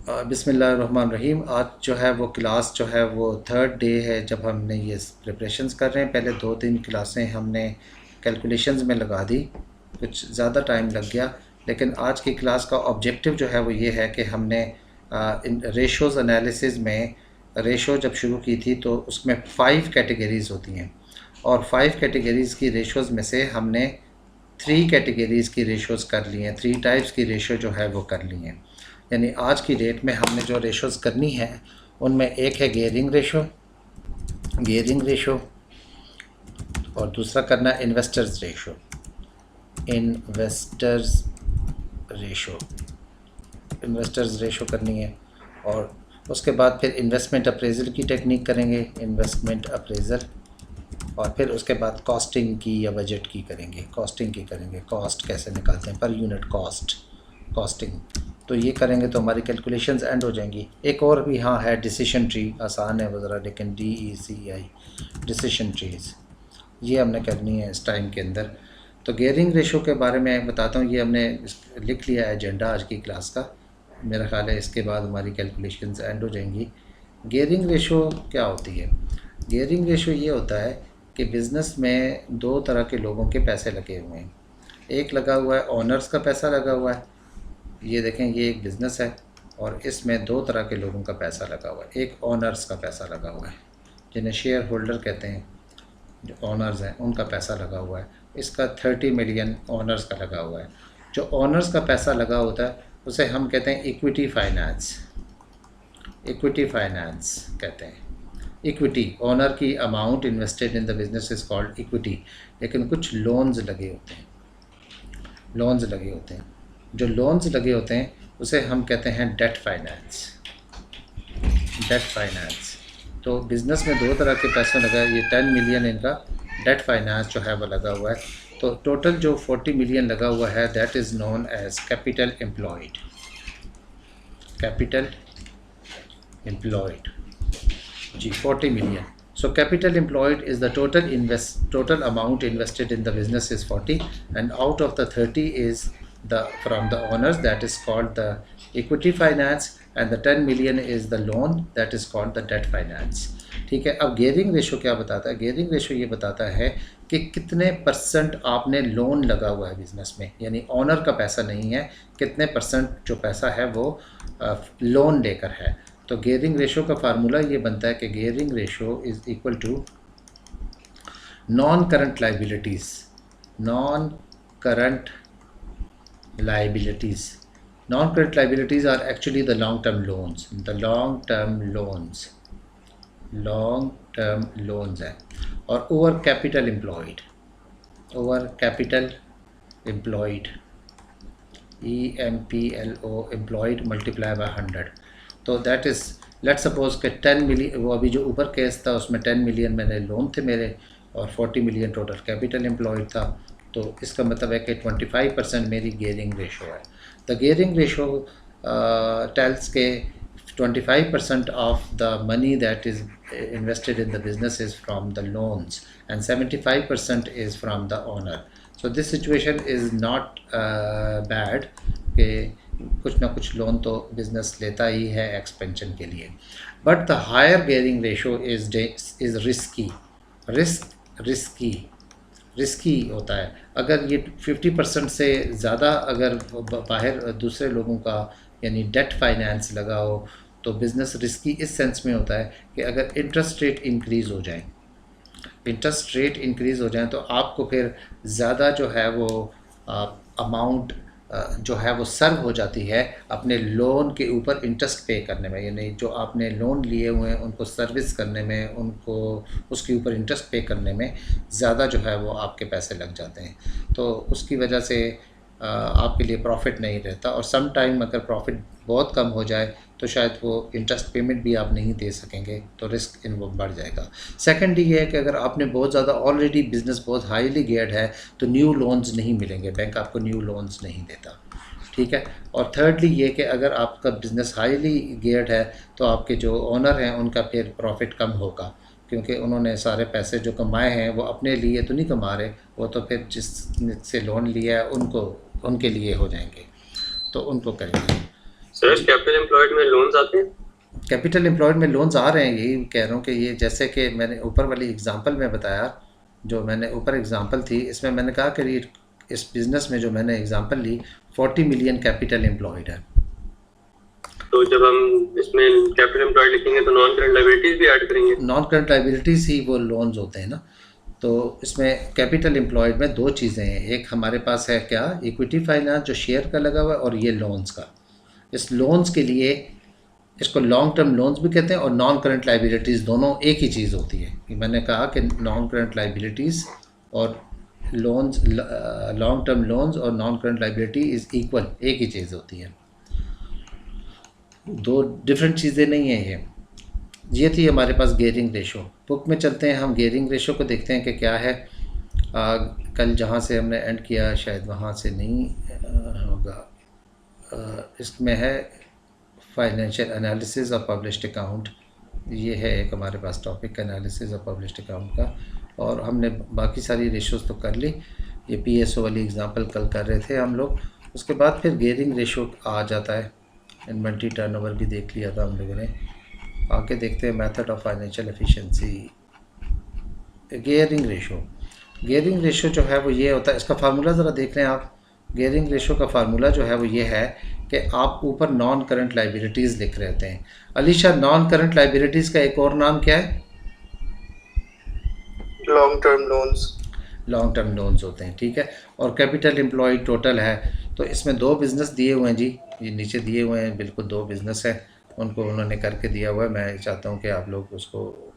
बिस्मिल्लाहिर्रहमानिर्रहीम। आज जो है वो क्लास जो है वो थर्ड डे है जब हमने ये प्रिपरेशंस कर रहे हैं। पहले 2-3 क्लासें हमने कैलकुलेशंस में लगा दी, कुछ ज़्यादा टाइम लग गया, लेकिन आज की क्लास का ऑब्जेक्टिव जो है वो ये है कि हमने इन रेशोज़ एनालिसिस में रेशो जब शुरू की थी तो उसमें 5 कैटेगरीज़ होती हैं और 5 कैटेगरीज़ की रेशोज़ में से हमने 3 कैटेगरीज़ की रेशोज़ कर ली हैं, 3 टाइप्स की रेशो जो है वो कर ली हैं। यानी आज की डेट में हमने जो रेशोज़ करनी है उनमें एक है गियरिंग रेशो और दूसरा करना है इन्वेस्टर्स रेशो करनी है। और उसके बाद फिर इन्वेस्टमेंट अप्रेज़ल की टेक्निक करेंगे, इन्वेस्टमेंट अप्रेज़ल। और फिर उसके बाद कॉस्टिंग की या बजट की करेंगे, कॉस्ट कैसे निकालते हैं, पर यूनिट कॉस्टिंग। तो ये करेंगे तो हमारी कैलकुलेशंस एंड हो जाएंगी। एक और भी हाँ है, डिसीशन ट्री, आसान है वो ज़रा, लेकिन DECI डिसीशन ट्रीज़ ये हमने करनी है इस टाइम के अंदर। तो गियरिंग रेशो के बारे में बताता हूँ, ये हमने लिख लिया है एजेंडा आज की क्लास का। मेरा ख्याल है इसके बाद हमारी कैलकुलेशंस एंड हो जाएंगी। गियरिंग रेशो क्या होती है? गियरिंग रेशो ये होता है कि बिज़नेस में 2 तरह के लोगों के पैसे लगे हुए हैं। एक लगा हुआ है ऑनर्स का पैसा लगा हुआ है, ये देखें ये एक बिज़नेस है और इसमें 2 तरह के लोगों का पैसा लगा हुआ है। एक ऑनर्स का पैसा लगा हुआ है, जिन्हें शेयर होल्डर कहते हैं, जो ऑनर्स हैं उनका पैसा लगा हुआ है। इसका 30 मिलियन ऑनर्स का लगा हुआ है। जो ऑनर्स का पैसा लगा होता है उसे हम कहते हैं इक्विटी फाइनेंस कहते हैं। इक्विटी, ऑनर की amount invested in the business is called equity. लेकिन कुछ लोन्स लगे होते हैं, जो लोन्स लगे होते हैं उसे हम कहते हैं डेट फाइनेंस। तो बिज़नेस में 2 तरह के पैसे लगा है, ये 10 मिलियन इनका डेट फाइनेंस जो है वो लगा हुआ है। तो टोटल जो 40 मिलियन लगा हुआ है that is known as capital employed जी, 40 million. So capital employed is the total amount invested in the business is 40, and out of the 30 is from the owners, that is called the equity finance, and the 10 million is the loan, that is called the debt finance। ठीक है। अब gearing ratio क्या बताता है? Gearing ratio ये बताता है कि कितने % आपने लोन लगा हुआ है बिज़नेस में, यानी ऑनर का पैसा नहीं है, कितने % जो पैसा है वो लोन लेकर है। तो गियरिंग रेशो का फार्मूला ये बनता है कि gearing ratio is equal to non current liabilities are actually the long term loans है। और over capital employed EMPLO employed multiply by 100। तो दैट इज़, लेट सपोज के 10 मिलियन, वो अभी जो ऊपर केस था उसमें 10 मिलियन मेरे लोन थे मेरे और 40 मिलियन टोटल कैपिटल एम्प्लॉयड था। तो इसका मतलब है कि 25% मेरी गियरिंग रेशो है। द गियरिंग रेशो टेल्स के 25% of the money that is invested in the business is from the loans and 75% is from the owner. So this situation is not bad कि कुछ ना कुछ लोन तो business लेता ही है expansion के लिए। But the higher gearing ratio is risky होता है। अगर ये 50% से ज़्यादा अगर बाहर दूसरे लोगों का यानी डेट फाइनेंस लगा हो तो बिज़नेस रिस्की इस सेंस में होता है कि अगर इंटरेस्ट रेट इंक्रीज़ हो जाए तो आपको फिर ज़्यादा जो है वो अमाउंट जो है वो सर्व हो जाती है अपने लोन के ऊपर इंटरेस्ट पे करने में, यानी जो आपने लोन लिए हुए हैं उनको सर्विस करने में, उनको उसके ऊपर इंटरेस्ट पे करने में ज़्यादा जो है वो आपके पैसे लग जाते हैं। तो उसकी वजह से आपके लिए प्रॉफिट नहीं रहता, और सम टाइम अगर प्रॉफिट बहुत कम हो जाए तो शायद वो इंटरेस्ट पेमेंट भी आप नहीं दे सकेंगे, तो रिस्क इन वो बढ़ जाएगा। सेकंड ये है कि अगर आपने बहुत ज़्यादा ऑलरेडी बिज़नेस बहुत हाईली गियर्ड है तो न्यू लोन्स नहीं मिलेंगे, बैंक आपको न्यू लोन्स नहीं देता। ठीक है। और थर्डली ये कि अगर आपका बिज़नेस हाईली गियर्ड है तो आपके जो ओनर हैं उनका फिर प्रॉफिट कम होगा, क्योंकि उन्होंने सारे पैसे जो कमाए हैं वो अपने लिए तो नहीं कमा रहे, वो तो फिर जिससे लोन लिया है उनके लिए हो जाएंगे, तो उनको करेंगे। सर कैपिटल एम्प्लॉयड में लोन्स आते हैं? कैपिटल एम्प्लॉयड में लोन्स आ रहे हैं, यही कह रहा हूँ कि ये जैसे कि मैंने ऊपर वाली एग्जांपल में बताया, जो मैंने ऊपर एग्जांपल थी इसमें मैंने कहा कि इस बिज़नेस में जो मैंने एग्जांपल ली 40 मिलियन कैपिटल एम्प्लॉयड है। तो जब हम इसमें कैपिटल एम्प्लॉयड लिखेंगे तो नॉन करंट लायबिलिटीज भी ऐड करेंगे? नॉन करंट लाइबिलिटीज़ ही वो लोन्स होते हैं ना। तो इसमें कैपिटल एम्प्लॉयड में दो चीज़ें हैं, एक हमारे पास है क्या, इक्विटी फाइनेंस जो शेयर का लगा हुआ है, और ये लोन्स का। इस लोन्स के लिए इसको लॉन्ग टर्म लोन्स भी कहते हैं और नॉन करंट लाइबिलिटीज़, दोनों एक ही चीज़ होती है। कि मैंने कहा कि नॉन करंट लाइबिलिटीज़ और लोन्स, लॉन्ग टर्म लोन्स और non current liability is equal, एक ही चीज़ होती है, दो डिफरेंट चीज़ें नहीं हैं ये थी हमारे पास गेयरिंग रेशो। बुक में चलते हैं, हम गेयरिंग रेशो को देखते हैं कि क्या है। कल जहाँ से हमने एंड किया शायद वहाँ से नहीं होगा। इसमें है फाइनेंशियल एनालिसिस और पब्लिश्ड अकाउंट, ये है एक हमारे पास टॉपिक, एनालिसिस और पब्लिश्ड अकाउंट का। और हमने बाकी सारी रेशोज़ तो कर ली, ये पीएसओ वाली एग्जांपल कल कर रहे थे हम लोग। उसके बाद फिर गेयरिंग रेशो आ जाता है, इन्वेंट्री टर्नओवर भी देख लिया था हम लोगों ने। आगे देखते हैं method of financial efficiency. Gearing ratio, gearing ratio जो है वो ये होता है, इसका फार्मूला ज़रा देख लें आप। गियरिंग रेशो का फार्मूला जो है वो ये है कि आप ऊपर नॉन करंट लाइबिलिटीज़ लिख रहे होते हैं। अलीशा, नॉन करंट लाइबिलिटीज़ का एक और नाम क्या है? Long term loans. Long term loans होते हैं, ठीक है। और कैपिटल एम्प्लॉयड टोटल है, तो इसमें दो बिज़नेस दिए हुए हैं जी, ये नीचे दिए हुए हैं, बिल्कुल दो बिज़नेस है, उनको उन्होंने करके दिया हुआ है। मैं चाहता हूँ कि आप लोग उसको,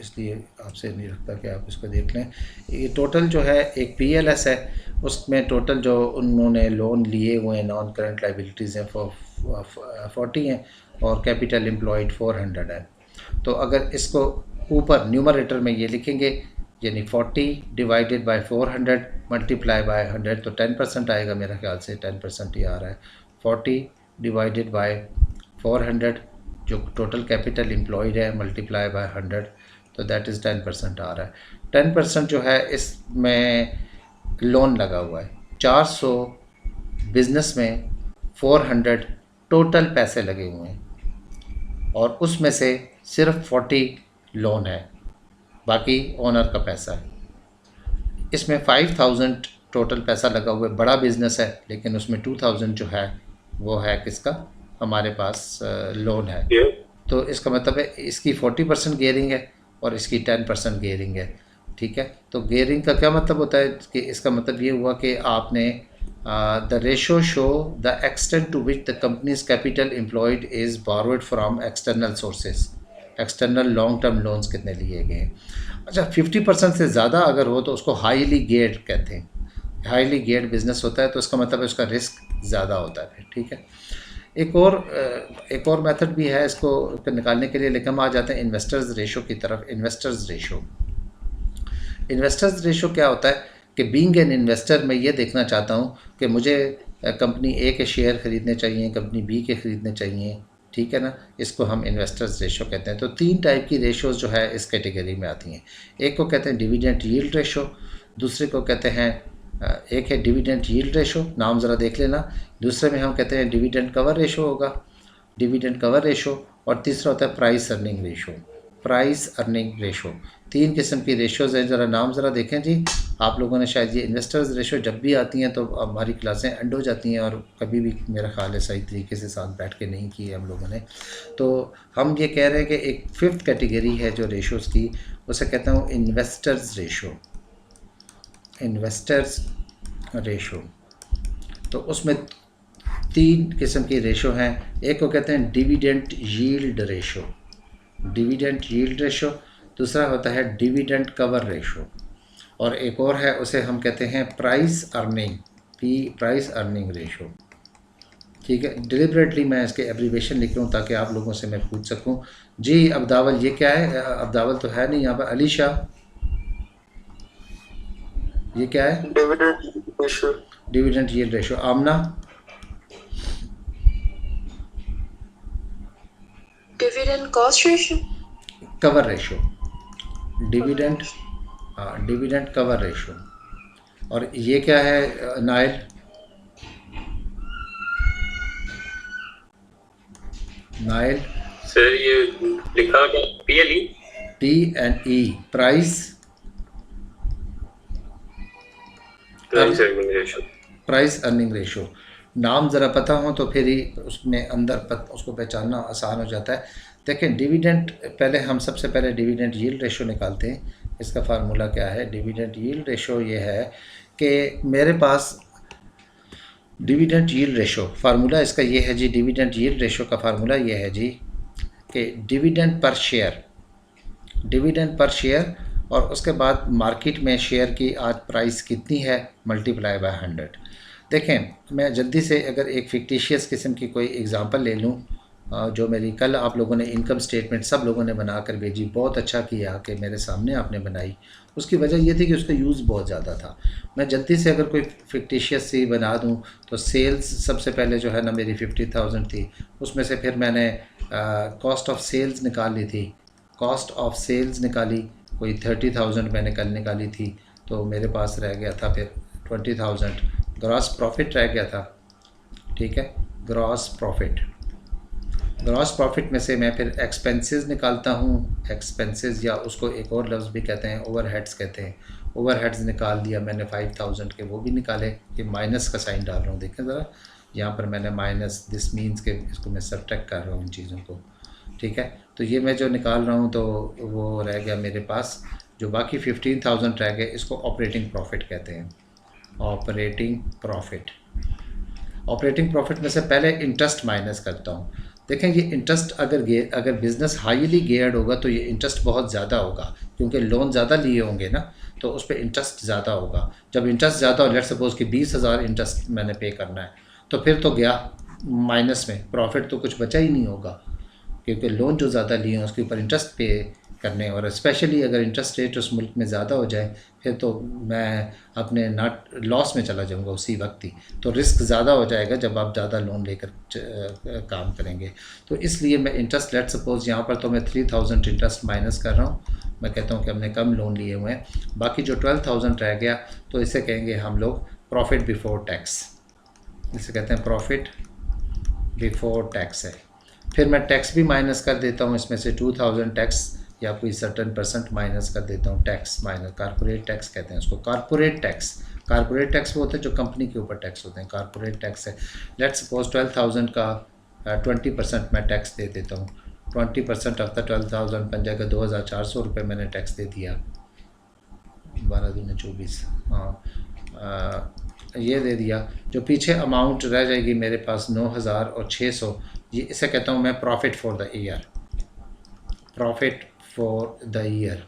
इसलिए आपसे नहीं रखता कि आप इसको देख लें। ये टोटल जो है एक पीएलएस है, उसमें टोटल जो उन्होंने लोन लिए हुए हैं नॉन करंट लाइबिलिटीज़ हैं 40 हैं, और कैपिटल एम्प्लॉयड 400 है। तो अगर इसको ऊपर न्यूमरेटर में ये लिखेंगे, यानी 40 डिवाइडेड बाय 400 मल्टीप्लाई बाय 100, तो 10% आएगा, मेरा ख्याल से 10% ही आ रहा है। 40 डिवाइडेड बाय 400 जो टोटल कैपिटल एम्प्लॉयड है मल्टीप्लाई बाय 100, तो दैट इज़ 10% आ रहा है। 10% जो है इसमें लोन लगा हुआ है 400, बिज़नेस में 400 टोटल पैसे लगे हुए हैं, और उसमें से सिर्फ 40 लोन है, बाकी ओनर का पैसा है। इसमें 5000 टोटल पैसा लगा हुआ है, बड़ा बिज़नेस है, लेकिन उसमें 2000 जो है वो है किसका, हमारे पास लोन है। तो इसका मतलब है इसकी 40% गियरिंग है और इसकी 10% गियरिंग है, ठीक है। तो गियरिंग का क्या मतलब होता है कि इसका मतलब ये हुआ कि आपने the ratio show the extent to which the company's capital employed is borrowed from external sources, external long term loans कितने लिए गए हैं। अच्छा, 50% से ज़्यादा अगर हो तो उसको हाईली गियर्ड कहते हैं, हाईली गियर्ड बिजनेस होता है, तो इसका मतलब है उसका रिस्क ज़्यादा होता है, ठीक है। एक और मेथड भी है इसको निकालने के लिए, लेकिन हम आ जाते हैं इन्वेस्टर्स रेशो की तरफ। इन्वेस्टर्स रेशो, इन्वेस्टर्स रेशो क्या होता है कि बीइंग एन इन्वेस्टर मैं ये देखना चाहता हूँ कि मुझे कंपनी ए के शेयर ख़रीदने चाहिए, कंपनी बी के ख़रीदने चाहिए, ठीक है ना। इसको हम इन्वेस्टर्स रेशो कहते हैं। तो 3 टाइप की रेशोज़ जो है इस कैटेगरी में आती हैं। एक को कहते हैं डिविडेंड यील्ड रेशो, दूसरे को कहते हैं एक है डिविडेंड यील्ड रेशो, नाम ज़रा देख लेना। दूसरे में हम कहते हैं डिविडेंड कवर रेशो होगा, डिविडेंड कवर रेशो। और तीसरा होता है price earning ratio, price earning ratio. 3 किस्म की रेशोज़ हैं, ज़रा नाम ज़रा देखें जी। आप लोगों ने शायद ये इन्वेस्टर्स रेशो जब भी आती हैं तो हमारी क्लासें एंड हो जाती हैं, और कभी भी मेरा ख्याल है सही तरीके से साथ बैठ के नहीं की है हम लोगों ने। तो हम ये कह रहे हैं कि एक 5th कैटेगरी है जो रेशोज़ की, उसे कहता हूँ इन्वेस्टर्स रेशो, इन्वेस्टर्स रेशो। तो उसमें 3 किस्म की रेशो हैं। एक को कहते हैं dividend yield ratio, dividend yield ratio. दूसरा होता है डिविडेंड कवर रेशो, और एक और है उसे हम कहते हैं price earning, price earning ratio, ठीक है। डिलिबरेटली मैं इसके एब्रीवेशन लिख रहा हूँ ताकि आप लोगों से मैं पूछ सकूँ। जी अब्दावल, ये क्या है? अब्दावल तो है नहीं यहाँ पर। अलीशा, ये क्या है? Dividend ratio. Dividend yield ratio. Amna, dividend cost ratio. Cover ratio, dividend, हाँ डिविडेंड कवर रेशो। और ये क्या है नायल? नाइल, सर ये लिखा क्या PLE? PNE, price price earning ratio. Price earning ratio. नाम ज़रा पता हो तो फिर ही उसमें अंदर उसको पहचानना आसान हो जाता है। देखें डिविडेंड, पहले हम सबसे पहले डिविडेंड यील्ड रेशो निकालते हैं। इसका फार्मूला क्या है? डिविडेंड यील्ड रेशो ये है कि मेरे पास डिविडेंड यील्ड रेशो फार्मूला इसका ये है जी, डिविडेंड यील्ड रेशो का फार्मूला ये है जी कि डिविडेंड पर शेयर और उसके बाद मार्केट में शेयर की आज प्राइस कितनी है मल्टीप्लाई बाय 100। देखें मैं जल्दी से अगर एक फिक्टिशियस किस्म की कोई एग्ज़ाम्पल ले लूँ, जो मेरी कल आप लोगों ने इनकम स्टेटमेंट सब लोगों ने बना कर भेजी, बहुत अच्छा किया कि मेरे सामने आपने बनाई। उसकी वजह ये थी कि उसका यूज़ बहुत ज़्यादा था। मैं जल्दी से अगर कोई फिक्टिशियस सी बना दूं तो सेल्स सबसे पहले जो है ना मेरी 50,000 थी, उसमें से फिर मैंने कॉस्ट ऑफ सेल्स निकाल ली थी, कॉस्ट ऑफ सेल्स निकाली, कोई 30,000 मैंने कल निकाली थी, तो मेरे पास रह गया था फिर 20,000। ग्रॉस प्रॉफिट रह गया था, ठीक है, ग्रॉस प्रॉफिट में से मैं फिर एक्सपेंसेस निकालता हूँ। एक्सपेंसेस या उसको एक और लफ्ज़ भी कहते हैं ओवरहेड्स कहते हैं। ओवरहेड्स निकाल दिया मैंने 5,000 के, वो भी निकाले। कि माइनस का साइन डाल रहा हूँ, देखें ज़रा यहाँ पर मैंने माइनस, दिस मीन्स के इसको मैं सबट्रैक्ट कर रहा हूँ इन चीज़ों को, ठीक है। तो ये मैं जो निकाल रहा हूँ तो वो रह गया मेरे पास, जो बाकी 15,000 रह गए इसको ऑपरेटिंग प्रॉफिट कहते हैं। ऑपरेटिंग प्रॉफिट में से पहले इंटरेस्ट माइनस करता हूँ। देखें ये इंटरेस्ट अगर बिज़नेस हाईली गेयर्ड होगा तो ये इंटरेस्ट बहुत ज़्यादा होगा, क्योंकि लोन ज़्यादा लिए होंगे ना, तो उस पर इंटरेस्ट ज़्यादा होगा। जब इंटरेस्ट ज़्यादा हो, लेट्स सपोज़ कि 20,000 इंटरेस्ट मैंने पे करना है, तो फिर तो गया माइनस में, प्रॉफिट तो कुछ बचा ही नहीं होगा, क्योंकि लोन जो ज़्यादा लिए हैं उसके ऊपर इंटरेस्ट पे करने, और स्पेशली अगर इंटरेस्ट रेट उस मुल्क में ज़्यादा हो जाए फिर तो मैं अपने नट लॉस में चला जाऊंगा उसी वक्त ही। तो रिस्क ज़्यादा हो जाएगा जब आप ज़्यादा लोन लेकर काम करेंगे। तो इसलिए मैं इंटरेस्ट, लेट सपोज़ यहाँ पर तो मैं 3,000 इंटरेस्ट माइनस कर रहा हूँ, मैं कहता हूँ कि हमने कम लोन लिए हुए हैं, बाकी जो 12,000 रह गया तो इसे कहेंगे हम लोग प्रॉफिट बिफोर टैक्स, इसे कहते हैं प्रॉफिट बिफोर टैक्स है। फिर मैं टैक्स भी माइनस कर देता हूँ, इसमें से 2,000 टैक्स या कोई सर्टन % माइनस कर देता हूँ। टैक्स माइनस, कारपोरेट टैक्स कहते हैं उसको, कारपोरेट टैक्स वो होता है जो कंपनी के ऊपर टैक्स होते हैं, कारपोरेट टैक्स है। लेट्स सपोज 12,000 का 20% मैं टैक्स दे देता हूँ। 20% ऑफ द 12,000 बन जाएगा 2,400 रुपये मैंने टैक्स दे दिया, 12 दूनी 24, हाँ ये दे दिया। जो पीछे अमाउंट रह जाएगी मेरे पास 9,600, ये इसे कहता हूँ मैं profit for the year, profit for the year.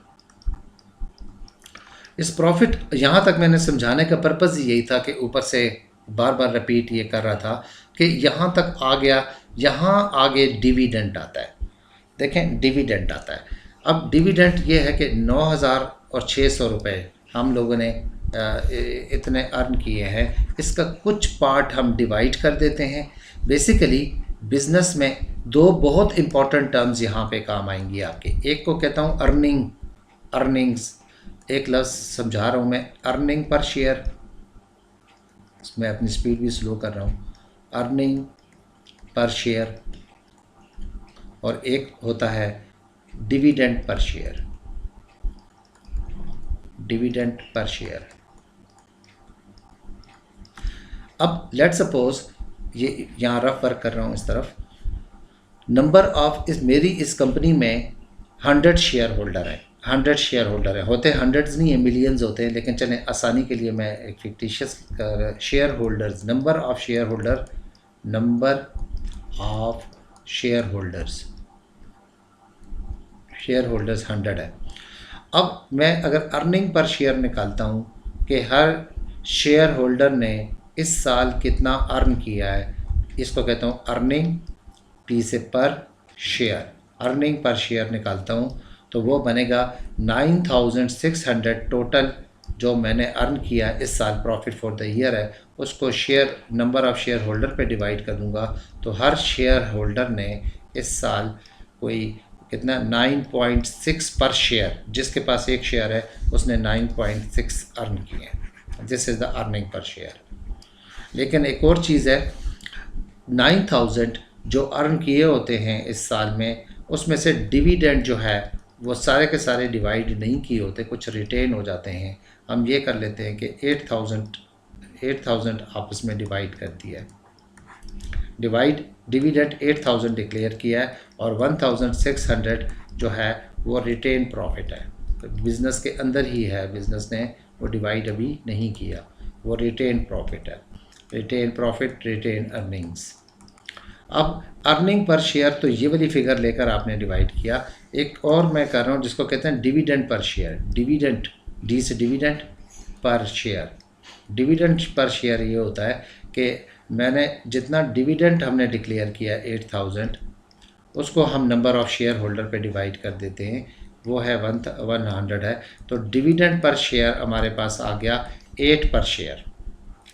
इस प्रॉफिट, यहाँ तक मैंने समझाने का पर्पज़ यही था कि ऊपर से बार बार रिपीट ये कर रहा था कि यहाँ तक आ गया, यहाँ आगे डिविडेंड आता है। देखें डिविडेंड आता है। अब डिविडेंड ये है कि 9,600 रुपये हम लोगों ने इतने अर्न किए हैं, इसका कुछ पार्ट हम डिवाइड कर देते हैं। बेसिकली बिज़नेस में दो बहुत इम्पॉर्टेंट टर्म्स यहाँ पे काम आएंगी आपके। एक को कहता हूँ अर्निंग्स, एक लफ्ज़ समझा रहा हूँ मैं, अर्निंग पर शेयर, मैं अपनी स्पीड भी स्लो कर रहा हूँ, अर्निंग पर शेयर, और एक होता है dividend per share, dividend per share. अब लेट्स सपोज ये यहाँ रफ वर्क कर रहा हूँ इस तरफ, नंबर ऑफ मेरी इस कंपनी में 100 शेयर होल्डर है, 100 शेयर होल्डर है, होते हंड्रेड्स नहीं है, मिलियंस होते हैं, लेकिन चलें आसानी के लिए मैं एक fictitious share holders, number of share holders 100 है। अब मैं अगर अर्निंग पर शेयर निकालता हूँ कि हर शेयर होल्डर ने इस साल कितना अर्न किया है, इसको कहता हूँ अर्निंग पी से पर शेयर, अर्निंग पर शेयर निकालता हूँ तो वो बनेगा 9,600 टोटल जो मैंने अर्न किया इस साल, प्रॉफिट फॉर द ईयर है, उसको share number of share holder पे डिवाइड कर दूँगा तो हर शेयर होल्डर ने इस साल कोई कितना 9.6 पर शेयर, जिसके पास एक शेयर है उसने 9.6 अर्न किए हैं। This is the earning per share. लेकिन एक और चीज़ है, 9,000 जो अर्न किए होते हैं इस साल में, उसमें से डिविडेंड जो है वो सारे के सारे डिवाइड नहीं किए होते, कुछ रिटेन हो जाते हैं। हम ये कर लेते हैं कि 8,000 आपस में डिवाइड कर दिया है, डिविडेंड 8,000 डिक्लेयर किया है और 1,600 जो है वो रिटेन प्रॉफिट है। तो बिज़नेस के अंदर ही है, बिज़नेस ने वो डिवाइड अभी नहीं किया, वो रिटेन प्रॉफिट है। Retained profit, retained earnings. अब अर्निंग पर शेयर तो ये वाली फिगर लेकर आपने डिवाइड किया। एक और मैं कर रहा हूँ जिसको कहते हैं dividend per share. Dividend, D से डिविडेंड, पर शेयर। डिविडेंड पर शेयर ये होता है कि मैंने जितना डिविडेंड हमने डिक्लेयर किया 8,000, उसको हम नंबर ऑफ़ शेयर होल्डर पे डिवाइड कर देते हैं, वो है 100 है। तो डिविडेंड पर शेयर हमारे पास आ गया 8 पर शेयर।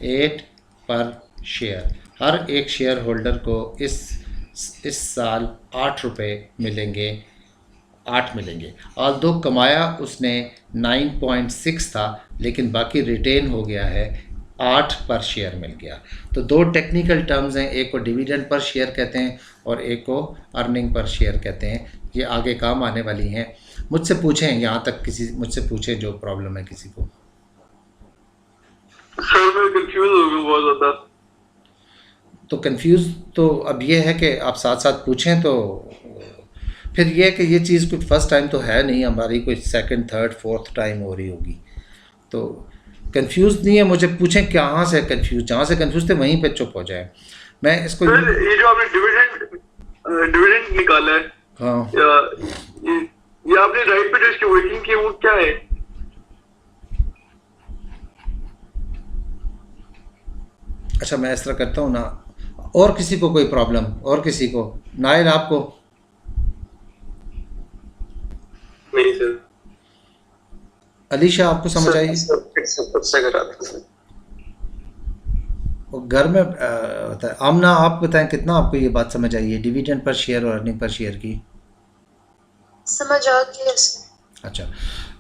8 पर शेयर, हर एक शेयर होल्डर को इस साल 8 रुपये मिलेंगे, 8 मिलेंगे। ऑल्दो कमाया उसने 9.6 था, लेकिन बाकी रिटेन हो गया है, 8 पर शेयर मिल गया। तो दो टेक्निकल टर्म्स हैं, एक को डिविडेंड पर शेयर कहते हैं और एक को अर्निंग पर शेयर कहते हैं। ये आगे काम आने वाली हैं। मुझसे पूछें, यहाँ तक किसी मुझसे पूछें जो प्रॉब्लम है किसी को। सर मैं कंफ्यूज हो गया बहुत ज़्यादा। तो कंफ्यूज तो अब ये है कि आप साथ साथ पूछें, तो फिर ये है कि ये चीज़ कोई फर्स्ट टाइम तो है नहीं हमारी, कोई सेकंड, थर्ड, फोर्थ टाइम हो रही होगी। तो कंफ्यूज नहीं है, मुझे पूछें कहाँ से कंफ्यूज, जहाँ से कंफ्यूज थे वहीं पे चुप हो जाए। मैं इसको ये जो आपने डिविडेंड निकाला है, हाँ, ये आपने राइट पे जो इसकी वर्किंग की वो क्या है? अच्छा मैं इस तरह करता हूँ ना, और किसी को कोई प्रॉब्लम, और किसी को, नाइल आपको? नहीं सर। अलीशा आपको समझ आई? और घर में बताए। आमना आप बताएं कितना आपको ये बात समझ आई है डिविडेंड पर शेयर और अर्निंग पर शेयर की? समझ आ गया। अच्छा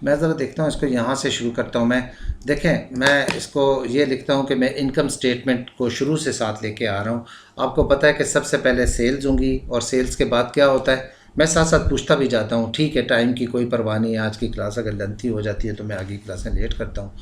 मैं ज़रा देखता हूँ इसको, यहाँ से शुरू करता हूँ मैं। देखें मैं इसको ये लिखता हूँ कि मैं इनकम स्टेटमेंट को शुरू से साथ लेके आ रहा हूँ। आपको पता है कि सबसे पहले सेल्स होंगी और सेल्स के बाद क्या होता है, मैं साथ साथ पूछता भी जाता हूँ। ठीक है, टाइम की कोई परवाह नहीं है, आज की क्लास अगर लेंथी हो जाती है तो मैं आगे क्लास में लेट करता हूँ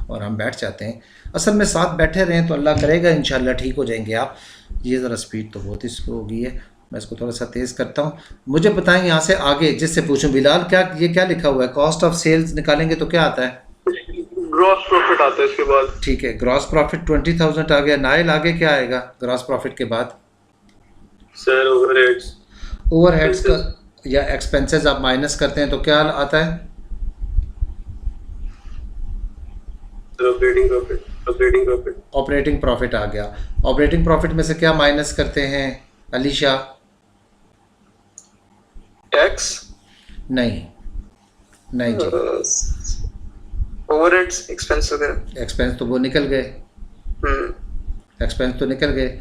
और हम बैठ जाते हैं। असल में साथ बैठे रहें तो अल्लाह करेगा इंशाल्लाह ठीक हो जाएंगे आप। ये ज़रा स्पीड तो बहुत इसको हो गई है, मैं इसको थोड़ा सा तेज़ करता हूँ। मुझे बताएं यहाँ से आगे जिससे पूछूं, बिलाल क्या ये क्या लिखा हुआ है? कॉस्ट ऑफ सेल्स निकालेंगे तो क्या आता है? ग्रॉस प्रॉफिट आता है इसके बाद। ठीक है, ग्रॉस प्रॉफिट 20,000 आ गया। नाइल आगे क्या आएगा ग्रॉस प्रॉफिट के बाद? Sir overheads. ओवरहेड्स का या एक्सपेंसेस आप माइनस करते हैं तो क्या आता है? Operating profit. ऑपरेटिंग प्रॉफिट आ गया। ऑपरेटिंग प्रॉफिट में से क्या माइनस करते हैं अलीशा? टैक्स। नहीं नहीं जी, ओवरहेड्स, एक्सपेंस वगैरह। एक्सपेंस तो वो निकल गए, एक्सपेंस तो निकल गए।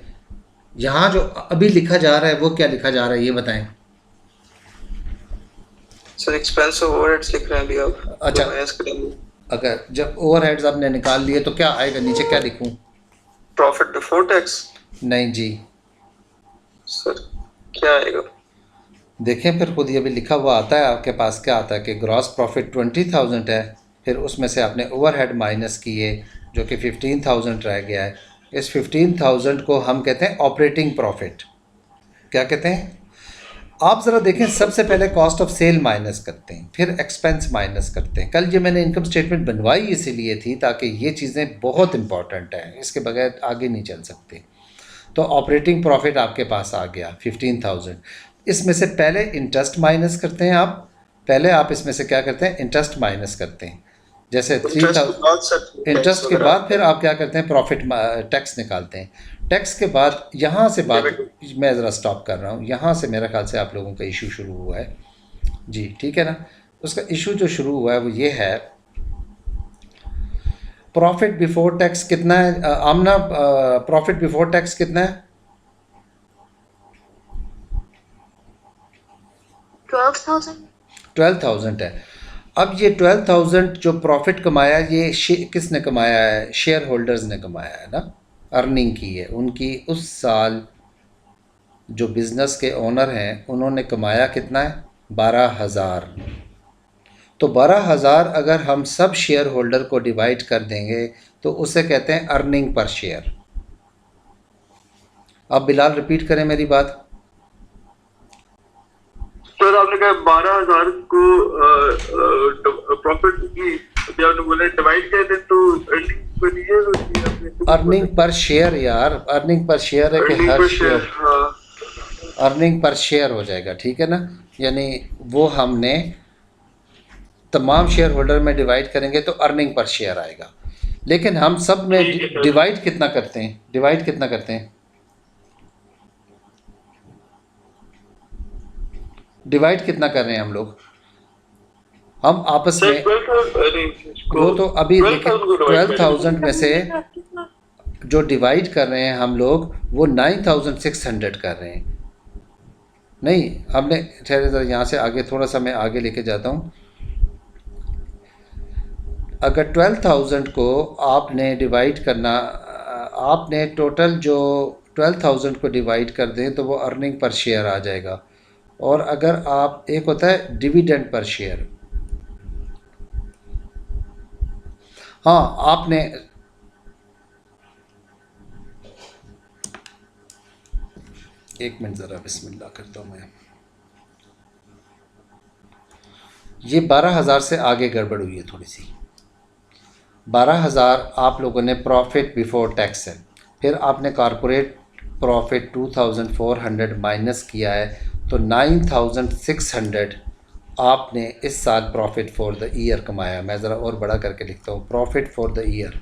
यहाँ जो अभी लिखा जा रहा है वो क्या लिखा जा रहा है ये बताएं। सर एक्सपेंस और ओवरहेड्स लिख रहे हैं अभी आप। अच्छा, माइनस करेंगे। अगर जब ओवरहेड्स आपने निकाल लिए तो क्या आएगा नीचे, क्या लिखूं? Profit before tax. नहीं जी, सर क्या आएगा? देखें फिर खुद, ये भी लिखा हुआ आता है आपके पास। क्या आता है कि ग्रॉस प्रॉफिट 20,000 है, फिर उसमें से आपने ओवरहेड माइनस किए जो कि 15,000 रह गया है। इस 15,000 को हम कहते हैं ऑपरेटिंग प्रॉफिट। क्या कहते हैं? आप ज़रा देखें, सबसे पहले कॉस्ट ऑफ सेल माइनस करते हैं, फिर एक्सपेंस माइनस करते हैं। कल ये मैंने इनकम स्टेटमेंट बनवाई इसीलिए थी ताकि ये चीज़ें बहुत इंपॉर्टेंट हैं, इसके बगैर आगे नहीं चल सकते। तो ऑपरेटिंग प्रॉफिट आपके पास आ गया 15,000। इसमें से पहले इंटरेस्ट माइनस करते हैं आप, पहले आप इसमें से क्या करते हैं, इंटरेस्ट माइनस करते हैं। जैसे 3,000 इंटरेस्ट के बाद फिर आप क्या करते हैं, प्रॉफिट टैक्स निकालते हैं। टैक्स के बाद यहाँ से बात, मैं ज़रा स्टॉप कर रहा हूँ, यहाँ से मेरा ख्याल से आप लोगों का इशू शुरू हुआ है जी, ठीक है ना? उसका इशू जो शुरू हुआ है वो ये है, प्रॉफिट बिफोर टैक्स कितना है आमना? प्रॉफिट बिफोर टैक्स कितना है? 12,000 है। अब ये 12,000 जो प्रॉफिट कमाया ये किसने कमाया है? शेयर होल्डर्स ने कमाया है ना, अर्निंग की है उनकी उस साल जो बिज़नेस के ओनर हैं उन्होंने कमाया कितना है? 12,000। तो 12,000 अगर हम सब शेयर होल्डर को डिवाइड कर देंगे तो उसे कहते हैं अर्निंग पर शेयर। अब बिलाल रिपीट करें मेरी बात। सर आपने कहा 12,000 को प्रॉफिट की आपने बोला डिवाइड कर दे तो अर्निंग पर ये होती है आपने अर्निंग पर शेयर यार, अर्निंग पर शेयर है कि अर्निंग हर पर शेयर हाँ अर्निंग पर शेयर हो जाएगा, ठीक है ना। यानी वो हमने तमाम शेयर होल्डर में डिवाइड करेंगे तो अर्निंग पर शेयर आएगा। लेकिन हम सब में ठीक है सर। डिवाइड कितना करते हैं? डिवाइड कितना करते हैं? डिवाइड कितना कर रहे हैं हम लोग? हम आपस सर में 12,000 वो तो अभी 12,000 को divide करें। 12,000 में से जो डिवाइड कर रहे हैं हम लोग वो 9,600 कर रहे हैं। नहीं, हमने ठहरे ज़रा यहाँ से आगे थोड़ा सा मैं आगे लेके जाता हूँ। अगर 12,000 को आपने डिवाइड करना, आपने टोटल जो 12,000 को डिवाइड कर दें तो वो अर्निंग पर शेयर आ जाएगा। और अगर आप, एक होता है डिविडेंड पर शेयर। हाँ, आपने एक मिनट ज़रा बिस्मिल्लाह करता हूँ मैं। ये 12,000 से आगे गड़बड़ हुई है थोड़ी सी। 12,000 आप लोगों ने प्रॉफिट बिफोर टैक्स है, फिर आपने कॉरपोरेट प्रॉफिट 2,400 माइनस किया है तो 9,600 आपने इस साल प्रॉफिट फॉर द ईयर कमाया। मैं ज़रा और बड़ा करके लिखता हूँ, profit for the year,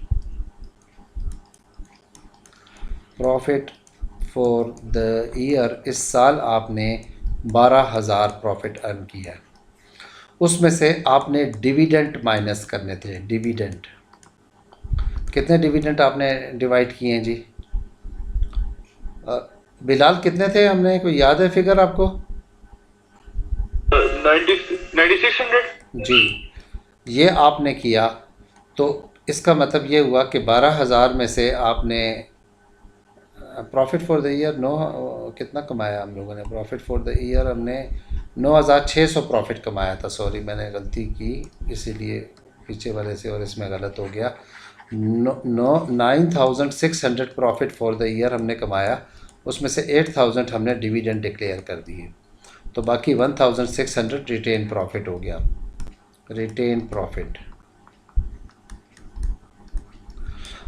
profit for the year इस साल आपने 12,000 प्रॉफिट अर्न किया। उसमें से आपने डिविडेंड माइनस करने थे। डिविडेंड कितने डिविडेंड आपने डिवाइड किए हैं जी? बिलाल कितने थे? हमने कोई याद है फिगर आपको? 9,600 जी, ये आपने किया तो इसका मतलब ये हुआ कि 12,000 में से आपने प्रॉफिट फॉर द ईयर कितना कमाया हम लोगों ने? प्रॉफिट फॉर द ईयर हमने 9,600 प्रॉफिट कमाया था। सॉरी, मैंने गलती की, इसीलिए पीछे वाले से और इसमें गलत हो गया। 9,600 प्रॉफिट फॉर द ईयर हमने कमाया, उसमें से 8,000 हमने डिविडेंड डिक्लेयर कर दिए, तो बाकी 1,600 रिटेन प्रॉफिट हो गया। Retained profit.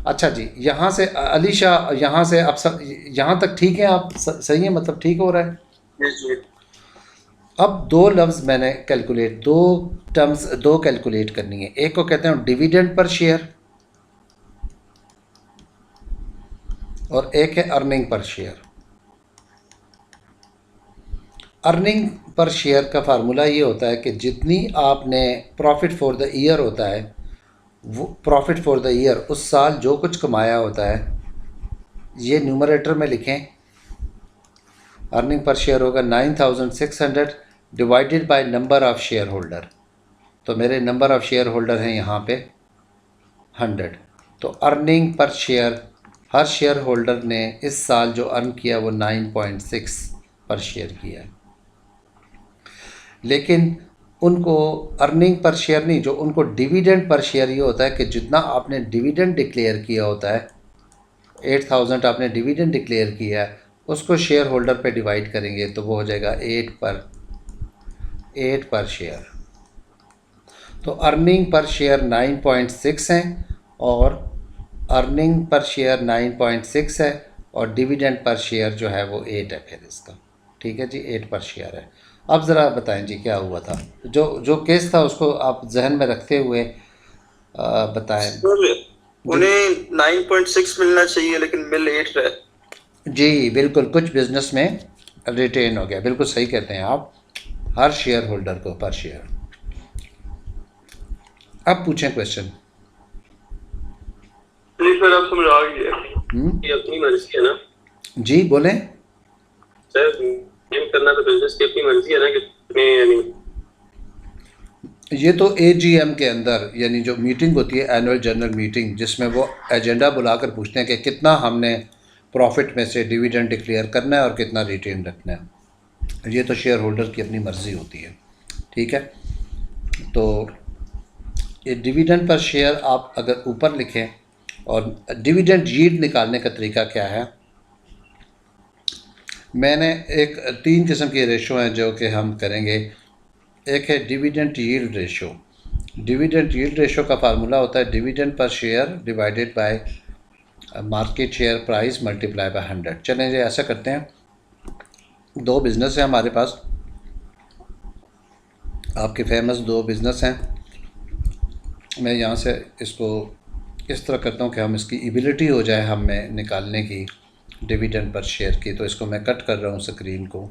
अच्छा जी, यहाँ से अली शाह, यहाँ से आप सब यहाँ तक ठीक है? आप सही है, मतलब ठीक हो रहा है? जी। अब दो लफ्ज़ मैंने कैलकुलेट, दो टर्म्स दो कैलकुलेट करनी है। एक को कहते हैं डिविडेंड पर शेयर और एक है earning per share. Earning per share का फार्मूला ये होता है कि जितनी आपने प्रॉफिट फॉर द ईयर होता है, वो प्रॉफिट फॉर द ईयर उस साल जो कुछ कमाया होता है, ये न्यूमरेटर में लिखें। अर्निंग पर शेयर होगा 9,600 divided by number of share holder. तो मेरे नंबर ऑफ़ शेयर होल्डर हैं यहाँ पे 100। तो अर्निंग पर शेयर, हर शेयर होल्डर ने इस साल जो अर्न किया वो 9.6 पर शेयर किया है। लेकिन उनको अर्निंग पर शेयर नहीं, जो उनको डिविडेंड पर शेयर ये होता है कि जितना आपने डिविडेंड डिक्लेयर किया होता है, 8,000 आपने डिविडेंड डिक्लेयर किया है, उसको शेयर होल्डर पे डिवाइड करेंगे तो वो हो जाएगा 8 पर शेयर। तो अर्निंग पर शेयर 9.6 है और अर्निंग पर शेयर 9.6 है और डिविडेंड पर शेयर जो है वो 8 है फिर इसका। ठीक है जी, 8 पर शेयर है। अब ज़रा बताएं जी क्या हुआ था, जो केस था उसको आप जहन में रखते हुए बताएं। उन्हें 9.6 मिलना चाहिए लेकिन मिल 8 रहा है। जी बिल्कुल, कुछ बिजनेस में रिटेन हो गया, बिल्कुल सही कहते हैं आप, हर शेयर होल्डर को पर शेयर। अब पूछें क्वेश्चन। प्लीज सर, आप समझ आ गए ये अपनी मर्जी है ना? जी बोलें। सर गेम करना तो बिजनेस की अपनी मर्जी है ना, कि यानी ये तो AGM के अंदर, यानी जो मीटिंग होती है एनुअल जनरल मीटिंग, जिसमें वो एजेंडा बुलाकर पूछते हैं कि कितना हमने प्रॉफिट में से डिविडेंड डिक्लेयर करना है और कितना रिटेन रखना है। ये तो शेयर होल्डर की अपनी मर्ज़ी होती है, ठीक है। तो ये डिविडेंड पर शेयर आप अगर ऊपर लिखें, और डिविडेंड यील्ड निकालने का तरीका क्या है, मैंने एक 3 किस्म के रेशो हैं जो कि हम करेंगे। एक है dividend yield ratio. Dividend yield ratio का फार्मूला होता है dividend per share divided by market share price multiply by 100। चलें जी ऐसा करते हैं, 2 बिज़नेस हैं हमारे पास, आपके फेमस 2 बिज़नेस हैं। मैं यहाँ से इसको इस तरह करता हूँ कि हम इसकी एबिलिटी हो जाए हमें निकालने की डिविडेंड पर शेयर की। तो इसको मैं कट कर रहा हूँ स्क्रीन को।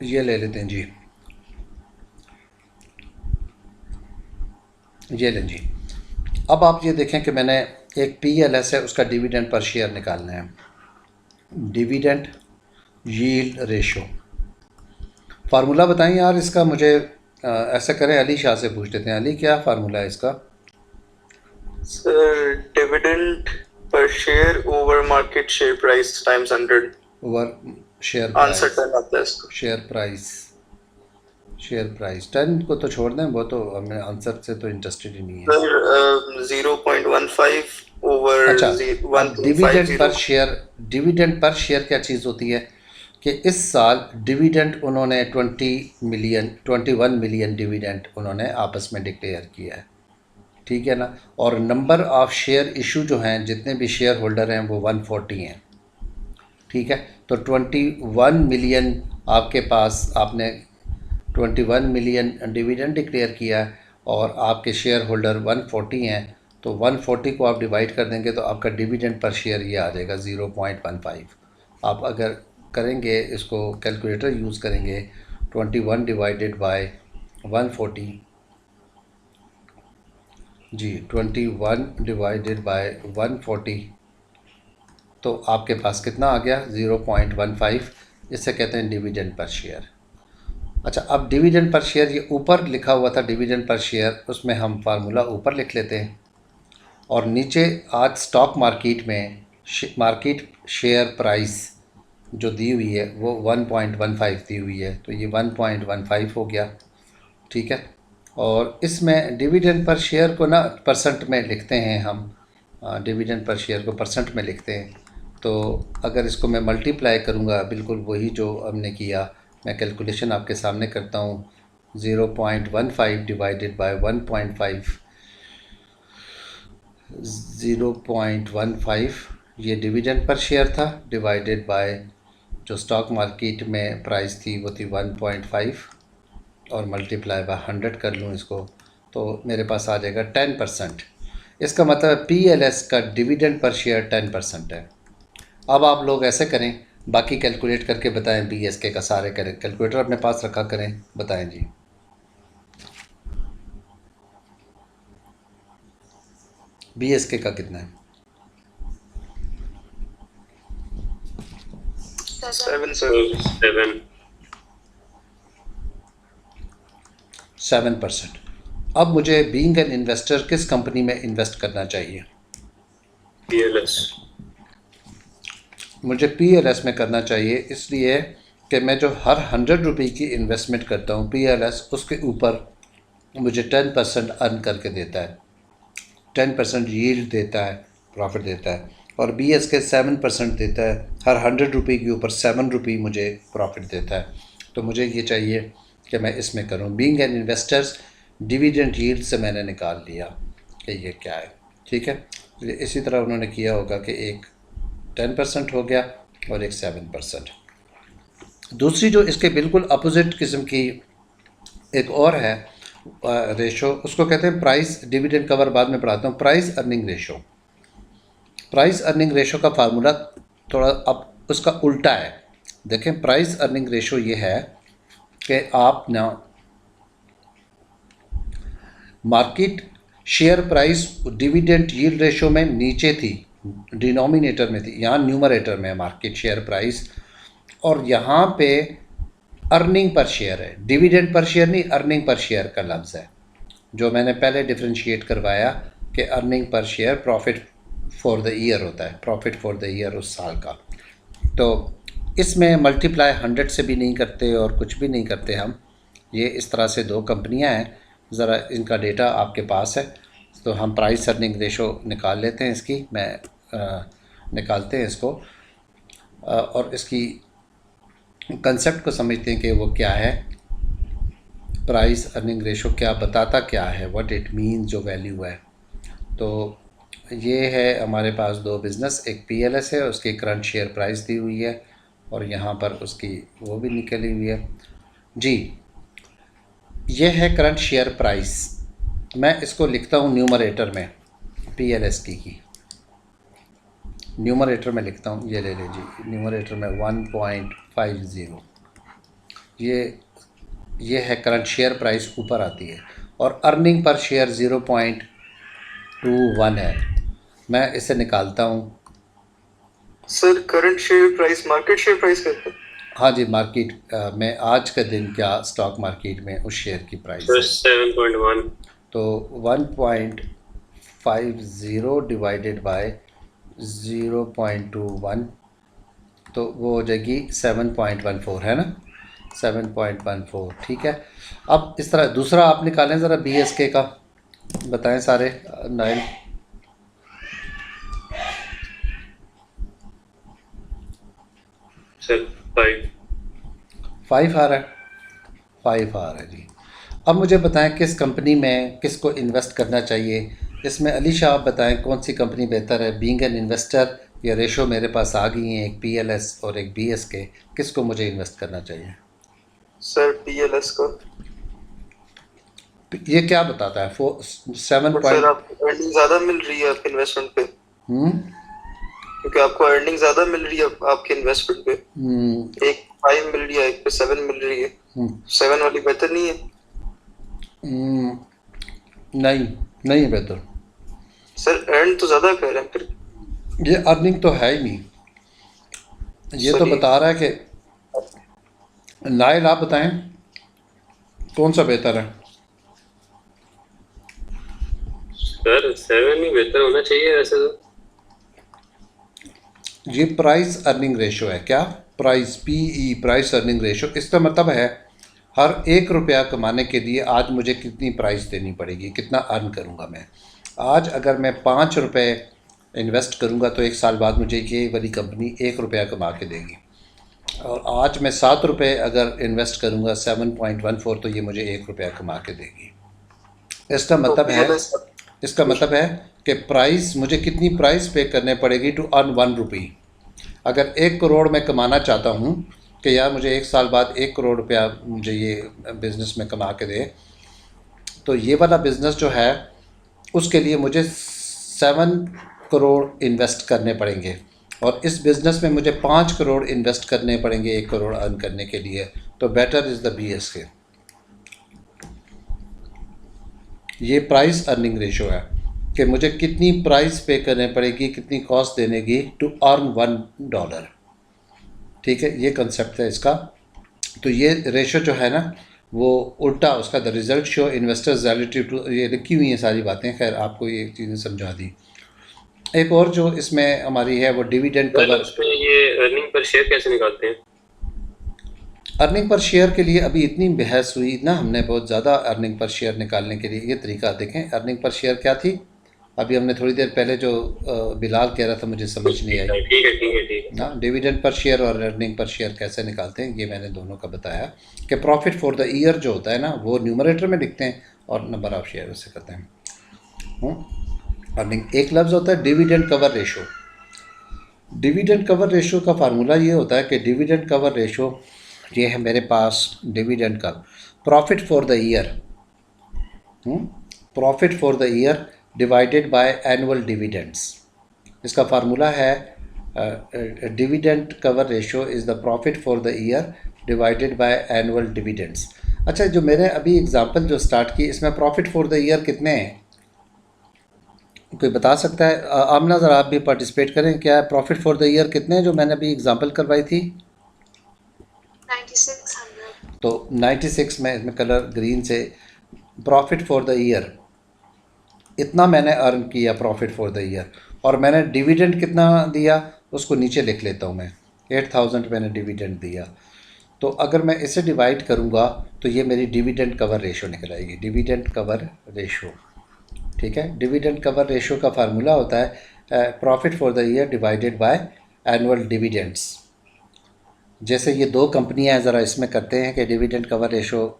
ये ले लेते हैं जी, ये लें जी। अब आप ये देखें कि मैंने एक PLS है, उसका डिविडेंड पर शेयर निकालना है। डिविडेंड यील्ड रेशो फार्मूला बताएं यार इसका मुझे। ऐसा करें, अली शाह से पूछ लेते हैं। अली, क्या फार्मूला है इसका? Sir dividend per share over market share price times 100 over share answer price. 10 आता है इसका। शेयर प्राइस 10 को तो छोड़ दें, वो तो हमें आंसर से तो इंटरेस्टेड ही नहीं है। सर 0.15 ओवर अच्छा, 1.50। डिविडेंड पर शेयर क्या चीज़ होती है कि इस साल डिविडेंड उन्होंने 21 मिलियन डिविडेंड उन्होंने आपस में डिक्लेयर किया है, ठीक है ना। और नंबर ऑफ़ शेयर इशू जो हैं, जितने भी शेयर होल्डर हैं वो 140 हैं, ठीक है। तो 21 मिलियन आपके पास, आपने 21 मिलियन डिविडेंड डिक्लेयर किया है और आपके शेयर होल्डर 140 हैं। तो 140 को आप डिवाइड कर देंगे तो आपका डिविडेंड पर शेयर ये आ जाएगा 0.15। आप अगर करेंगे इसको, कैलकुलेटर यूज़ करेंगे, 21 डिवाइडेड बाय 140 जी, 21 डिवाइडेड बाय 140, तो आपके पास कितना आ गया? 0.15। इससे कहते हैं डिविडेंड पर शेयर। अच्छा, अब डिविडेंड पर शेयर ये ऊपर लिखा हुआ था डिविडेंड पर शेयर, उसमें हम फार्मूला ऊपर लिख लेते हैं। और नीचे आज स्टॉक मार्केट में मार्केट शेयर प्राइस जो दी हुई है वो 1.15 दी हुई है, तो ये 1.15 हो गया, ठीक है। और इसमें डिविडेंड पर शेयर को ना परसेंट में लिखते हैं हम, डिविडेंड पर शेयर को परसेंट में लिखते हैं। तो अगर इसको मैं मल्टीप्लाई करूँगा, बिल्कुल वही जो हमने किया, मैं कैलकुलेशन आपके सामने करता हूँ। 0.15 डिवाइडेड बाय 1.5, 0.15 ये डिविडेंड पर शेयर था, डिवाइडेड बाय जो स्टॉक मार्केट में प्राइस थी वो थी 1.5, और मल्टीप्लाई बाय 100 कर लूँ इसको, तो मेरे पास आ जाएगा 10%। इसका मतलब PLS का डिविडेंड पर शेयर 10% है। अब आप लोग ऐसे करें, बाकी कैलकुलेट करके बताएं, BSK का सारे करें, कैलकुलेटर अपने पास रखा करें, बताएं जी। BSK का कितना है? 7%। अब मुझे बीइंग एन इन्वेस्टर किस कंपनी में इन्वेस्ट करना चाहिए? PLS। मुझे PLS में करना चाहिए, इसलिए कि मैं जो हर 100 रुपये की इन्वेस्टमेंट करता हूँ PLS उसके ऊपर मुझे 10% अर्न करके देता है, 10% यील्ड देता है, प्रॉफिट देता है। और BSK 7% देता है, हर 100 रुपये के ऊपर 7 रुपये मुझे प्रॉफिट देता है। तो मुझे ये चाहिए कि मैं इसमें करूं। Being an investors dividend yield से मैंने निकाल लिया कि ये क्या है, ठीक है। इसी तरह उन्होंने किया होगा कि एक 10% हो गया और एक 7%। दूसरी जो इसके बिल्कुल अपोजिट किस्म की एक और है रेशो, उसको कहते हैं प्राइस डिविडेंड कवर, बाद में पढ़ाता हूँ। Price earning ratio, price earning ratio का फार्मूला थोड़ा अब उसका उल्टा है। देखें, प्राइस अर्निंग रेशो ये है कि आप ना market share price dividend yield ratio में नीचे थी, डिनोमिनेटर में थी, यहाँ न्यूमरेटर में है मार्केट शेयर प्राइस, और यहाँ पे अर्निंग पर शेयर है, डिविडेंड पर शेयर नहीं, अर्निंग पर शेयर का लफ्ज़ है, जो मैंने पहले डिफ्रेंशिएट करवाया कि earning per share profit for the year होता है, प्रॉफिट फॉर द ईयर उस साल का। तो इसमें मल्टीप्लाई 100 से भी नहीं करते और कुछ भी नहीं करते हम। ये इस तरह से दो कंपनियां हैं, ज़रा इनका डेटा आपके पास है, तो हम प्राइस अर्निंग रेशो निकाल लेते हैं इसकी। निकालते हैं इसको और इसकी कंसेप्ट को समझते हैं कि वो क्या है। प्राइस अर्निंग रेशो क्या बताता क्या है, व्हाट इट मीन, जो वैल्यू है। तो ये है हमारे पास दो बिज़नेस, एक PLS है, उसकी करंट शेयर प्राइस दी हुई है और यहाँ पर उसकी वो भी निकली हुई है जी। ये है करंट शेयर प्राइस, मैं इसको लिखता हूँ न्यूमरेटर में, PLS की न्यूमरेटर में लिखता हूँ, ये ले लीजिए न्यूमरेटर में 1.50। ये है करंट शेयर प्राइस, ऊपर आती है, और अर्निंग पर शेयर 0.21 है। मैं इसे निकालता हूँ। Sir current share price market share price करते हैं? हाँ जी, मार्केट में आज का दिन क्या स्टॉक मार्केट में उस शेयर की प्राइस है। 7.1। तो 1.50 डिवाइडेड बाय 0.21, तो वो हो जाएगी 7.14, है ना, 7.14, ठीक है। अब इस तरह दूसरा आप निकालें ज़रा BSK का, बताएं सारे नाइल। सर 5 आ रहा है, 5 आ रहा है जी। अब मुझे बताएं किस कंपनी में किसको इन्वेस्ट करना चाहिए। इसमें अली शाह आप बताएं कौन सी कंपनी बेहतर है, बीइंग एन इन्वेस्टर। ये रेशो मेरे पास आ गई हैं, एक PLS और एक BSK, किसको मुझे इन्वेस्ट करना चाहिए? सर PLS को। ये क्या बताता है? 7 बट सर आपको अर्निंग ज़्यादा मिल रही है आपके इन्वेस्टमेंट पे, क्योंकि आपको अर्निंग ज़्यादा मिल रही है आपके इन्वेस्टमेंट पे। एक 5 मिल रही है, एक पे 7 मिल रही है। 7 वाली बेहतर नहीं है? नहीं है बेहतर। सर अर्न तो ज़्यादा कर रहे हैं फिर। ये अर्निंग तो है ही नहीं, ये तो बता रहा है कि नाइल आप बताएं कौन सा बेहतर है? सर 7 ही बेहतर होना चाहिए वैसे तो। ये प्राइस अर्निंग रेशो है, क्या price, PE, price earning ratio. इसका मतलब है हर 1 रुपया कमाने के लिए आज मुझे कितनी प्राइस देनी पड़ेगी, कितना अर्न करूँगा मैं। आज अगर मैं 5 रुपये इन्वेस्ट करूँगा तो 1 साल बाद मुझे ये वाली कंपनी 1 रुपया कमा के देगी, और आज मैं 7 रुपये अगर इन्वेस्ट करूँगा 7.14, तो ये मुझे 1 रुपया कमा के देगी। इसका मतलब है कि प्राइस, मुझे कितनी प्राइस पे करने पड़ेगी टू अर्न 1 रुपी। अगर 1 करोड़ मैं कमाना चाहता हूँ कि यार मुझे 1 साल बाद 1 करोड़ रुपया मुझे ये बिज़नेस में कमा के दे, तो ये वाला बिज़नेस जो है उसके लिए मुझे 7 करोड़ इन्वेस्ट करने पड़ेंगे, और इस बिज़नेस में मुझे 5 करोड़ इन्वेस्ट करने पड़ेंगे 1 करोड़ अर्न करने के लिए। तो बेटर इज़ द BSK। ये प्राइस अर्निंग रेशो है कि मुझे कितनी प्राइस पे करने पड़ेगी, कितनी कॉस्ट देने की टू अर्न $1, ठीक है। ये कंसेप्ट है इसका। तो ये रेशो जो है ना वो उल्टा उसका, the result show investors relative to, ये लिखी हुई हैं सारी बातें, खैर आपको ये चीज़ें समझा दी। एक और जो इसमें हमारी है वो डिविडेंड कवर। उसमें ये अर्निंग पर शेयर कैसे निकालते हैं? अर्निंग पर शेयर के लिए अभी इतनी बहस हुई ना हमने, बहुत ज़्यादा अर्निंग पर शेयर निकालने के लिए। ये तरीका देखें, अर्निंग पर शेयर क्या थी, अभी हमने थोड़ी देर पहले जो बिलाल कह रहा था मुझे समझ नहीं आई। ठीक है ना, डिविडेंड पर शेयर और अर्निंग पर शेयर कैसे निकालते हैं ये मैंने दोनों का बताया कि प्रॉफिट फॉर द ईयर जो होता है ना वो न्यूमरेटर में लिखते हैं और नंबर ऑफ शेयर उससे करते हैं। अर्निंग एक लफ्ज़ होता है dividend cover ratio. Dividend cover ratio का फार्मूला ये होता है कि डिविडेंड कवर रेशो, ये है मेरे पास डिविडेंड का profit for the year, profit for the year divided by annual dividends. इसका फार्मूला है dividend cover ratio is the profit for the year divided by annual dividends. अच्छा, जो मैंने अभी एग्जांपल जो स्टार्ट की इसमें प्रॉफिट फॉर द ईयर कितने हैं, कोई बता सकता है? आमना ज़रा आप भी पार्टिसिपेट करें, क्या प्रॉफिट फॉर द ईयर कितने हैं जो मैंने अभी एग्जांपल करवाई थी? 9600। तो 96 में इसमें कलर ग्रीन से प्रॉफिट फॉर द ईयर, इतना मैंने अर्न किया प्रॉफिट फॉर द ईयर, और मैंने डिविडेंड कितना दिया उसको नीचे लिख लेता हूँ मैं, 8000 मैंने डिविडेंड दिया। तो अगर मैं इसे डिवाइड करूँगा तो ये मेरी डिविडेंड कवर रेशो निकल आएगी, डिविडेंड कवर रेशो। ठीक है, डिविडेंड कवर रेशो का फार्मूला होता है profit for the year divided by annual dividends. जैसे ये दो कंपनियां हैं, ज़रा इसमें करते हैं कि डिविडेंड कवर रेशो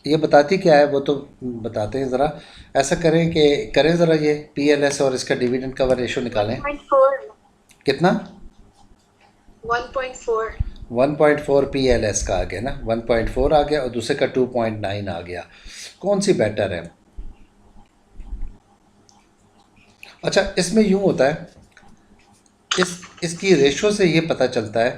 ये बताती क्या है वो तो बताते हैं, ज़रा ऐसा करें कि करें ज़रा ये PLS और इसका डिविडेंड कवर रेशो निकालें। 1.4 कितना? 1.4 1.4 PLS का आ गया ना, 1.4 आ गया और दूसरे का 2.9 आ गया। कौन सी बेटर है? अच्छा, इसमें यूँ होता है, इसकी रेशो से ये पता चलता है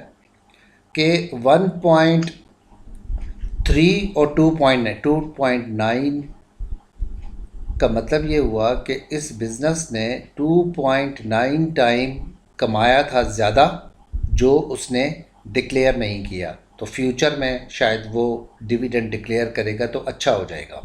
कि 1.3 और 2.9 का मतलब ये हुआ कि इस बिज़नेस ने 2.9 टाइम कमाया था ज़्यादा जो उसने डिक्लेयर नहीं किया। तो फ्यूचर में शायद वो डिविडेंड डिक्लेयर करेगा तो अच्छा हो जाएगा।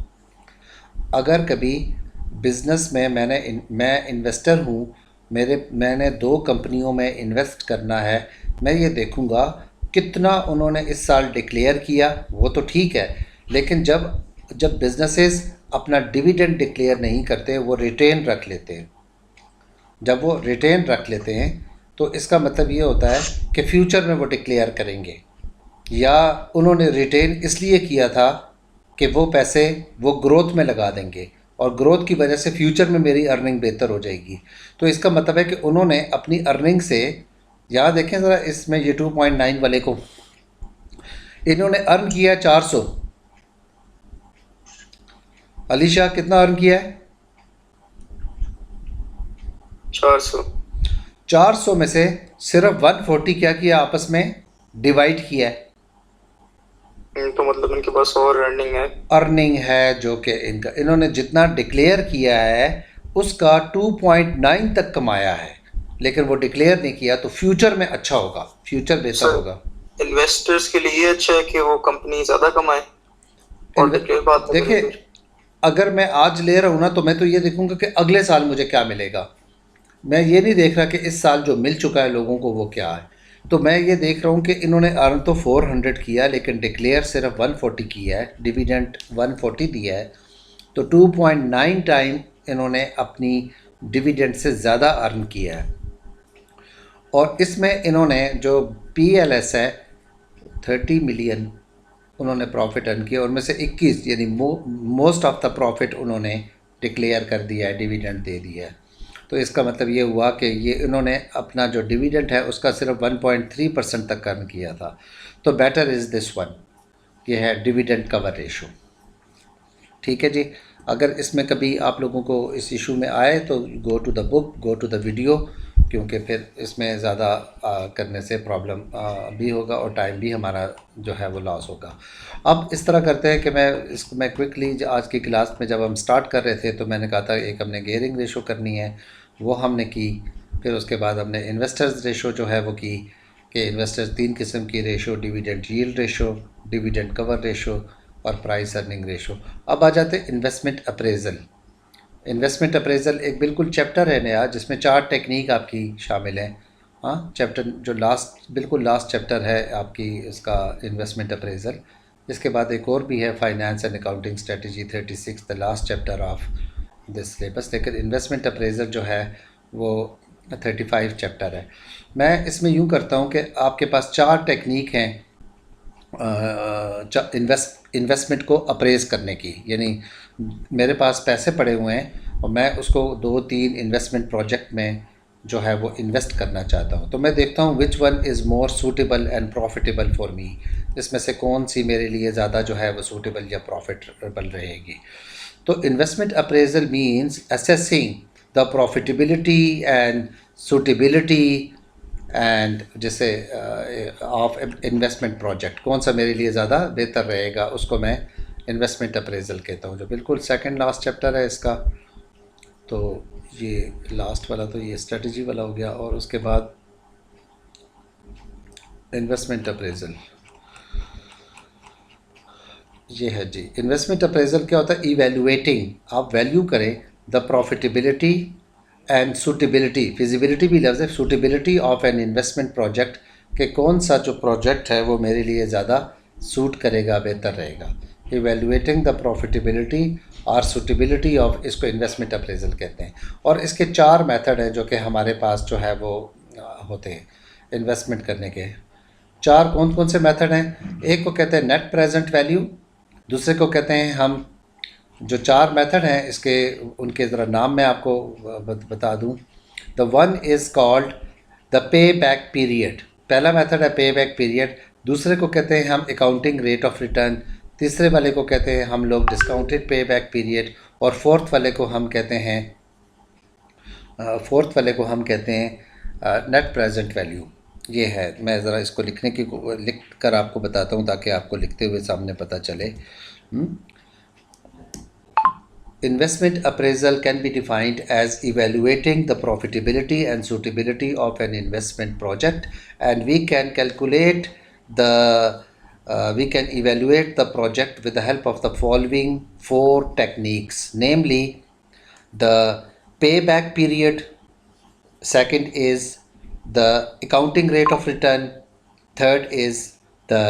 अगर कभी बिज़नेस में मैं इन्वेस्टर हूँ, मैंने 2 कंपनियों में इन्वेस्ट करना है, मैं ये देखूँगा कितना उन्होंने इस साल डिक्लेयर किया, वो तो ठीक है, लेकिन जब बिजनेसेस अपना डिविडेंड डिक्लेयर नहीं करते, वो रिटेन रख लेते हैं। जब वो रिटेन रख लेते हैं तो इसका मतलब ये होता है कि फ्यूचर में वो डिक्लेयर करेंगे, या उन्होंने रिटेन इसलिए किया था कि वो पैसे वो ग्रोथ में लगा देंगे और ग्रोथ की वजह से फ्यूचर में मेरी अर्निंग बेहतर हो जाएगी। तो इसका मतलब है कि उन्होंने अपनी अर्निंग से, यहाँ देखें ज़रा इसमें ये 2.9 वाले को इन्होंने अर्न किया 400। अलीशा कितना अर्न किया है? 400 में से सिर्फ 140 क्या किया, आपस में डिवाइड किया है। तो मतलब इनके पास और अर्निंग है जो कि इन्होंने जितना डिक्लेयर किया है उसका 2.9 तक कमाया है, लेकिन वो डिक्लेयर नहीं किया, तो फ्यूचर में अच्छा होगा, फ्यूचर बेहतर होगा। इन्वेस्टर्स के लिए अच्छा है कि वो कंपनी ज़्यादा कमाए। और देखिए, अगर मैं आज ले रहा हूँ ना तो मैं तो ये देखूंगा कि अगले साल मुझे क्या मिलेगा। मैं ये नहीं देख रहा कि इस साल जो मिल चुका है लोगों को वो क्या है। तो मैं ये देख रहा हूँ कि इन्होंने अर्न तो 400 किया, लेकिन डिक्लेयर सिर्फ 140 किया है, डिविडेंड 140 दिया है, तो 2.9 टाइम इन्होंने अपनी डिविडेंड से ज़्यादा अर्न किया है। और इसमें इन्होंने जो PLS है 30 मिलियन उन्होंने प्रॉफिट अर्न किया, और में से 21 यानी मोस्ट ऑफ द प्रॉफिट उन्होंने डिक्लेयर कर दिया है, डिविडेंड दे दिया है। तो इसका मतलब ये हुआ कि ये इन्होंने अपना जो डिविडेंड है उसका सिर्फ 1.3% तक अर्न किया था। तो बेटर इज़ दिस वन, ये है डिविडेंड कवर रेशो। ठीक है जी, अगर इसमें कभी आप लोगों को इस इशू में आए तो go to the book, go to the video, क्योंकि फिर इसमें ज़्यादा करने से प्रॉब्लम भी होगा और टाइम भी हमारा जो है वो लॉस होगा। अब इस तरह करते हैं कि मैं क्विकली आज की क्लास में जब हम स्टार्ट कर रहे थे तो मैंने कहा था एक हमने गियरिंग रेशो करनी है, वो हमने की। फिर उसके बाद हमने इन्वेस्टर्स रेशो जो है वो की, कि इन्वेस्टर्स 3 किस्म की ratio, dividend yield ratio, dividend cover ratio और प्राइस अर्निंग रेशो। अब आ जाते हैं इन्वेस्टमेंट अप्रेजल। इन्वेस्टमेंट अप्रेजल एक बिल्कुल चैप्टर है नया, जिसमें 4 टेक्निक आपकी शामिल हैं। हाँ, चैप्टर जो बिल्कुल लास्ट चैप्टर है आपकी इसका इन्वेस्टमेंट अप्रेजल। इसके बाद एक और भी है finance and accounting strategy 36, the last chapter of this syllabus. लेकिन इन्वेस्टमेंट अप्रेजल जो है वो 35 चैप्टर है। मैं इसमें यूँ करता हूँ कि आपके पास 4 टेक्निक हैं इन्वेस्टमेंट को अप्रेज करने की। यानी मेरे पास पैसे पड़े हुए हैं और मैं उसको 2-3 इन्वेस्टमेंट प्रोजेक्ट में जो है वो इन्वेस्ट करना चाहता हूँ, तो मैं देखता हूँ which one is more suitable and profitable for me. इसमें से कौन सी मेरे लिए ज़्यादा जो है वो सूटेबल या प्रॉफिटेबल रहेगी। तो investment appraisal means assessing the profitability and suitability and जैसे ऑफ इन्वेस्टमेंट प्रोजेक्ट, कौन सा मेरे लिए ज़्यादा बेहतर रहेगा, उसको मैं इन्वेस्टमेंट अप्रेजल कहता हूँ, जो बिल्कुल सेकंड लास्ट चैप्टर है इसका। तो ये लास्ट वाला तो ये स्ट्रेटजी वाला हो गया, और उसके बाद इन्वेस्टमेंट अप्रेजल। ये है जी। इन्वेस्टमेंट अप्रेजल क्या होता है? इवैल्यूएटिंग, आप वैल्यू करें the profitability and suitability, feasibility भी लफ्ज़ है, suitability of an investment project, कि कौन सा जो प्रोजेक्ट है वो मेरे लिए ज़्यादा सूट करेगा, बेहतर रहेगा। इवैल्यूएटिंग द प्रॉफिटेबिलिटी और सूटेबिलिटी ऑफ, इसको इन्वेस्टमेंट अप्रेजल कहते हैं। और इसके 4 मेथड हैं जो कि हमारे पास जो है वो होते हैं इन्वेस्टमेंट करने के। 4 कौन कौन से मेथड हैं? एक को कहते हैं नेट प्रेजेंट वैल्यू, दूसरे को कहते हैं हम, जो 4 मेथड हैं इसके, उनके ज़रा नाम मैं आपको बता दूं। The one is called the pay back period, पहला मेथड है पे बैक पीरियड। दूसरे को कहते हैं हम अकाउंटिंग रेट ऑफ रिटर्न, तीसरे वाले को कहते हैं हम लोग डिस्काउंटेड पे बैक पीरियड, और फोर्थ वाले को हम कहते हैं नेट प्रेजेंट वैल्यू। ये है, मैं ज़रा इसको लिख कर आपको बताता हूँ ताकि आपको लिखते हुए सामने पता चले। Investment appraisal can be defined as evaluating the profitability and suitability of an investment project, and we can evaluate the project with the help of the following 4 techniques, namely the payback period, second is the accounting rate of return, third is the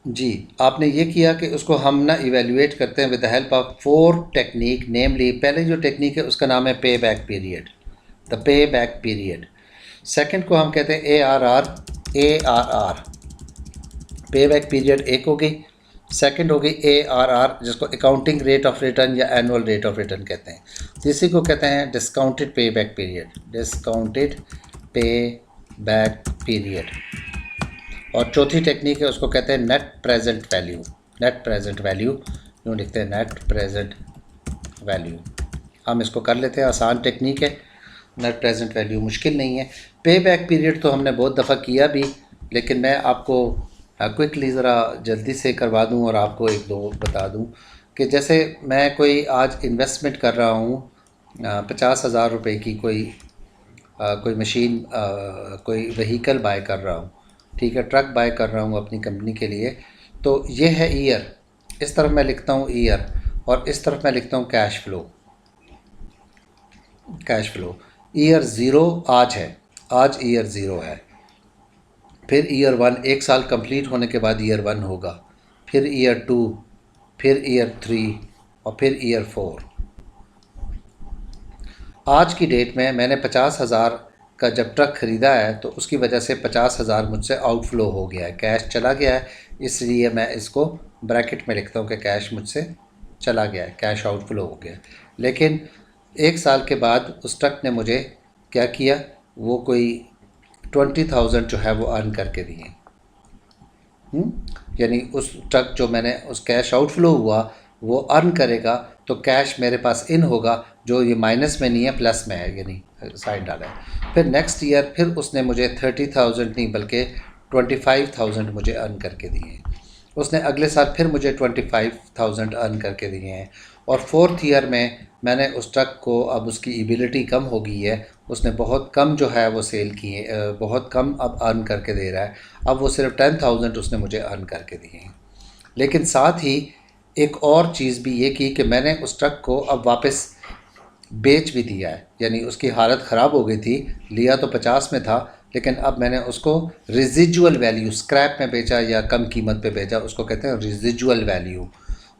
जी, आपने ये किया कि उसको हम ना evaluate करते हैं with the help of 4 technique, namely पहले जो टेक्निक है उसका नाम है pay back period, the pay back period. Second को हम कहते हैं ARR, पे बैक पीरियड एक हो गई। सेकंड हो गई ARR, जिसको अकाउंटिंग रेट ऑफ रिटर्न या एनुअल रेट ऑफ रिटर्न कहते हैं। तीसरी को कहते हैं discounted pay back period, discounted pay back period. और चौथी टेक्निक है उसको कहते हैं net present value, net present value यूँ लिखते हैं, नेट प्रेजेंट वैल्यू। हम इसको कर लेते हैं, आसान टेक्निक है, नेट प्रेजेंट वैल्यू मुश्किल नहीं है। पे बैक पीरियड तो हमने बहुत दफ़ा किया भी, लेकिन मैं आपको क्विकली ज़रा जल्दी से करवा दूं और आपको 1-2 बता दूं कि जैसे मैं कोई आज इन्वेस्टमेंट कर रहा हूं 50,000 रुपये की, कोई मशीन, कोई व्हीकल बाय कर रहा हूं, ठीक है, ट्रक बाय कर रहा हूँ अपनी कंपनी के लिए। तो ये है ईयर, इस तरफ मैं लिखता हूँ ईयर और इस तरफ मैं लिखता हूँ cash flow. Cash flow year 0 आज है, आज ईयर 0 है। फिर ईयर 1 1 साल कंप्लीट होने के बाद ईयर 1 होगा, फिर ईयर 2, फिर ईयर 3 और फिर ईयर 4। आज की डेट में मैंने 50,000 का जब ट्रक ख़रीदा है तो उसकी वजह से 50,000 मुझसे आउटफ्लो हो गया है, कैश चला गया है, इसलिए मैं इसको ब्रैकेट में लिखता हूँ कि कैश मुझसे चला गया है, कैश आउटफ्लो हो गया। लेकिन 1 साल के बाद उस ट्रक ने मुझे क्या किया, वो कोई 20,000 जो है वो अर्न करके दिए। यानी उस ट्रक जो मैंने उस कैश आउटफ्लो हुआ वो अर्न करेगा तो कैश मेरे पास इन होगा, जो ये माइनस में नहीं है प्लस में है, यानी साइन डाला है। फिर नेक्स्ट ईयर फिर उसने मुझे 30,000 नहीं बल्कि 25,000 मुझे अर्न करके दिए। उसने अगले साल फिर मुझे 25,000 अर्न करके दिए हैं। और 4th ईयर में मैंने उस ट्रक को, अब उसकी एबिलिटी कम हो गई है, उसने बहुत कम जो है वो सेल किए, बहुत कम अब अर्न करके दे रहा है। अब वो सिर्फ 10,000 उसने मुझे अर्न करके दिए हैं। लेकिन साथ ही एक और चीज़ भी ये की कि मैंने उस ट्रक को अब वापस बेच भी दिया है, यानी उसकी हालत ख़राब हो गई थी, लिया तो 50 में था, लेकिन अब मैंने उसको रिजिजुअल वैल्यू, स्क्रैप में बेचा या कम कीमत पे बेचा, उसको कहते हैं रिजिजुअल वैल्यू,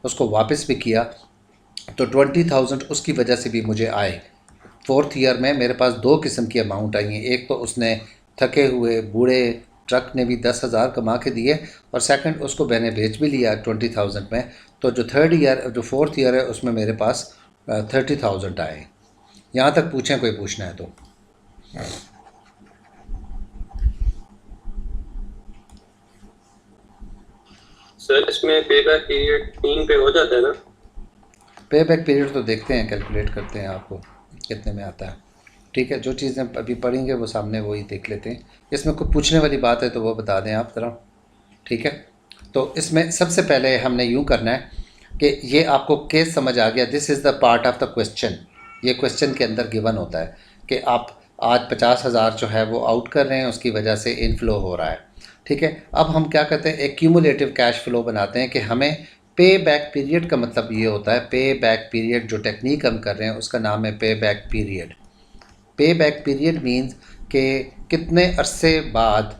उसको वापस भी किया तो 20,000 उसकी वजह से भी मुझे आए। 4th ईयर में मेरे पास 2 किस्म की अमाउंट आई हैं, एक तो उसने थके हुए बूढ़े ट्रक ने भी 10,000 कमा के दिए, और सेकंड उसको मैंने बेच भी लिया 20,000 में। तो जो 4th ईयर है उसमें मेरे पास 30,000 आए। यहाँ तक पूछें, कोई पूछना है तो। सर इसमें पे बैक पीरियड 3 पे हो जाता है ना? पे बैक पीरियड तो देखते हैं, कैलकुलेट करते हैं आपको कितने में आता है, ठीक है। जो चीज़ें अभी पढ़ेंगे वो सामने वही देख लेते हैं। इसमें कोई पूछने वाली बात है तो वो बता दें आप ज़रा, ठीक है। तो इसमें सबसे पहले हमने यूँ करना है कि ये आपको केस समझ आ गया, this is the part of the question. ये क्वेश्चन के अंदर गिवन होता है कि आप आज 50,000 जो है वो आउट कर रहे हैं, उसकी वजह से इनफ्लो हो रहा है। ठीक है। अब हम क्या करते हैं, एक क्यूमुलेटिव कैश फ्लो बनाते हैं कि हमें पे बैक पीरियड का मतलब ये होता है, पे बैक पीरियड जो टेक्निक हम कर रहे हैं उसका नाम है पे बैक पीरियड। पे बैक पीरियड मीन्स कि कितने अरसे बाद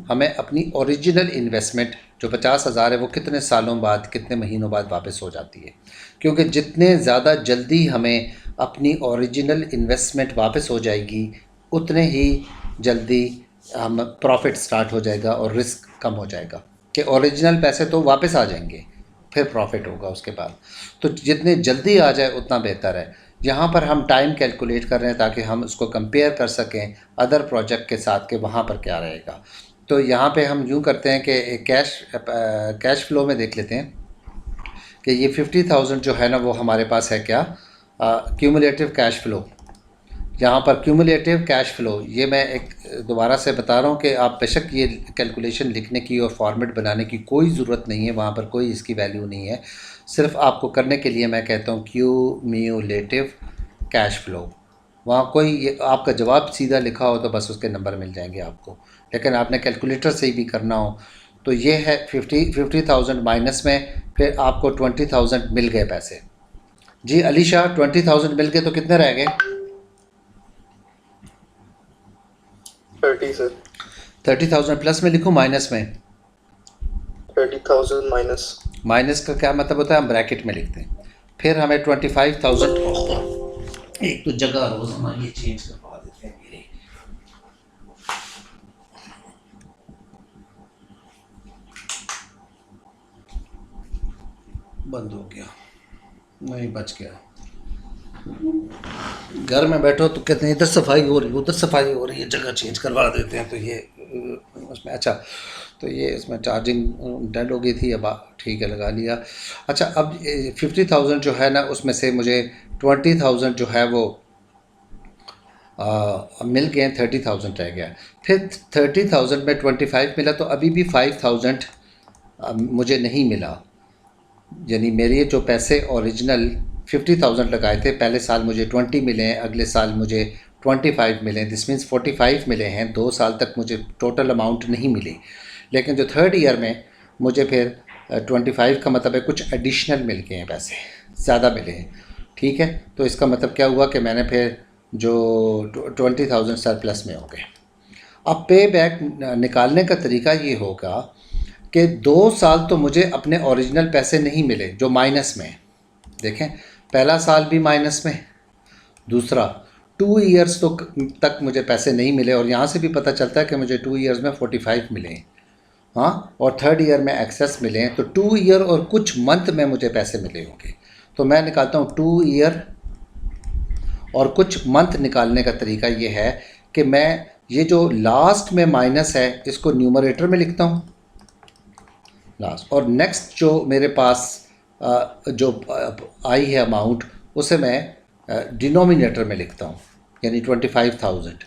हमें अपनी ओरिजिनल इन्वेस्टमेंट जो 50,000 है वो कितने सालों बाद, कितने महीनों बाद वापस हो जाती है। क्योंकि जितने ज़्यादा जल्दी हमें अपनी ओरिजिनल इन्वेस्टमेंट वापस हो जाएगी उतने ही जल्दी हम प्रॉफिट स्टार्ट हो जाएगा और रिस्क कम हो जाएगा कि ओरिजिनल पैसे तो वापस आ जाएंगे, फिर प्रॉफिट होगा उसके बाद। तो जितने जल्दी आ जाए उतना बेहतर है। यहाँ पर हम टाइम कैलकुलेट कर रहे हैं ताकि हम उसको कंपेयर कर सकें अदर प्रोजेक्ट के साथ कि वहाँ पर क्या रहेगा। तो यहाँ पे हम यूँ करते हैं कि कैश फ्लो में देख लेते हैं कि ये 50,000 जो है ना वो हमारे पास है क्या, क्यूमुलेटिव कैश फ्लो। यहाँ पर क्यूमुलेटिव कैश फ्लो, ये मैं एक दोबारा से बता रहा हूँ कि आप बेशक ये कैलकुलेशन लिखने की और फॉर्मेट बनाने की कोई ज़रूरत नहीं है, वहाँ पर कोई इसकी वैल्यू नहीं है। सिर्फ आपको करने के लिए मैं कहता हूँ क्यूमुलेटिव कैश फ्लो। वहाँ कोई ये आपका जवाब सीधा लिखा हो तो बस उसके नंबर मिल जाएंगे आपको, लेकिन आपने कैलकुलेटर से ही भी करना हो तो ये है 50,000 माइनस में फिर आपको 20,000 मिल गए पैसे। जी अली शाह, 20,000 मिल गए तो कितने रह गए? 30 सर। 30,000 प्लस में लिखूँ माइनस में? 30,000 माइनस। माइनस का क्या मतलब होता है, हम ब्रैकेट में लिखते हैं। फिर हमें 25,000, एक तो जगह रोज़ाना ये चेंज करवा देते हैं मेरे। बंद हो गया, नहीं बच गया। घर में बैठो तो कहते हैं इधर सफाई हो रही है, उधर सफाई हो रही है, जगह चेंज करवा देते हैं। तो ये उसमें अच्छा, तो ये इसमें चार्जिंग डेड हो गई थी, अब ठीक है लगा लिया। अच्छा, अब 50,000 जो है ना उसमें से मुझे 20,000 जो है वो मिल गए, 30,000 रह गया। फिर 30,000 में 25 मिला तो अभी भी 5,000 मुझे नहीं मिला। यानी मेरे जो पैसे ओरिजिनल 50,000 लगाए थे, पहले साल मुझे 20 मिले हैं, अगले साल मुझे 25 मिले, दिस मीन्स 45 मिले हैं। 2 साल तक मुझे टोटल अमाउंट नहीं मिली, लेकिन जो थर्ड ईयर में मुझे फिर 25 का मतलब है कुछ एडिशनल मिल गए हैं, पैसे ज़्यादा मिले हैं। ठीक है, तो इसका मतलब क्या हुआ कि मैंने फिर जो 20,000 सरप्लस में हो गए। अब पे बैक निकालने का तरीका ये होगा कि 2 साल तो मुझे अपने ओरिजिनल पैसे नहीं मिले जो माइनस में। देखें, पहला साल भी माइनस में, दूसरा 2 ईयर्स तो तक मुझे पैसे नहीं मिले, और यहाँ से भी पता चलता है कि मुझे 2 ईयर्स में 45 मिले हैं, हाँ, और थर्ड ईयर में एक्सेस मिले हैं। तो 2 ईयर और कुछ मंथ में मुझे पैसे मिले होंगे। तो मैं निकालता हूँ 2 ईयर और कुछ मंथ निकालने का तरीका ये है कि मैं ये जो लास्ट में माइनस है इसको न्यूमरेटर में लिखता हूँ लास्ट, और नेक्स्ट जो मेरे पास जो आई है अमाउंट उसे मैं डिनोमिनेटर में लिखता हूँ, यानी 25,000,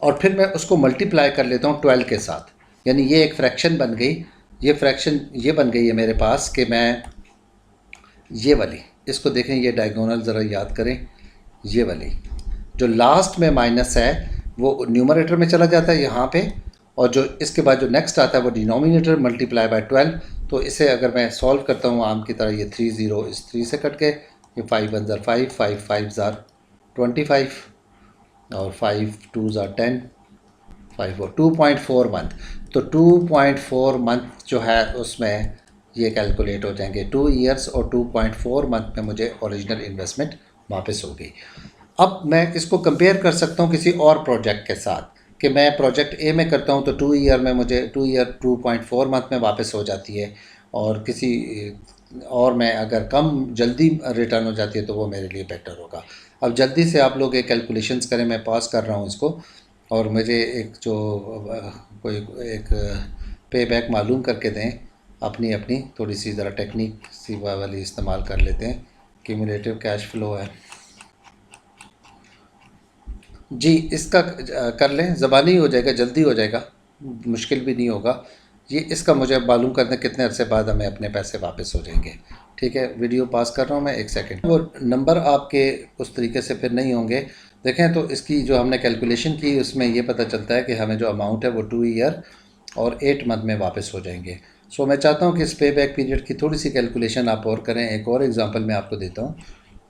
और फिर मैं उसको मल्टीप्लाई कर लेता हूँ 12 के साथ। यानी ये एक फ्रैक्शन बन गई, ये फ्रैक्शन ये बन गई है मेरे पास कि मैं ये वाली, इसको देखें, ये डायगोनल ज़रा याद करें, ये वाली जो लास्ट में माइनस है वो न्यूमरेटर में चला जाता है यहाँ पे, और जो इसके बाद जो नेक्स्ट आता है वो डिनोमिनेटर मल्टीप्लाई बाय 12। तो इसे अगर मैं सॉल्व करता हूँ आम की तरह, ये 3 0 इस 3 से कट के, ये 5 1 ज़ार 5, 5 5 ज़ार 25, और 5 2 ज़ार 10, 5 और 2.4 मंथ। तो 2.4 मंथ जो है उसमें ये कैलकुलेट हो जाएंगे। 2 ईयर्स और 2.4 मंथ में मुझे ओरिजिनल इन्वेस्टमेंट वापस हो गई। अब मैं इसको कंपेयर कर सकता हूँ किसी और प्रोजेक्ट के साथ कि मैं प्रोजेक्ट ए में करता हूँ तो 2 ईयर में मुझे 2 ईयर 2.4 मंथ में वापस हो जाती है, और किसी और में अगर कम जल्दी रिटर्न हो जाती है तो वो मेरे लिए बेटर होगा। अब जल्दी से आप लोग एक कैलकुलेशंस करें, मैं पास कर रहा हूँ इसको, और मुझे एक जो कोई एक पे बैक मालूम करके दें, अपनी अपनी थोड़ी सी ज़रा टेक्निक सी वाली इस्तेमाल कर लेते हैं। क्यूमुलेटिव कैश फ्लो है जी, इसका कर लें, ज़बानी हो जाएगा, जल्दी हो जाएगा, मुश्किल भी नहीं होगा ये। इसका मुझे मालूम कर दें कितने अरसे बाद हमें अपने पैसे वापस हो जाएंगे। ठीक है, वीडियो पास कर रहा हूँ मैं, 1 सेकंड। वो नंबर आपके उस तरीके से फिर नहीं होंगे। देखें तो इसकी जो हमने कैलकुलेशन की उसमें ये पता चलता है कि हमें जो अमाउंट है वो 2 ईयर और 8 मंथ में वापस हो जाएंगे। सो मैं चाहता हूँ कि इस पे बैक पीरियड की थोड़ी सी कैलकुलेशन आप और करें। एक और एग्जांपल मैं आपको देता हूँ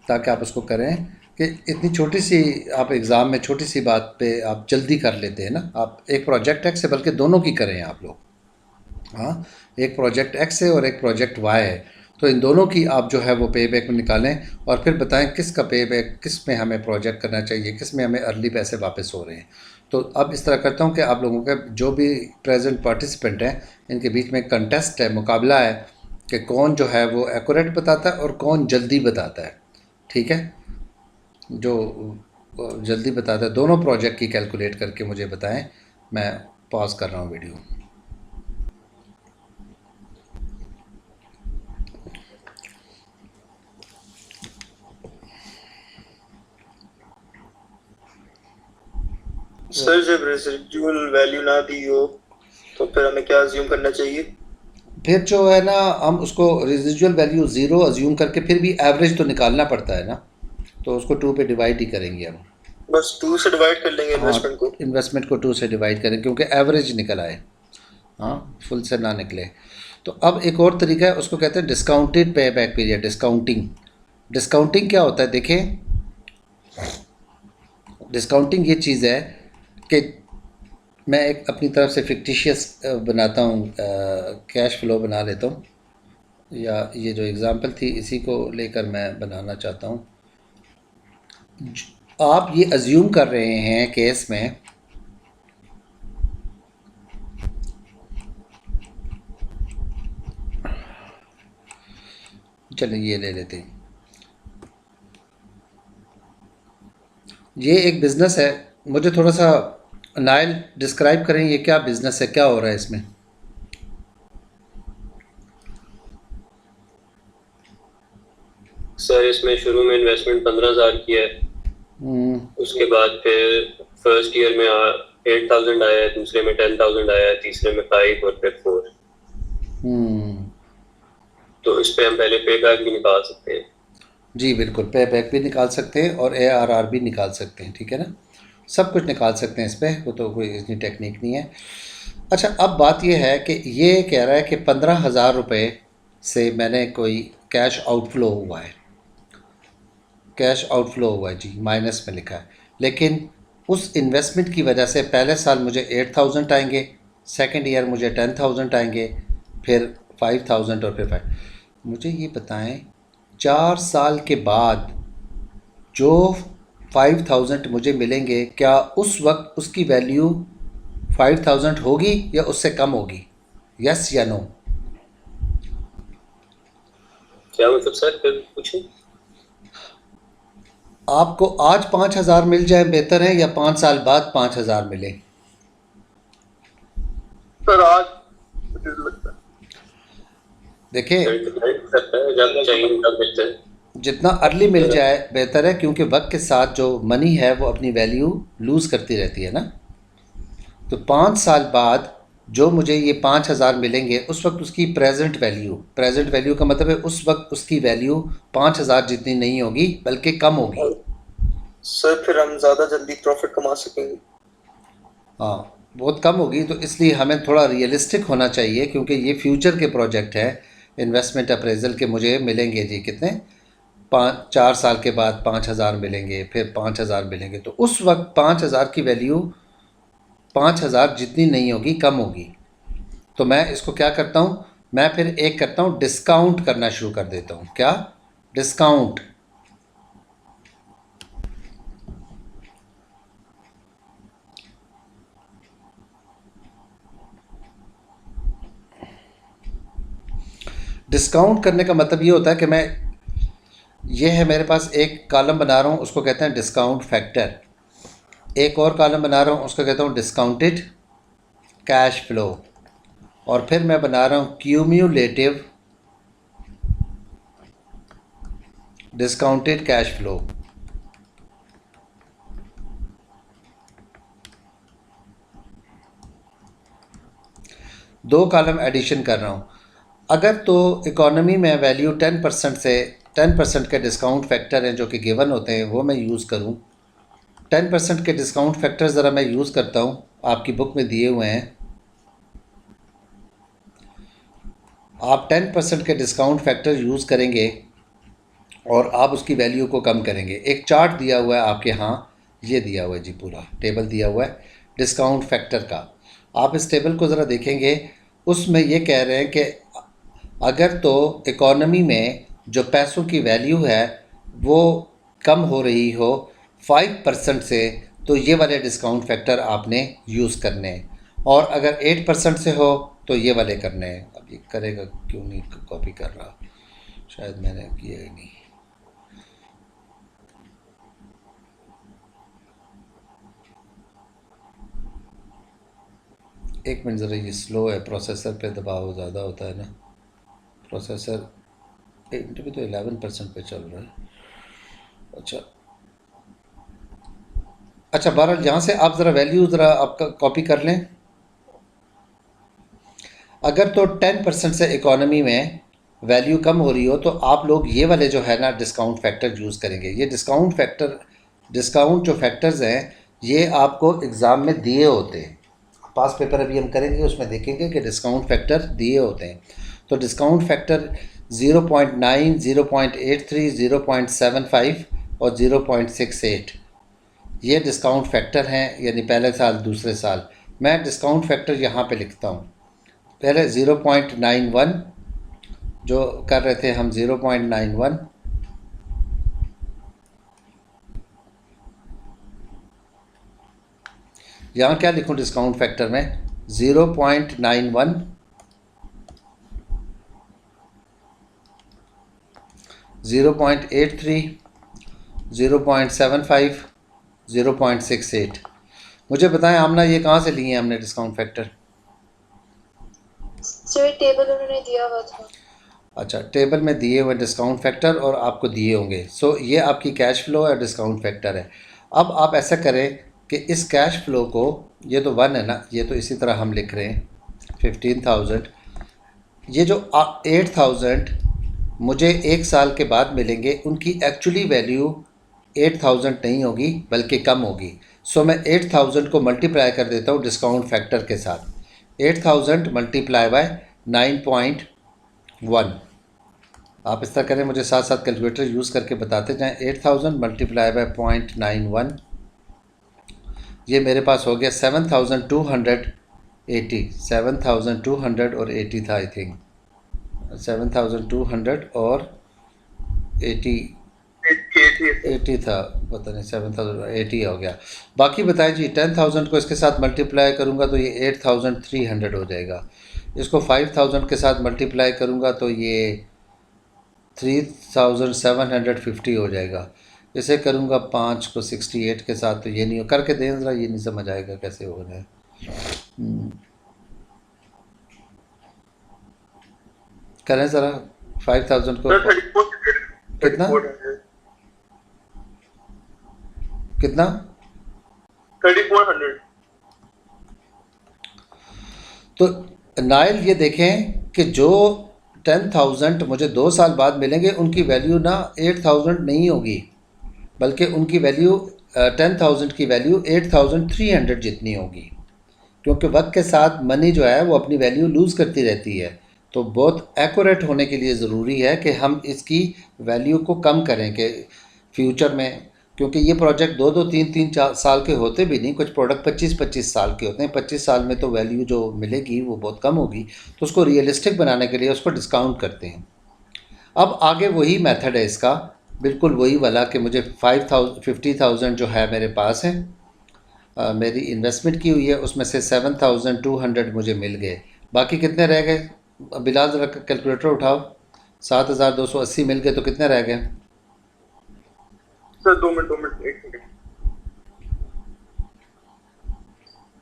ताकि आप उसको करें कि इतनी छोटी सी आप एग्ज़ाम में छोटी सी बात पे आप जल्दी कर लेते हैं ना। आप एक प्रोजेक्ट एक्स है, बल्कि दोनों की करें आप लोग। हाँ, एक प्रोजेक्ट एक्स है और एक प्रोजेक्ट वाई है, तो इन दोनों की आप जो है वो पे बैक में निकालें और फिर बताएं किस का पे बैक, किस में हमें प्रोजेक्ट करना चाहिए, किस में हमें अर्ली पैसे वापस हो रहे हैं। तो अब इस तरह करता हूँ कि आप लोगों के जो भी प्रेजेंट पार्टिसिपेंट हैं इनके बीच में कंटेस्ट है, मुकाबला है कि कौन जो है वो एक्यूरेट बताता है और कौन जल्दी बताता है। ठीक है, जो जल्दी बताता है दोनों प्रोजेक्ट की कैलकुलेट करके मुझे बताएं। मैं पॉज कर रहा हूँ वीडियो। सर जब रेसिडुअल वैल्यू ना दी हो तो फिर हमें क्या अज्यूम करना चाहिए? फिर जो है ना हम उसको रेजिजुअल वैल्यू 0 अज्यूम करके फिर भी एवरेज तो निकालना पड़ता है ना, तो उसको 2 पे डिवाइड ही करेंगे हम। बस 2 से डिवाइड कर लेंगे इन्वेस्टमेंट को। इन्वेस्टमेंट को 2 से डिवाइड करें क्योंकि एवरेज निकल आए, हाँ, फुल से ना निकले। तो अब एक और तरीका है, उसको कहते हैं discounted pay back period, discounting. Discounting क्या होता है देखें, डिस्काउंटिंग ये चीज़ है कि मैं एक अपनी तरफ से फिक्टिशियस बनाता हूँ, कैश फ्लो बना लेता हूँ, या ये जो एग्ज़ाम्पल थी इसी को लेकर मैं बनाना चाहता हूँ। आप ये अज्यूम कर रहे हैं केस में चलिए ये ले लेते हैं, ये एक बिज़नेस है। मुझे थोड़ा सा नाइल डिस्क्राइब करें ये क्या बिज़नेस है, क्या हो रहा है इसमें। सर इसमें शुरू में इन्वेस्टमेंट 15,000 की है, उसके बाद फिर फर्स्ट ईयर में 8,000 आया है, दूसरे में 10,000 आया है, तीसरे में 5 और फिर 4। तो इस पे हम पहले पे बैक भी निकाल सकते हैं। जी बिल्कुल, पे बैक भी निकाल सकते हैं और ARR भी निकाल सकते हैं, ठीक है ना, सब कुछ निकाल सकते हैं इस पर, वो तो कोई इतनी टेक्निक नहीं है। अच्छा, अब बात यह है कि ये कह रहा है कि 15,000 रुपये से मैंने कोई कैश आउटफ्लो हुआ है, कैश आउटफ्लो हुआ है जी, माइनस में लिखा है, लेकिन उस इन्वेस्टमेंट की वजह से पहले साल मुझे 8,000 आएंगे, सेकंड ईयर मुझे 10,000 आएंगे, फिर 5,000 और फिर 5। मुझे ये बताएं 4 साल के बाद जो 5,000 मुझे मिलेंगे, क्या उस वक्त उसकी वैल्यू 5,000 होगी या उससे कम होगी, यस या नो? क्या मतलब सर, फिर पूछें। आपको आज 5,000 मिल जाए बेहतर है या 5 साल बाद 5,000 मिले? सर आज मुझे लगता है देखिए, जब चाहिए तब मिलता है। जितना अर्ली मिल जाए बेहतर है, क्योंकि वक्त के साथ जो मनी है वो अपनी वैल्यू लूज़ करती रहती है ना। तो 5 साल बाद जो मुझे ये 5,000 मिलेंगे उस वक्त उसकी प्रेजेंट वैल्यू का मतलब है उस वक्त उसकी वैल्यू 5,000 जितनी नहीं होगी बल्कि कम होगी। सर फिर हम ज़्यादा जल्दी प्रॉफिट कमा सकेंगे। हाँ, बहुत कम होगी, तो इसलिए हमें थोड़ा रियलिस्टिक होना चाहिए, क्योंकि ये फ्यूचर के प्रोजेक्ट है। इन्वेस्टमेंट अप्रेजल के मुझे मिलेंगे जी कितने, 4 साल के बाद 5,000 मिलेंगे, फिर 5,000 मिलेंगे, तो उस वक्त 5,000 की वैल्यू 5,000 जितनी नहीं होगी, कम होगी। तो मैं इसको क्या करता हूँ, मैं फिर एक करता हूँ डिस्काउंट करना शुरू कर देता हूँ। क्या? डिस्काउंट। डिस्काउंट करने का मतलब ये होता है कि मैं, ये है मेरे पास एक कॉलम बना रहा हूँ, उसको कहते हैं डिस्काउंट फैक्टर। एक और कॉलम बना रहा हूँ, उसको कहता हूँ डिस्काउंटेड कैश फ्लो। और फिर मैं बना रहा हूँ क्यूम्यूलेटिव डिस्काउंटेड कैश फ्लो। दो कॉलम एडिशन कर रहा हूँ। अगर तो इकोनॉमी में वैल्यू 10% से 10% के डिस्काउंट फैक्टर हैं जो कि गिवन होते हैं, वो मैं यूज़ करूँ। 10% के डिस्काउंट फैक्टर ज़रा मैं यूज़ करता हूँ, आपकी बुक में दिए हुए हैं। आप 10% के डिस्काउंट फैक्टर यूज़ करेंगे और आप उसकी वैल्यू को कम करेंगे। एक चार्ट दिया हुआ है आपके यहाँ, ये दिया हुआ है जी, पूरा टेबल दिया हुआ है डिस्काउंट फैक्टर का। आप इस टेबल को ज़रा देखेंगे, उसमें ये कह रहे हैं कि अगर तो इकॉनमी में जो पैसों की वैल्यू है वो कम हो रही हो 5% से, तो ये वाले डिस्काउंट फैक्टर आपने यूज़ करने हैं, और अगर 8% से हो तो ये वाले करने हैं। अब ये करेगा क्यों नहीं कॉपी कर रहा, शायद मैंने किया ही नहीं। एक मिनट ज़रा, ये स्लो है, प्रोसेसर पे दबाव ज़्यादा होता है ना। प्रोसेसर भी तो 11% पे चल रहा है। अच्छा बहरहाल यहाँ से आप ज़रा वैल्यू ज़रा आपका कॉपी कर लें। अगर तो 10% से इकॉनमी में वैल्यू कम हो रही हो तो आप लोग ये वाले जो है ना डिस्काउंट फैक्टर यूज़ करेंगे। ये डिस्काउंट जो फैक्टर्स हैं ये आपको एग्ज़ाम में दिए होते हैं। पास पेपर अभी हम करेंगे, उसमें देखेंगे कि डिस्काउंट फैक्टर दिए होते हैं। तो डिस्काउंट फैक्टर 0.9, 0.83, 0.75 और 0.68 ये डिस्काउंट फैक्टर हैं, यानी पहले साल दूसरे साल। मैं डिस्काउंट फैक्टर यहाँ पे लिखता हूँ। पहले 0.91 जो कर रहे थे हम, 0.91, यहाँ क्या लिखूँ डिस्काउंट फैक्टर में, 0.91, 0.83, 0.75, 0.68। मुझे बताएं आमना, ये कहाँ से लिए हैं हमने डिस्काउंट फैक्टर? सर टेबल उन्होंने दिया हुआ था। अच्छा, टेबल में दिए हुए डिस्काउंट फैक्टर और आपको दिए होंगे। सो ये आपकी कैश फ्लो है, डिस्काउंट फैक्टर है। अब आप ऐसा करें कि इस कैश फ्लो को, ये तो 1 है ना, ये तो इसी तरह हम लिख रहे हैं 15,000। ये जो 8,000 मुझे एक साल के बाद मिलेंगे, उनकी एक्चुअली वैल्यू 8,000 नहीं होगी बल्कि कम होगी। सो मैं 8,000 को मल्टीप्लाई कर देता हूँ डिस्काउंट फैक्टर के साथ। 8,000 मल्टीप्लाई बाय 9.1। आप इस तरह करें, मुझे साथ साथ कैलकुलेटर यूज़ करके बताते जाएं। 8,000 मल्टीप्लाई बाय 0.91, ये मेरे पास हो गया 7,280। 7,280 था आई थिंक, 7,280 था, पता नहीं 7,080 हो गया। बाकी बताएं जी, 10,000 को इसके साथ मल्टीप्लाई करूंगा तो ये 8,300 हो जाएगा। इसको 5,000 के साथ मल्टीप्लाई करूंगा तो ये 3,750 हो जाएगा। इसे करूंगा 5 को 68 के साथ तो ये नहीं हो, करके दें ज़रा, ये नहीं समझ आएगा कैसे हो रहा है। करें ज़रा 5,000 को कितना कितना 3,400। तो नाइल ये देखें कि जो 10,000 मुझे 2 साल बाद मिलेंगे उनकी वैल्यू ना 8,000 नहीं होगी, बल्कि उनकी वैल्यू 10,000 की वैल्यू 8,300 जितनी होगी, क्योंकि वक्त के साथ मनी जो है वो अपनी वैल्यू लूज़ करती रहती है। तो बहुत एक्यूरेट होने के लिए ज़रूरी है कि हम इसकी वैल्यू को कम करें कि फ्यूचर में, क्योंकि ये प्रोजेक्ट 2-2, 3-3 साल के होते भी नहीं, कुछ प्रोडक्ट 25-25 साल के होते हैं। 25 साल में तो वैल्यू जो मिलेगी वो बहुत कम होगी, तो उसको रियलिस्टिक बनाने के लिए उसको डिस्काउंट करते हैं। अब आगे वही मेथड है इसका, बिल्कुल वही वाला कि मुझे 50,000 जो है मेरे पास है, मेरी इन्वेस्टमेंट की हुई है, उसमें से 7,200 मुझे मिल गए। बाकी कितने रह गए? बिलाल ज़रा कैलकुलेटर उठाओ। 7,280 मिल गए तो कितने रह गए? Sir 2 minute 1 second.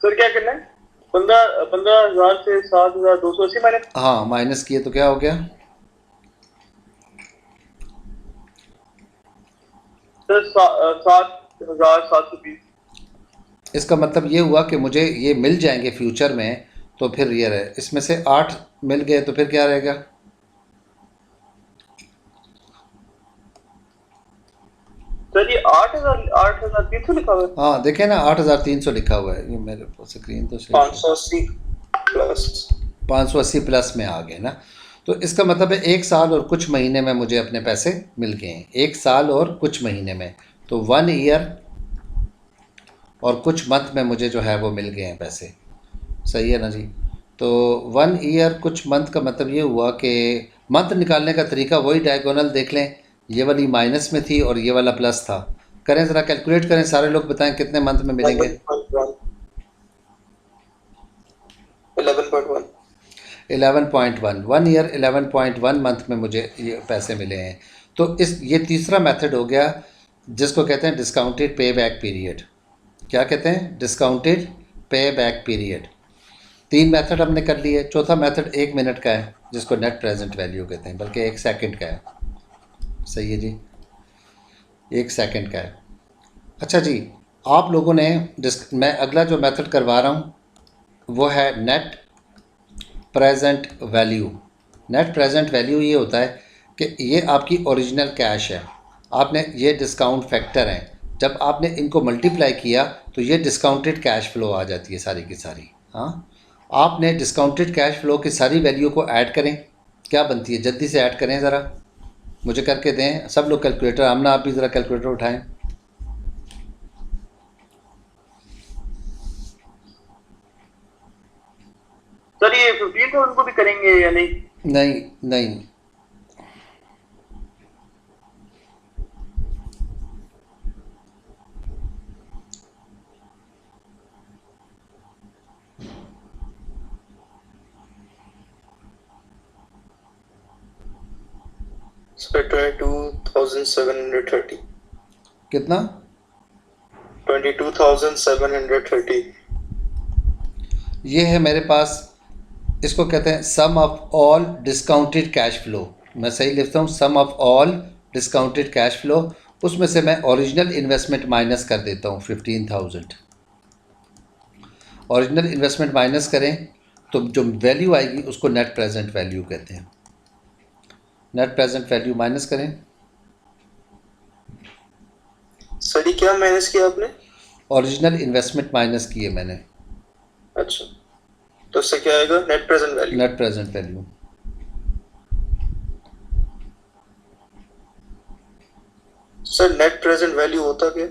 सर क्या करना है? 15,000 से 7,280 माइनस, हाँ माइनस किए तो क्या हो गया? सर 7,720। इसका मतलब ये हुआ कि मुझे ये मिल जाएंगे फ्यूचर में, तो फिर ये रहे, इसमें से 8 मिल गए तो फिर क्या रहेगा? सर ये 8,300 लिखा हुआ है। हाँ देखें ना, 8,300 लिखा हुआ है। ये मेरे स्क्रीन तो 580 प्लस 580 प्लस में आ गए ना। तो इसका मतलब है 1 साल और कुछ महीने में मुझे अपने पैसे मिल गए हैं, 1 साल और कुछ महीने में, तो 1 ईयर और कुछ मंथ में मुझे जो है वो मिल गए हैं पैसे। सही है ना जी? तो 1 ईयर कुछ मंथ का मतलब ये हुआ कि मंथ निकालने का तरीका वही डायगोनल देख लें, ये वाली माइनस में थी और ये वाला प्लस था। करें ज़रा कैलकुलेट करें, सारे लोग बताएं कितने मंथ में मिलेंगे। 11.1 11.1 1 ईयर 11.1 मंथ में मुझे ये पैसे मिले हैं। तो ये तीसरा मेथड हो गया जिसको कहते हैं डिस्काउंटेड पे बैक पीरियड। क्या कहते हैं? Discounted pay back period. 3 method हमने कर लिए। चौथा मेथड 1 मिनट का है जिसको नेट प्रेजेंट वैल्यू कहते हैं, बल्कि 1 सेकंड का है। सही है जी, 1 सेकंड का है। अच्छा जी, आप लोगों ने मैं अगला जो मेथड करवा रहा हूँ वो है net present value. Net present value ये होता है कि ये आपकी ओरिजिनल कैश है, आपने ये डिस्काउंट फैक्टर हैं, जब आपने इनको मल्टीप्लाई किया तो ये डिस्काउंटेड कैश फ्लो आ जाती है सारी की सारी। हाँ, आपने डिस्काउंटेड कैश फ्लो की सारी वैल्यू को ऐड करें, क्या बनती है? जल्दी से ऐड करें ज़रा, मुझे करके दें सब लोग कैलकुलेटर। आमना आप भी ज़रा कैलकुलेटर उठाएं। सर ये 15,000 को भी करेंगे या नहीं? नहीं नहीं, सर 22,730 कितना? 22,730 ये है मेरे पास, इसको कहते हैं sum of all discounted cash flow. मैं सही लिखता हूँ, sum of all discounted cash flow. उसमें से मैं ओरिजिनल इन्वेस्टमेंट माइनस कर देता हूँ 15,000। ओरिजिनल इन्वेस्टमेंट माइनस करें तो जो वैल्यू आएगी उसको नेट प्रेजेंट वैल्यू कहते हैं। नेट प्रेजेंट वैल्यू माइनस करें। सर ये क्या माइनस किया आपने? ओरिजिनल इन्वेस्टमेंट माइनस किए मैंने। अच्छा, तो इससे क्या आएगा? Net present value. Net present value. Sir net present value होता क्या?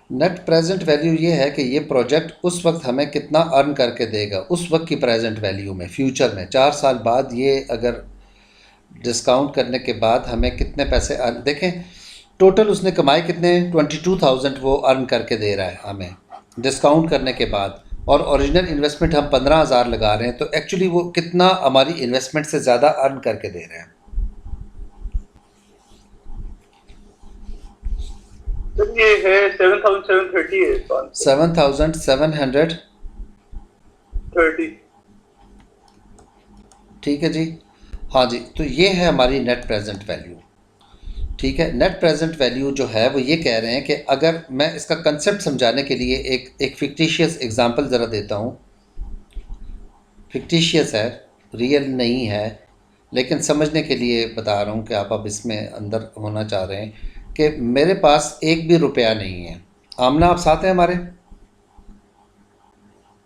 नेट प्रेजेंट वैल्यू ये है कि ये प्रोजेक्ट उस वक्त हमें कितना अर्न करके देगा, उस वक्त की प्रेजेंट वैल्यू में, फ्यूचर में 4 साल बाद ये अगर डिस्काउंट करने के बाद हमें कितने पैसे अर्न, देखें टोटल उसने कमाए कितने, 22,000 वो अर्न करके दे रहा है हमें डिस्काउंट करने के बाद, और ओरिजिनल इन्वेस्टमेंट हम 15,000 लगा रहे हैं, तो एक्चुअली वो कितना हमारी इन्वेस्टमेंट से ज़्यादा अर्न करके दे रहे हैं। सर ये है 7,730 है। 7,730। ठीक है जी, हाँ जी, तो ये है हमारी नेट प्रेजेंट वैल्यू। ठीक है, नेट प्रेजेंट वैल्यू जो है वो ये कह रहे हैं कि अगर मैं इसका कंसेप्ट समझाने के लिए एक फिक्टिशियस एग्जांपल ज़रा देता हूँ। फिक्टिशियस है, रियल नहीं है, लेकिन समझने के लिए बता रहा हूँ कि आप अब इसमें अंदर होना चाह रहे हैं कि मेरे पास एक भी रुपया नहीं है। आमना आप साथ हैं हमारे?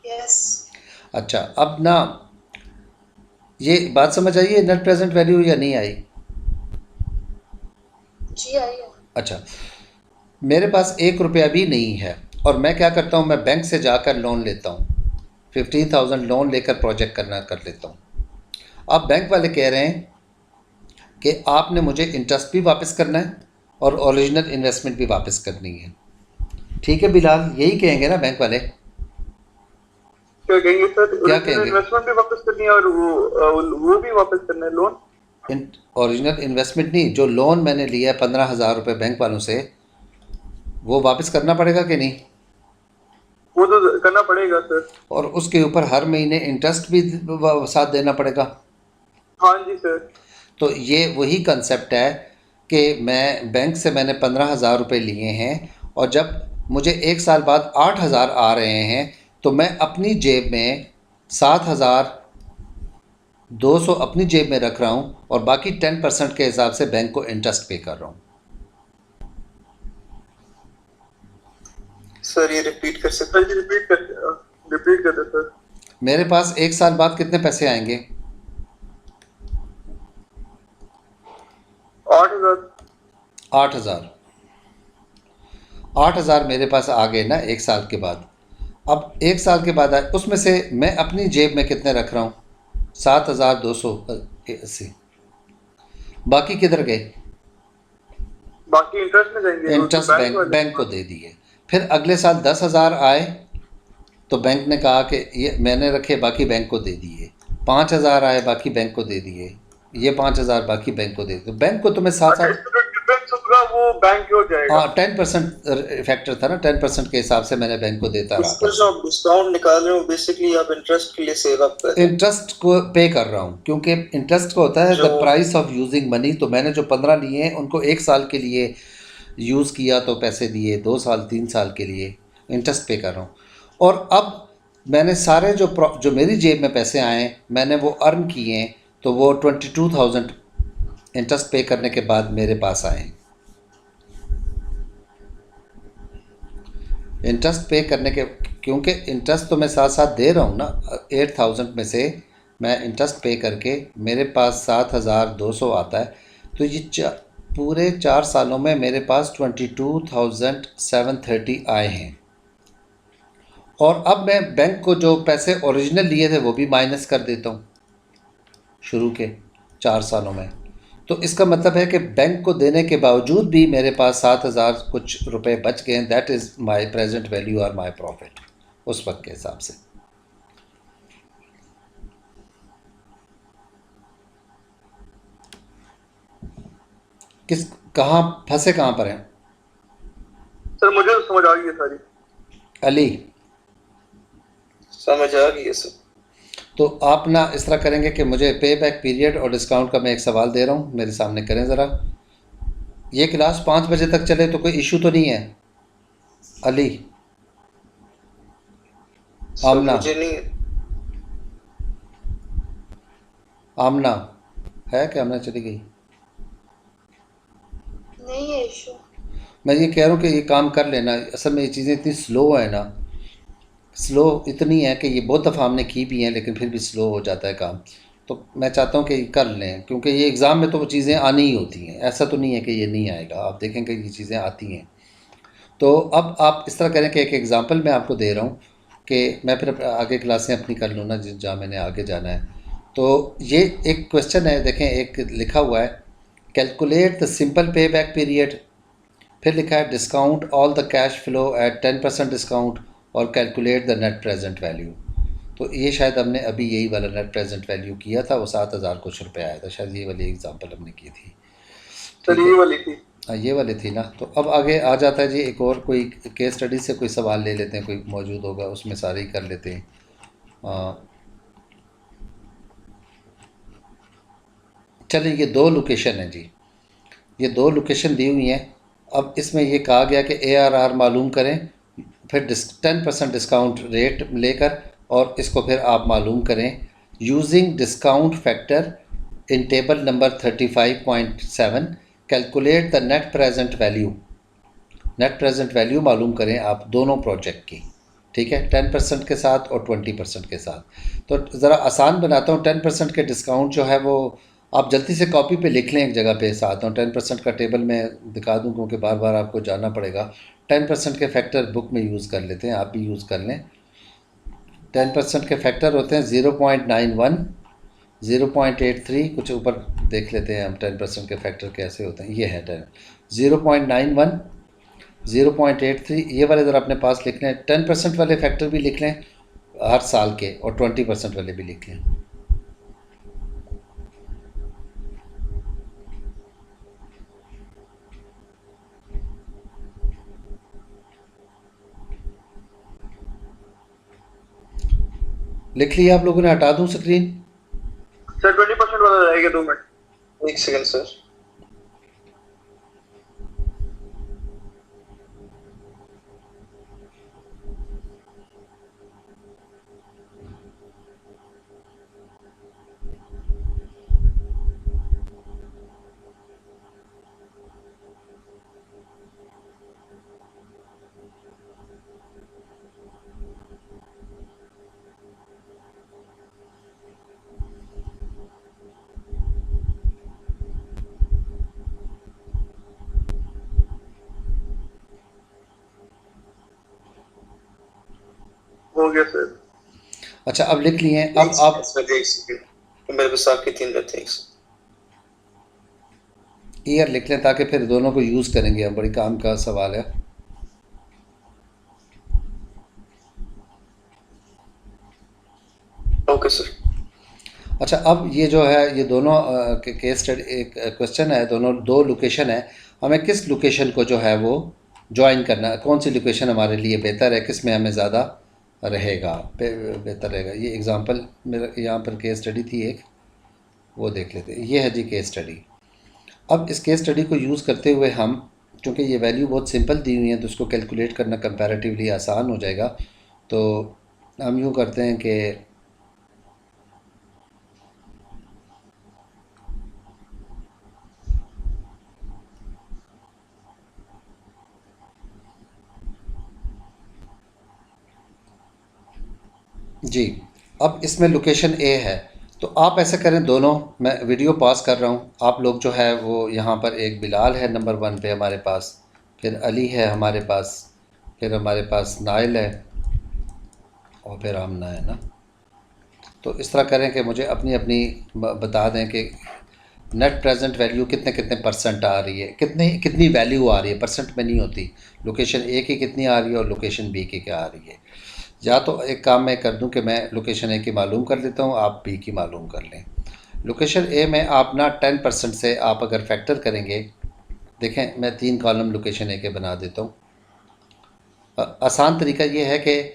यस। अच्छा, अब ना ये बात समझ आई है नेट प्रेजेंट वैल्यू या नहीं आई? जी आइए। अच्छा, मेरे पास 1 रुपया भी नहीं है और मैं क्या करता हूँ, मैं बैंक से जाकर लोन लेता हूँ, 15,000 लोन लेकर प्रोजेक्ट करना कर लेता हूँ। अब बैंक वाले कह रहे हैं कि आपने मुझे इंटरेस्ट भी वापस करना है और ओरिजिनल इन्वेस्टमेंट भी वापस करनी है। ठीक है बिलाल, यही कहेंगे ना बैंक वाले? क्या कहेंगे सर? क्या कहेंगे? इन्वेस्टमेंट भी वापस करनी है और वो भी वापस करना है लोन। ओरिजिनल इन्वेस्टमेंट नहीं, जो लोन मैंने लिया है 15,000 रुपये बैंक वालों से, वो वापस करना पड़ेगा कि नहीं? वो तो करना पड़ेगा सर। और उसके ऊपर हर महीने इंटरेस्ट भी साथ देना पड़ेगा। हाँ जी सर। तो ये वही कंसेप्ट है कि मैं बैंक से मैंने 15,000 रुपये लिए हैं और जब मुझे 1 साल बाद 8,000 आ रहे हैं तो मैं अपनी जेब में 7,200 अपनी जेब में रख रहा हूँ और बाकी 10% के हिसाब से बैंक को इंटरेस्ट पे कर रहा हूँ। सर ये रिपीट कर सकते? सर रिपीट कर दे सर। मेरे पास 1 साल बाद कितने पैसे आएंगे? 8,000। 8,000। 8,000 मेरे पास आ गए ना 1 साल के बाद। अब 1 साल के बाद आए, उसमें से मैं अपनी जेब में कितने रख रहा हूँ? 7,280। बाकी किधर गए? बाकी इंटरेस्ट में जाएंगे वो तो इंटरेस्ट बैंक बैंक वाले। बैंक को दे दिए। फिर अगले साल 10,000 आए तो बैंक ने कहा कि ये मैंने रखे, बाकी बैंक को दे दिए। 5,000 आए, बाकी बैंक को दे दिए। ये 5,000 बाकी बैंक को दे दिए। तो बैंक को तो मैं साथ अच्छा, साथ, इसमें जो डिफरेंस होगा वो बैंक हो जाएगा। हाँ 10% फैक्टर था ना, 10% के हिसाब से मैंने बैंक को देता रहा इसमें था। जो आप डिस्काउंट निकाल रहे हो बेसिकली आप इंटरेस्ट के लिए सेव अप कर रहे हो। इंटरेस्ट को पे कर रहा हूँ, क्योंकि इंटरेस्ट को होता है द जो प्राइस ऑफ यूजिंग मनी। तो मैंने जो 15 लिए हैं उनको 1 साल के लिए यूज़ किया तो पैसे दिए, 2 साल 3 साल के लिए इंटरेस्ट पे कर रहा हूँ। और अब मैंने सारे जो मेरी जेब में पैसे आए मैंने वो अर्न किए हैं, तो वो 22,000 इंटरेस्ट पे करने के बाद मेरे पास आए। इंटरेस्ट पे करने के, क्योंकि इंटरेस्ट तो मैं साथ साथ दे रहा हूँ ना। 8,000 में से मैं इंटरेस्ट पे करके मेरे पास 7,200 आता है। तो ये पूरे 4 सालों में मेरे पास 22,730 आए हैं। और अब मैं बैंक को जो पैसे ओरिजिनल लिए थे वो भी माइनस कर देता हूँ शुरू के 4 सालों में। तो इसका मतलब है कि बैंक को देने के बावजूद भी मेरे पास 7,000 कुछ रुपए बच गए। That is my present value और माय प्रॉफिट उस वक्त के हिसाब से। किस कहाँ फंसे, कहाँ पर हैं? सर मुझे तो समझ आ गई है सारी। अली, समझ आ गई है सर। तो आप ना इस तरह करेंगे कि मुझे पे बैक पीरियड और डिस्काउंट का मैं एक सवाल दे रहा हूँ, मेरे सामने करें ज़रा। ये क्लास 5 बजे तक चले तो कोई इशू तो नहीं है? अली, सर आमना, मुझे नहीं, आमना है क्या? आमना चली गई? नहीं है इशू। मैं ये कह रहा हूँ कि ये काम कर लेना। असल में ये चीज़ें इतनी स्लो है ना, स्लो इतनी है कि ये बहुत दफ़ा हमने की भी हैं लेकिन फिर भी स्लो हो जाता है काम। तो मैं चाहता हूँ कि ये कर लें, क्योंकि ये एग्ज़ाम में तो वो चीज़ें आनी ही होती हैं। ऐसा तो नहीं है कि ये नहीं आएगा, आप देखेंगे ये चीज़ें आती हैं। तो अब आप इस तरह करें कि एक एग्ज़ाम्पल मैं आपको दे रहा हूँ कि मैं फिर आगे क्लासें अपनी कर लूँ ना जहाँ मैंने आगे जाना है। तो ये एक क्वेश्चन है, देखें एक लिखा हुआ है, calculate the simple pay back period. फिर लिखा है discount all the cash flow at 10% discount और calculate the net present value. तो ये शायद हमने अभी यही वाला नेट प्रेजेंट वैल्यू किया था, वो 7,000 कुछ रुपये आया था, शायद ये वाली एग्जांपल हमने की थी। सर ठीक ये है, वाली थी। हाँ ये वाली थी ना। तो अब आगे आ जाता है जी, एक और कोई केस स्टडी से कोई सवाल ले लेते हैं, कोई मौजूद होगा उसमें सारे ही कर लेते हैं। चलिए, ये 2 लोकेशन है जी, ये 2 लोकेशन दी हुई हैं। अब इसमें ये कहा गया कि ARR मालूम करें, फिर 10% डिस्काउंट रेट लेकर, और इसको फिर आप मालूम करें using discount factor in table number 35.7। Calculate the net present value. Net present value मालूम करें आप दोनों प्रोजेक्ट की, ठीक है, 10% के साथ और 20% के साथ। तो ज़रा आसान बनाता हूँ। 10% के डिस्काउंट जो है वो आप जल्दी से कॉपी पे लिख लें एक जगह पे साथ, और 10% का टेबल में दिखा दूँ क्योंकि बार बार आपको जाना पड़ेगा। 10% के फैक्टर बुक में यूज़ कर लेते हैं, आप भी यूज़ कर लें। 10% के फैक्टर होते हैं 0.91, 0.83, कुछ ऊपर देख लेते हैं हम 10% के फैक्टर कैसे होते हैं। ये है 0.91, 0.83, ये वाले ज़रा अपने पास लिख लें। 10% वाले फैक्टर भी लिख लें हर साल के, और 20% वाले भी लिख लें। लिख लिया आप लोगों ने? हटा दूं स्क्रीन? सर 20% वाला रहेगा 2 मिनट। एक सेकंड सर। हो गया सर। अच्छा अब लिख लिए हैं। अब आप सर एक सेकंड, मेरे पास आपके 3 रहते हैं। ईयर लिख लें ताकि फिर दोनों को यूज़ करेंगे हम, बड़ी काम का सवाल है। Okay sir. अच्छा अब ये जो है ये दोनों केस स्टडी एक क्वेश्चन है, दोनों दो लोकेशन है, हमें किस लोकेशन को जो है वो ज्वाइन करना है, कौन सी लोकेशन हमारे लिए बेहतर है, किस में हमें ज़्यादा रहेगा बेहतर रहेगा। ये एग्ज़ाम्पल मेरा यहाँ पर केस स्टडी थी एक, वो देख लेते हैं। ये है जी केस स्टडी। अब इस केस स्टडी को यूज़ करते हुए हम, क्योंकि ये वैल्यू बहुत सिंपल दी हुई है तो उसको कैलकुलेट करना कंपैरेटिवली आसान हो जाएगा। तो हम यूँ करते हैं कि जी, अब इसमें लोकेशन ए है तो आप ऐसे करें दोनों, मैं वीडियो पॉज कर रहा हूँ, आप लोग जो है वो यहाँ पर एक बिलाल है नंबर 1 पे हमारे पास, फिर अली है हमारे पास, फिर हमारे पास नाइल है और फिर आमना है ना। तो इस तरह करें कि मुझे अपनी अपनी बता दें कि नेट प्रेजेंट वैल्यू कितने कितने परसेंट आ रही है, कितनी वैल्यू आ रही है, परसेंट में नहीं होती, लोकेशन ए की कितनी आ रही है और लोकेशन बी की क्या आ रही है। या तो एक काम मैं कर दूं कि मैं लोकेशन ए की मालूम कर देता हूं, आप बी की मालूम कर लें। लोकेशन ए में आप ना 10% से आप अगर फैक्टर करेंगे, देखें मैं 3 कॉलम लोकेशन ए के बना देता हूं। आसान तरीका ये है कि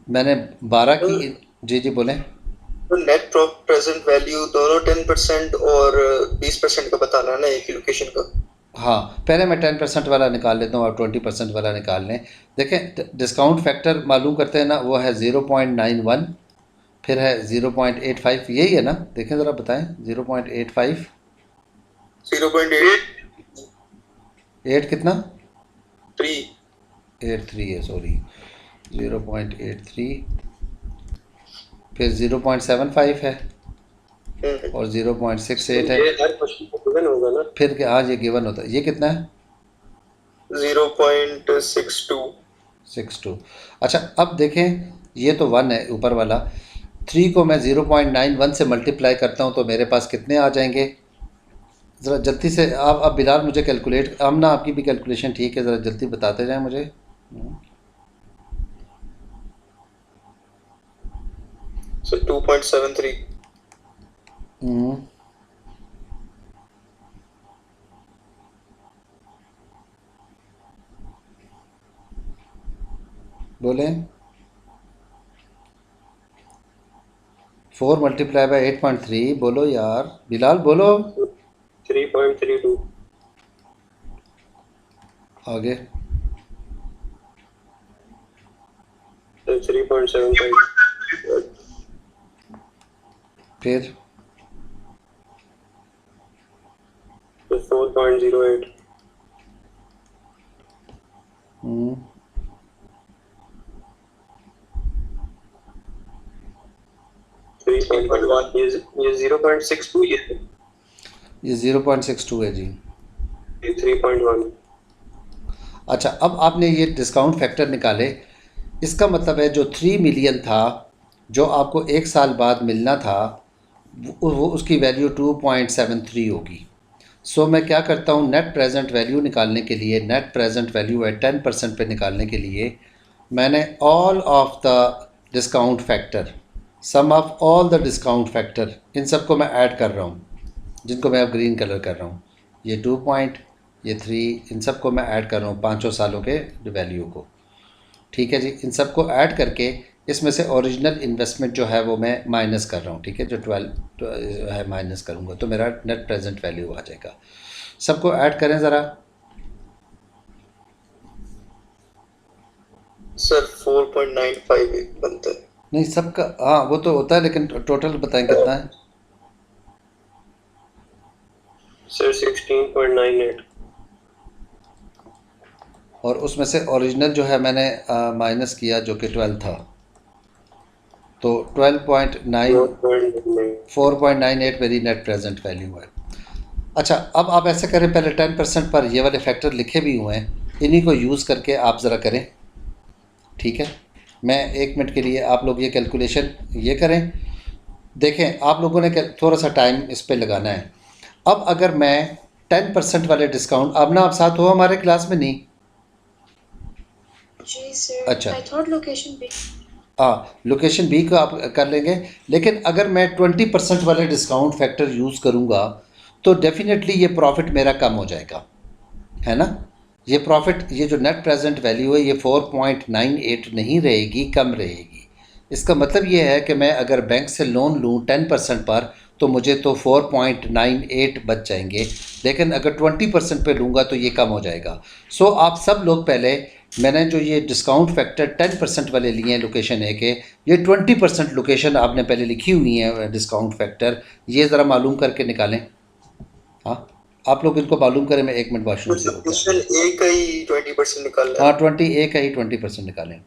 मैंने 12 की, जी जी बोलें। तो नेट प्रेजेंट वैल्यू दोनों 10% और 20% का बताना है ना एक ही लोकेशन का। हाँ, पहले मैं 10% वाला निकाल लेता हूँ और 20% वाला निकाल लें। देखें डिस्काउंट फैक्टर मालूम करते हैं ना, वो है 0.91, फिर है 0.85, यही है ना, देखें ज़रा बताएं। 0.85, 0.8 8 कितना, 3 83 है, सॉरी 0.83, फिर 0.75 है और 0.68 है। ये हर क्वेश्चन का गिवन होगा ना। फिर क्या, आज ये गिवन होता है, ये कितना है 0.62। अच्छा अब देखें ये तो 1 है ऊपर वाला, 3 को मैं 0.91 से मल्टीप्लाई करता हूँ तो मेरे पास कितने आ जाएंगे। ज़रा जल्दी से आप, अब बिलाल मुझे कैलकुलेट, आमना आपकी भी कैलकुलेशन ठीक है, ज़रा जल्दी बताते जाएं मुझे। So 2.73। बोलें 4 मल्टीप्लाई बाय 8.3, बोलो यार बिलाल बोलो। 3.32। आगे 3.75। फिर 4.08। 3.1। ये 0.62 ये 0.62 है जी। ये 3.1। अच्छा अब आपने ये डिस्काउंट फैक्टर निकाले, इसका मतलब है जो 3 मिलियन था जो आपको 1 साल बाद मिलना था वो उसकी वैल्यू 2.73 होगी। सो मैं क्या करता हूँ, नेट प्रेजेंट वैल्यू निकालने के लिए, नेट प्रेजेंट वैल्यू है 10% पे निकालने के लिए मैंने all of the discount factor, sum of all the discount factor, इन सब को मैं ऐड कर रहा हूँ, जिनको मैं अब ग्रीन कलर कर रहा हूँ, ये 2 पॉइंट, ये 3, इन सब को मैं ऐड कर रहा हूँ 5 सालों के वैल्यू को। ठीक है जी, इन सब को ऐड करके इसमें से ओरिजिनल इन्वेस्टमेंट जो है वो मैं माइनस कर रहा हूँ। ठीक है, जो 12 है माइनस करूँगा तो मेरा नेट प्रेजेंट वैल्यू आ जाएगा। सबको ऐड करें ज़रा। सर 4.95 बनता है। नहीं सबका, हाँ वो तो होता है लेकिन टोटल बताएं कितना है। सर 16.98। और उसमें से ओरिजिनल जो है मैंने माइनस किया जो कि 12 था, तो 4.98 मेरी नेट प्रेजेंट वैल्यू है। अच्छा अब आप ऐसे करें, पहले 10% पर ये वाले फैक्टर लिखे भी हुए हैं, इन्हीं को यूज़ करके आप ज़रा करें। ठीक है, मैं 1 मिनट के लिए आप लोग ये कैलकुलेशन ये करें। देखें, आप लोगों ने थोड़ा सा टाइम इस पे लगाना है। अब अगर मैं 10% वाले डिस्काउंट, अब ना आप साथ हो हमारे क्लास में? नहीं, जी सर। अच्छा, आई थॉट लोकेशन भी। हाँ, लोकेशन बी को आप कर लेंगे, लेकिन अगर मैं 20% वाले डिस्काउंट फैक्टर यूज़ करूँगा तो डेफिनेटली ये प्रॉफिट मेरा कम हो जाएगा, है ना। ये प्रॉफिट, ये जो नेट प्रेजेंट वैल्यू है ये 4.98 नहीं रहेगी, कम रहेगी। इसका मतलब ये है कि मैं अगर बैंक से लोन लूँ 10% पर तो मुझे तो 4.98 बच जाएंगे, लेकिन अगर 20% पे लूँगा तो ये कम हो जाएगा। सो आप सब लोग पहले, मैंने जो ये डिस्काउंट फैक्टर 10% वाले लिए हैं लोकेशन ए के, ये 20% लोकेशन आपने पहले लिखी हुई है डिस्काउंट फैक्टर, ये ज़रा मालूम करके निकालें। हाँ, आप लोग इनको मालूम करें, मैं 1 मिनट वॉशरूम से होकर। लोकेशन ए का ही 20% निकालना है। हाँ, 20 ए का ही 20% निकालें।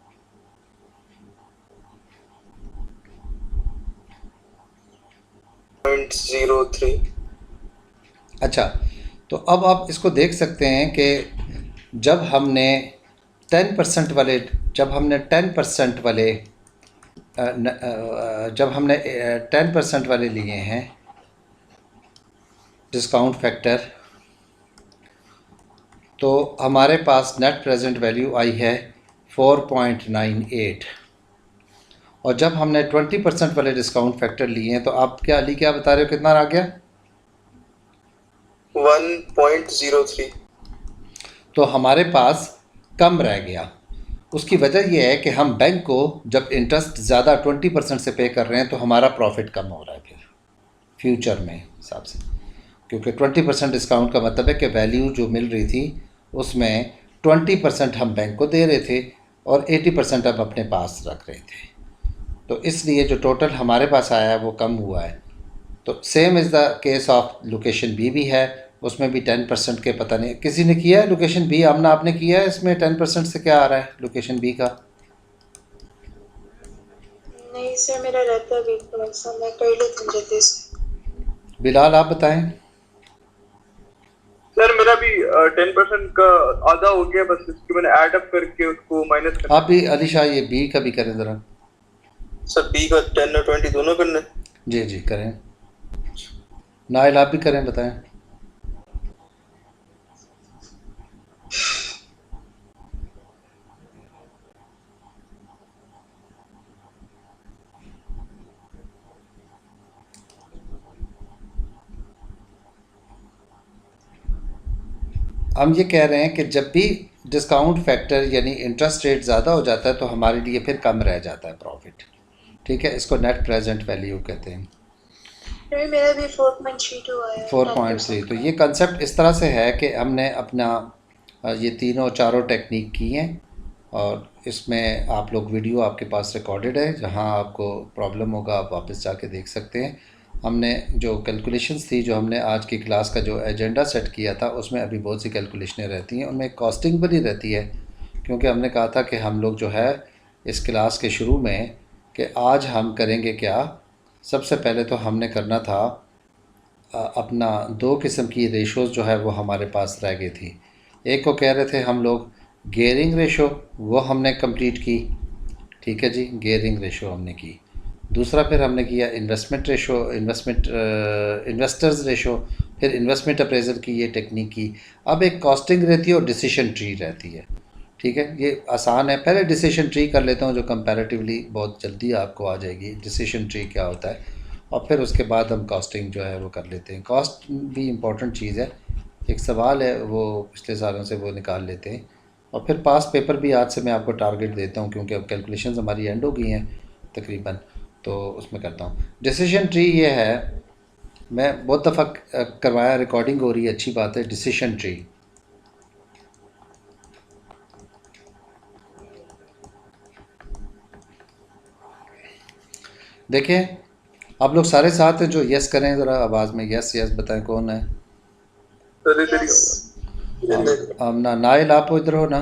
.03। अच्छा, तो अब आप इसको देख सकते हैं कि जब हमने 10% वाले, जब हमने 10% वाले जब हमने 10% वाले लिए हैं डिस्काउंट फैक्टर, तो हमारे पास नेट प्रेजेंट वैल्यू आई है 4.98, और जब हमने 20% वाले डिस्काउंट फैक्टर लिए हैं तो आप क्या अली क्या बता रहे हो, कितना आ गया? 1.03। तो हमारे पास कम रह गया। उसकी वजह यह है कि हम बैंक को जब इंटरेस्ट ज़्यादा 20% से पे कर रहे हैं तो हमारा प्रॉफिट कम हो रहा है फिर फ्यूचर में हिसाब से, क्योंकि 20% डिस्काउंट का मतलब है कि वैल्यू जो मिल रही थी उसमें 20% हम बैंक को दे रहे थे और 80% हम अपने पास रख रहे थे, तो इसलिए जो टोटल हमारे पास आया है वो कम हुआ है। तो same is the case of location B भी है, उसमें भी 10% के, पता नहीं किसी ने किया है लोकेशन बी, आमना आपने किया है? इसमें 10% से क्या आ रहा है लोकेशन बी का? नहीं सर, मेरा रहता भी थोड़ा सा, मैं कर लेती हूँ जल्दी से। बिलाल आप बताएं। सर मेरा भी 10% का आधा हो गया, बस इसकी मैंने ऐड अप करके उसको माइनस कर। आप भी अली शाह ये बी का भी करें ज़रा। सर बी का 10 और 20 दोनों करना है? जी जी करें। नाइल आप भी करें, बताएं। हम ये कह रहे हैं कि जब भी डिस्काउंट फैक्टर यानी इंटरेस्ट रेट ज़्यादा हो जाता है तो हमारे लिए फिर कम रह जाता है प्रॉफिट, ठीक है। इसको नेट प्रेजेंट वैल्यू कहते हैं। सर मेरा भी 4.32 आया। 4.3। तो ये कंसेप्ट इस तरह से है कि हमने अपना ये तीनों चारों टेक्निक की हैं, और इसमें आप लोग वीडियो आपके पास रिकॉर्डेड है, जहां आपको प्रॉब्लम होगा आप वापस जाके देख सकते हैं। हमने जो कैलकुलेशंस थी, जो हमने आज की क्लास का जो एजेंडा सेट किया था, उसमें अभी बहुत सी कैलकुलेशनें रहती हैं, उनमें कॉस्टिंग बनी रहती है, क्योंकि हमने कहा था कि हम लोग जो है इस क्लास के शुरू में कि आज हम करेंगे क्या। सबसे पहले तो हमने करना था अपना 2 किस्म की रेशोज़ जो है वो हमारे पास रह गई थी। एक को कह रहे थे हम लोग गेयरिंग रेशो, वो हमने कंप्लीट की, ठीक है जी, गेयरिंग रेशो हमने की। दूसरा फिर हमने किया इन्वेस्टमेंट रेशो, इन्वेस्टर्स रेशो, फिर इन्वेस्टमेंट अप्रेजल की ये टेक्निक की। अब एक कॉस्टिंग रहती है और डिसीजन ट्री रहती है, ठीक है। ये आसान है, पहले डिसीजन ट्री कर लेता हूँ जो कंपैरेटिवली बहुत जल्दी आपको आ जाएगी, डिसीजन ट्री क्या होता है, और फिर उसके बाद हम कॉस्टिंग जो है वो कर लेते हैं। कॉस्ट भी इम्पोर्टेंट चीज़ है, एक सवाल है वो पिछले सालों से वो निकाल लेते हैं। और फिर पास पेपर भी आज से मैं आपको टारगेट देता हूँ, क्योंकि अब कैलकुलेशंस हमारी एंड हो गई हैं तकरीबन, तो उसमें करता हूँ। डिसीजन ट्री ये है, मैं बहुत दफ़ा करवाया, रिकॉर्डिंग हो रही है, अच्छी बात है। डिसीजन ट्री देखें, आप लोग सारे साथ हैं जो यस करें, ज़रा आवाज़ में यस यस बताएं कौन है। ना नाइल आप इधर हो ना,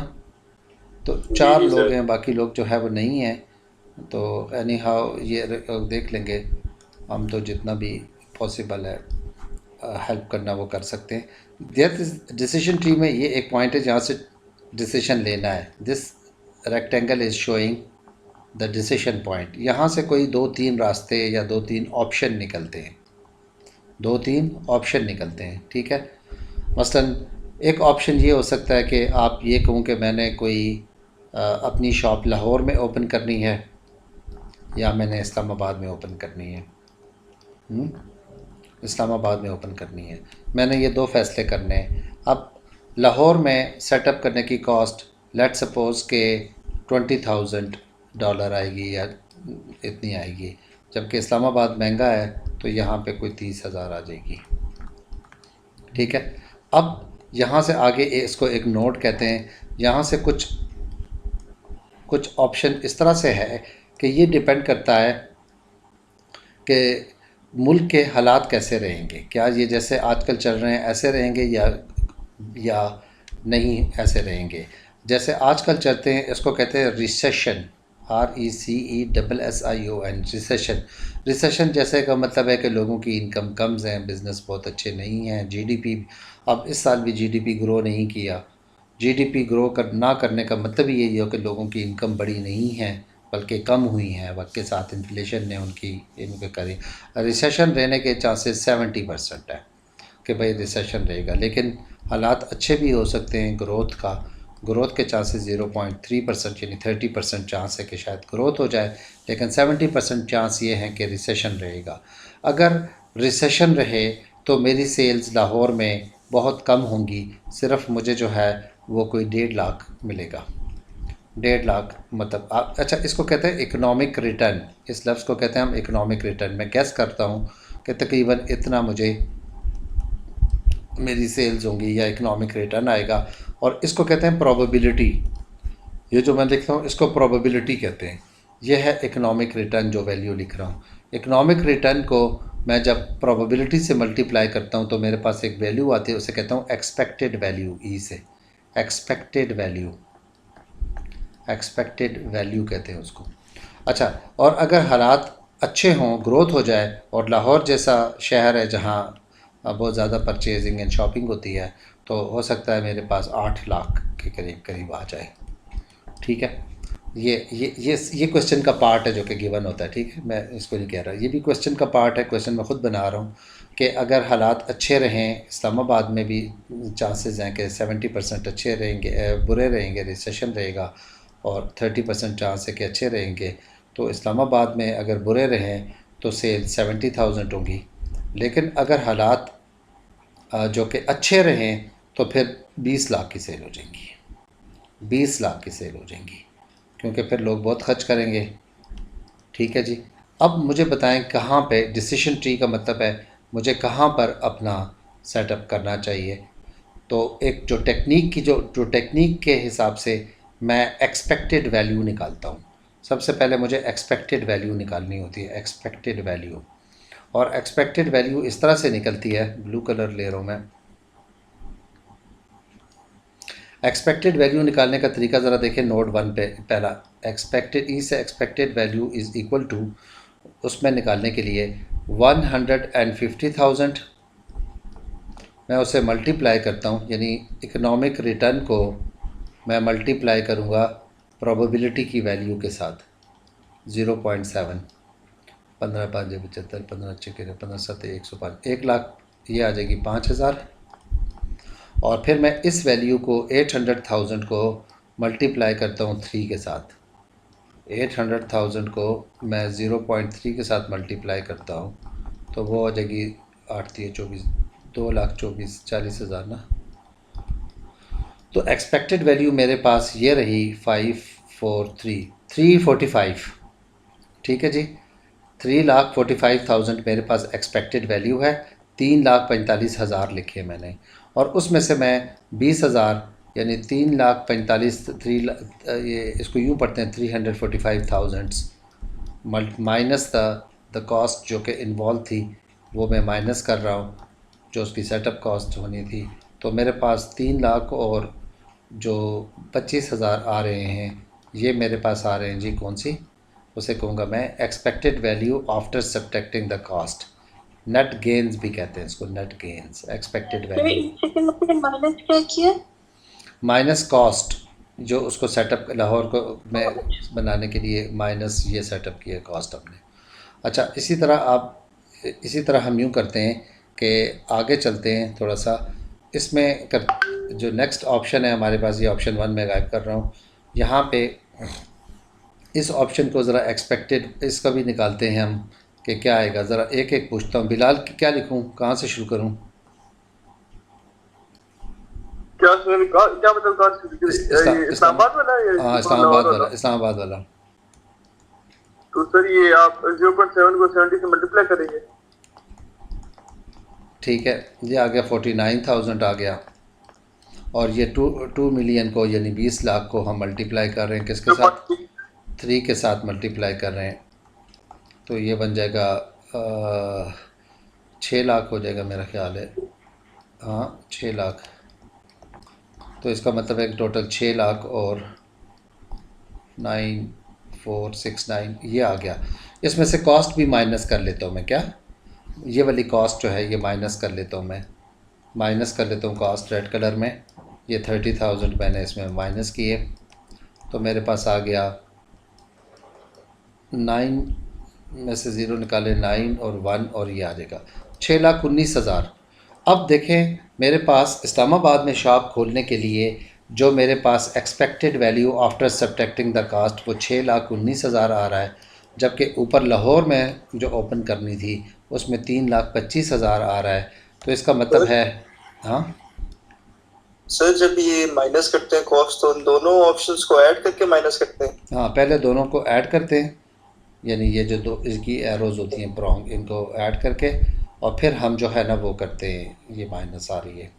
तो 4 लोग हैं, बाकी लोग जो है वो नहीं हैं। तो एनी हाउ ये देख लेंगे हम, तो जितना भी पॉसिबल है हेल्प करना वो कर सकते हैं। डिसीजन ट्री में ये एक पॉइंट है जहाँ से डिसीजन लेना है। This rectangle is showing the decision point, यहाँ से कोई 2-3 रास्ते या 2-3 ऑप्शन निकलते हैं, 2-3 ऑप्शन निकलते हैं, ठीक है। मसलन एक ऑप्शन ये हो सकता है कि आप ये कहूँ कि मैंने कोई अपनी शॉप लाहौर में ओपन करनी है या मैंने इस्लामाबाद में ओपन करनी है। इस्लामाबाद में ओपन करनी है, मैंने ये 2 फ़ैसले करने हैं। अब लाहौर में सेटअप करने की कॉस्ट लेट्स सपोज़ के $20,000 आएगी या इतनी आएगी, जबकि इस्लामाबाद महंगा है तो यहाँ पे कोई 30,000 आ जाएगी, ठीक है। अब यहाँ से आगे इसको एक नोट कहते हैं। यहाँ से कुछ ऑप्शन इस तरह से है कि ये डिपेंड करता है कि मुल्क के हालात कैसे रहेंगे, क्या ये जैसे आजकल चल रहे हैं ऐसे रहेंगे या नहीं ऐसे रहेंगे। जैसे आजकल चलते हैं इसको कहते हैं रिसेशन, RECESSION, रिसेशन। रिसेशन जैसे का मतलब है कि लोगों की इनकम कम हैं, बिज़नेस बहुत अच्छे नहीं हैं, GDP अब इस साल भी GDP ग्रो नहीं किया। GDP ग्रो ना करने का मतलब यही है कि लोगों की इनकम बड़ी नहीं है बल्कि कम हुई हैं, वक्त के साथ इन्फ्लेशन ने इनके करी। रिसेशन रहने के चांसेस 70% है कि भाई रिसेशन रहेगा, लेकिन हालात अच्छे भी हो सकते हैं। ग्रोथ के चांसेस 0.3% यानी 30% चांस है कि शायद ग्रोथ हो जाए, लेकिन 70% चांस ये है कि रिसेशन रहेगा। अगर रिसेशन रहे तो मेरी सेल्स लाहौर में बहुत कम होंगी, सिर्फ मुझे जो है वो कोई 1.5 लाख मिलेगा। 1.5 लाख मतलब आप अच्छा इसको कहते हैं इकोनॉमिक रिटर्न, इस लफ्ज़ को कहते हैं हम इकोनॉमिक रिटर्न। मैं गैस करता हूँ कि तकरीबन इतना मुझे मेरी सेल्स होंगी या इकोनॉमिक रिटर्न आएगा, और इसको कहते हैं प्रोबेबिलिटी। ये जो मैं लिख रहा हूँ इसको प्रोबेबिलिटी कहते हैं। यह है इकोनॉमिक रिटर्न जो वैल्यू लिख रहा हूँ। इकोनॉमिक रिटर्न को मैं जब प्रोबेबिलिटी से मल्टीप्लाई करता हूँ तो मेरे पास एक वैल्यू आती है, उसे कहता हूँ एक्सपेक्टेड वैल्यू। ई से एक्सपेक्टेड वैल्यू कहते हैं उसको। अच्छा, और अगर हालात अच्छे हों, ग्रोथ हो जाए, और लाहौर जैसा शहर है जहाँ बहुत ज़्यादा परचेजिंग एंड शॉपिंग होती है, तो हो सकता है मेरे पास 8 लाख के करीब आ जाए, ठीक है। ये क्वेश्चन का पार्ट है जो कि गिवन होता है, ठीक है। मैं इसको नहीं कह रहा, ये भी क्वेश्चन का पार्ट है, क्वेश्चन मैं ख़ुद बना रहा हूँ कि अगर हालात अच्छे रहें, इस्लामाबाद में भी चांसेस हैं कि 70% अच्छे रहेंगे, बुरे रहेंगे, रिसेशन रहेगा, और 30% चांस है कि अच्छे रहेंगे। तो इस्लामाबाद में अगर बुरे रहें तो सेल 70,000 होंगी, लेकिन अगर हालात जो कि अच्छे रहें तो फिर 20 लाख की सेल हो जाएंगी, 20 लाख की सेल हो जाएंगी, क्योंकि फिर लोग बहुत खर्च करेंगे, ठीक है जी। अब मुझे बताएं कहाँ पे डिसीजन ट्री का मतलब है मुझे कहाँ पर अपना सेटअप करना चाहिए। तो एक जो टेक्निक के हिसाब से मैं एक्सपेक्टेड वैल्यू निकालता हूँ। सबसे पहले मुझे एक्सपेक्टेड वैल्यू निकालनी होती है, एक्सपेक्टेड वैल्यू। और एक्सपेक्टेड वैल्यू इस तरह से निकलती है, ब्लू कलर ले रहा हूँ मैं। एक्सपेक्टेड वैल्यू निकालने का तरीका ज़रा देखें नोट 1 पे। पहला एक्सपेक्टेड ई से expected value is equal to, उसमें निकालने के लिए 150,000 मैं उसे मल्टीप्लाई करता हूँ, यानी इकोनॉमिक रिटर्न को मैं मल्टीप्लाई करूँगा प्रोबेबिलिटी की वैल्यू के साथ 0.7। 15 5 75 15 6 15 7 105, 1 लाख ये आ जाएगी 5,000। और फिर मैं इस वैल्यू को 800,000 को मल्टीप्लाई करता हूँ 3 के साथ। 800,000 को मैं 0.3 के साथ मल्टीप्लाई करता हूँ तो वो आ जाएगी 8 3 24 2,24,000 40,000 ना। तो एक्सपेक्टेड वैल्यू मेरे पास ये रही 345, ठीक है जी। 3,45,000 मेरे पास एक्सपेक्टेड वैल्यू है। 3,45,000 लिखे मैंने, और उसमें से मैं 20,000 यानी 3,45,000 ये इसको यूँ पढ़ते हैं 345,000 माइनस द कॉस्ट जो कि इन्वॉल्व थी वो मैं माइनस कर रहा हूँ, जो उसकी सेटअप कॉस्ट होनी थी। तो मेरे पास 3 लाख और जो 25,000 आ रहे हैं ये मेरे पास आ रहे हैं जी, कौन सी, उसे कहूँगा मैं expected value after subtracting the cost. Net gains भी कहते हैं इसको, net gains. Expected value minus क्या किया? माइनस कॉस्ट, जो उसको सेटअप लाहौर को में बनाने के लिए माइनस ये सेटअप किया कॉस्ट हमने। अच्छा, इसी तरह हम यूँ करते हैं कि आगे चलते हैं थोड़ा सा इसमें कर, जो नेक्स्ट ऑप्शन है हमारे पास, ये ऑप्शन 1 में गायब कर रहा हूँ। यहाँ पे इस ऑप्शन को ज़रा एक्सपेक्टेड इसका भी निकालते हैं हम कि क्या आएगा। ज़रा एक एक पूछता हूँ। बिलाल क्या लिखूँ, कहाँ से शुरू करूँ? क्या सर, क्या मतलब कहाँ से? इस्लामाबाद वाला है? हाँ, इस्लामाबाद वाला। तो सर ये आप 0.7 को 70 से मल्टीप्लाई करेंगे। ठीक है, ये आ गया 49,000 आ गया। और ये 2 मिलियन को यानी 20 लाख को हम मल्टीप्लाई कर रहे हैं किसके साथ? 3 के साथ मल्टीप्लाई कर रहे हैं। तो ये बन जाएगा 6 लाख हो जाएगा मेरा ख्याल है। हाँ, 6 लाख। तो इसका मतलब है कि टोटल 6 लाख और 9469 ये आ गया। इसमें से कॉस्ट भी माइनस कर लेता हूँ मैं। क्या ये वाली कॉस्ट जो है ये माइनस कर लेता हूँ मैं, माइनस कर लेता हूँ कॉस्ट रेड कलर में। ये 30,000 मैंने इसमें माइनस किए, तो मेरे पास आ गया 9 में से 0 निकाले 9 और 1 और ये आ जाएगा 6,19,000। अब देखें मेरे पास इस्लामाबाद में शॉप खोलने के लिए जो मेरे पास expected value after subtracting the cost वो 6,19,000 आ रहा है, जबकि ऊपर लाहौर में जो ओपन करनी थी उसमें 3,25,000 आ रहा है। तो इसका मतलब है, हाँ सर जब ये माइनस करते हैं कॉस्ट तो उन दोनों ऑप्शंस को ऐड करके माइनस करते हैं? हाँ, पहले दोनों को ऐड करते हैं, यानी ये जो दो इसकी एरोज़ होती हैं प्रॉन्ग, इनको ऐड करके और फिर हम जो है ना वो करते हैं, ये माइनस आ रही है।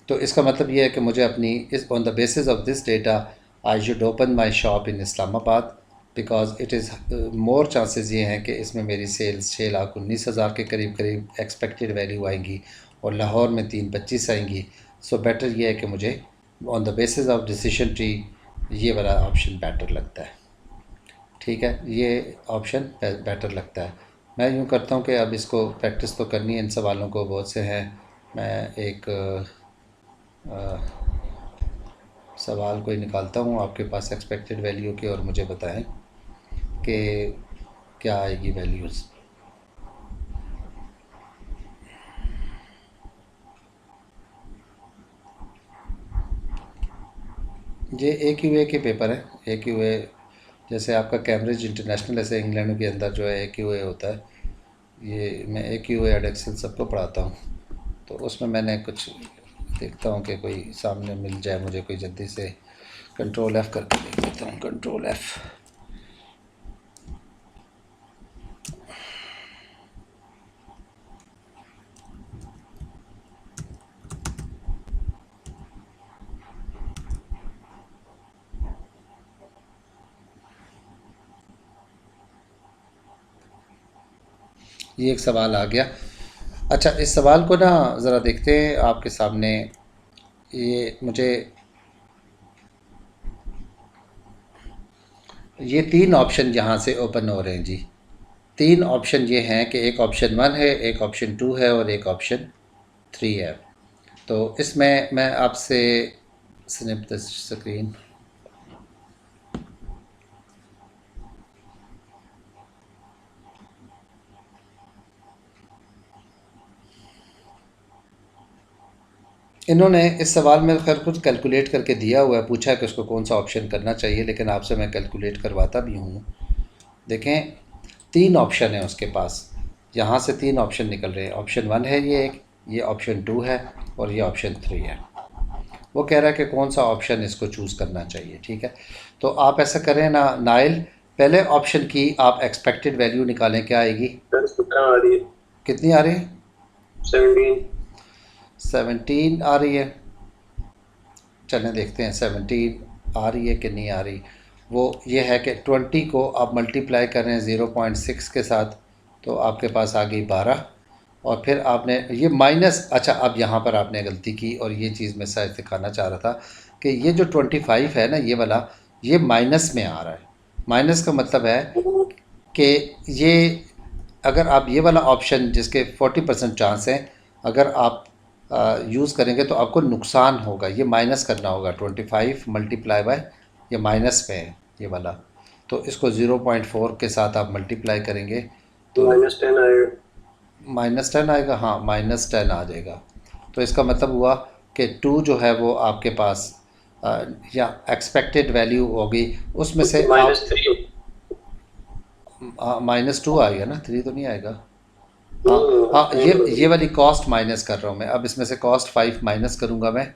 तो इसका मतलब ये है कि मुझे अपनी इस on the basis of this data I should open my shop in Islamabad because it is more chances ये हैं कि इसमें मेरी सेल्स 6,19,000 के करीब करीब एक्सपेक्टेड वैल्यू आएंगी और लाहौर में 3,25 आएंगी। सो बेटर ये है कि मुझे on the basis of decision tree ये वाला ऑप्शन बेटर लगता है। ठीक है, ये ऑप्शन बेटर लगता है। मैं यूँ करता हूँ कि अब इसको प्रैक्टिस तो करनी है, इन सवालों को बहुत से हैं। मैं एक सवाल कोई निकालता हूँ आपके पास एक्सपेक्टेड वैल्यू के और मुझे बताएं कि क्या आएगी वैल्यूज़। ये AQA के पेपर है। AQA जैसे आपका कैम्ब्रिज इंटरनेशनल, ऐसे इंग्लैंड के अंदर जो है AQA होता है। ये मैं AQA एडेक्सल सबको पढ़ाता हूँ, तो उसमें मैंने कुछ देखता हूँ कि कोई सामने मिल जाए मुझे कोई जल्दी से। कंट्रोल F करके देख लेता हूँ, कंट्रोल F। ये एक सवाल आ गया। अच्छा, इस सवाल को ना ज़रा देखते हैं आपके सामने। ये मुझे ये 3 ऑप्शन यहाँ से ओपन हो रहे हैं जी। 3 ऑप्शन ये हैं कि एक ऑप्शन 1 है, एक ऑप्शन 2 है और एक ऑप्शन 3 है। तो इसमें मैं आपसे स्नैप द स्क्रीन, इन्होंने इस सवाल में खैर कुछ कैलकुलेट करके दिया हुआ है, पूछा है कि उसको कौन सा ऑप्शन करना चाहिए, लेकिन आपसे मैं कैलकुलेट करवाता भी हूँ। देखें 3 ऑप्शन है उसके पास, यहाँ से 3 ऑप्शन निकल रहे हैं। ऑप्शन 1 है ये एक, ये ऑप्शन 2 है और ये ऑप्शन 3 है। वो कह रहा है कि कौन सा ऑप्शन इसको चूज़ करना चाहिए। ठीक है, तो आप ऐसा करें ना नाइल, पहले ऑप्शन की आप एक्सपेक्टेड वैल्यू निकालें, क्या आएगी? कितनी आ रही है? 17 आ रही है। चलें देखते हैं 17 आ रही है कि नहीं आ रही। वो ये है कि 20 को आप मल्टीप्लाई करें 0.6 के साथ तो आपके पास आ गई 12 और फिर आपने ये माइनस। अच्छा, अब यहाँ पर आपने गलती की और ये चीज़ मैं शायद दिखाना चाह रहा था कि ये जो 25 है ना ये वाला, ये माइनस में आ रहा है। माइनस का मतलब है कि ये अगर आप ये वाला ऑप्शन जिसके 40% चांस हैं, अगर आप यूज़ करेंगे तो आपको नुकसान होगा, ये माइनस करना होगा। 25 मल्टीप्लाई बाय, ये माइनस पे है ये वाला, तो इसको 0.4 के साथ आप मल्टीप्लाई करेंगे तो -10 आएगा। -10 आएगा, हाँ -10 आ जाएगा। तो इसका मतलब हुआ कि 2 जो है वो आपके पास या एक्सपेक्टेड वैल्यू होगी, उसमें से आप -3। -2 आएगा ना, 3 तो नहीं आएगा। हाँ हाँ, ये वाली कॉस्ट माइनस कर रहा हूँ मैं, अब इसमें से कॉस्ट 5 माइनस करूँगा मैं,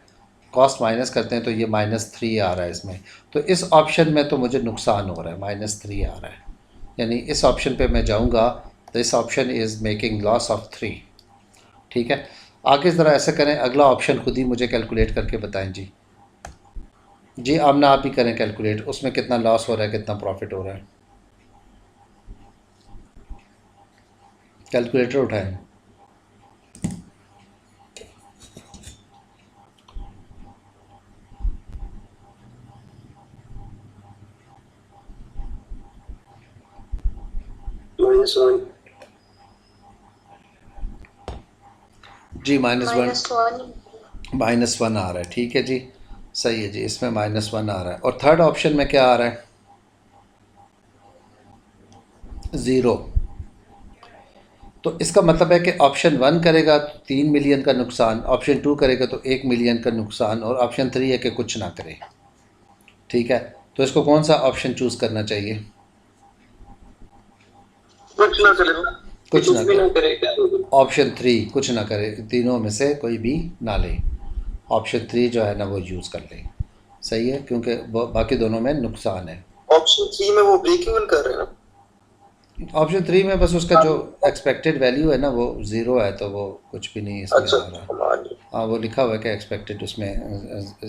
कॉस्ट माइनस करते हैं तो ये -3 आ रहा है इसमें। तो इस ऑप्शन में तो मुझे नुकसान हो रहा है, -3 आ रहा है, यानी इस ऑप्शन पे मैं जाऊँगा तो इस option is making loss of 3। ठीक है, आगे ज़रा ऐसा करें, अगला ऑप्शन खुद ही मुझे कैलकुलेट करके बताएं जी। जी आमना आप ही करें कैलकुलेट, उसमें कितना लॉस हो रहा है कितना प्रॉफिट हो रहा है, कैलकुलेटर उठाएं। -1। जी -1, -1 -1 आ रहा है, ठीक है जी, सही है जी, इसमें -1 आ रहा है। और थर्ड ऑप्शन में क्या आ रहा है? 0। तो इसका मतलब है कि ऑप्शन 1 करेगा तो 3 मिलियन का नुकसान, ऑप्शन 2 करेगा तो 1 मिलियन का नुकसान, और ऑप्शन 3 है कि कुछ ना करे। ठीक है, तो इसको कौन सा ऑप्शन चूज़ करना चाहिए? कुछ ना करे, कुछ ना भी ना करे, करे क्या? ऑप्शन 3 कुछ ना करे, तीनों में से कोई भी ना ले, ऑप्शन 3 जो है ना वो यूज़ कर ले। सही है, क्योंकि बाकी दोनों में नुकसान है। ऑप्शन 3 में वो ब्रेक इवन कर रहे हैं ना? ऑप्शन 3 में बस उसका जो एक्सपेक्टेड वैल्यू है ना वो 0 है, तो वो कुछ भी नहीं इसमें अच्छा, आ रहा। हाँ, वो लिखा हुआ है कि एक्सपेक्टेड, उसमें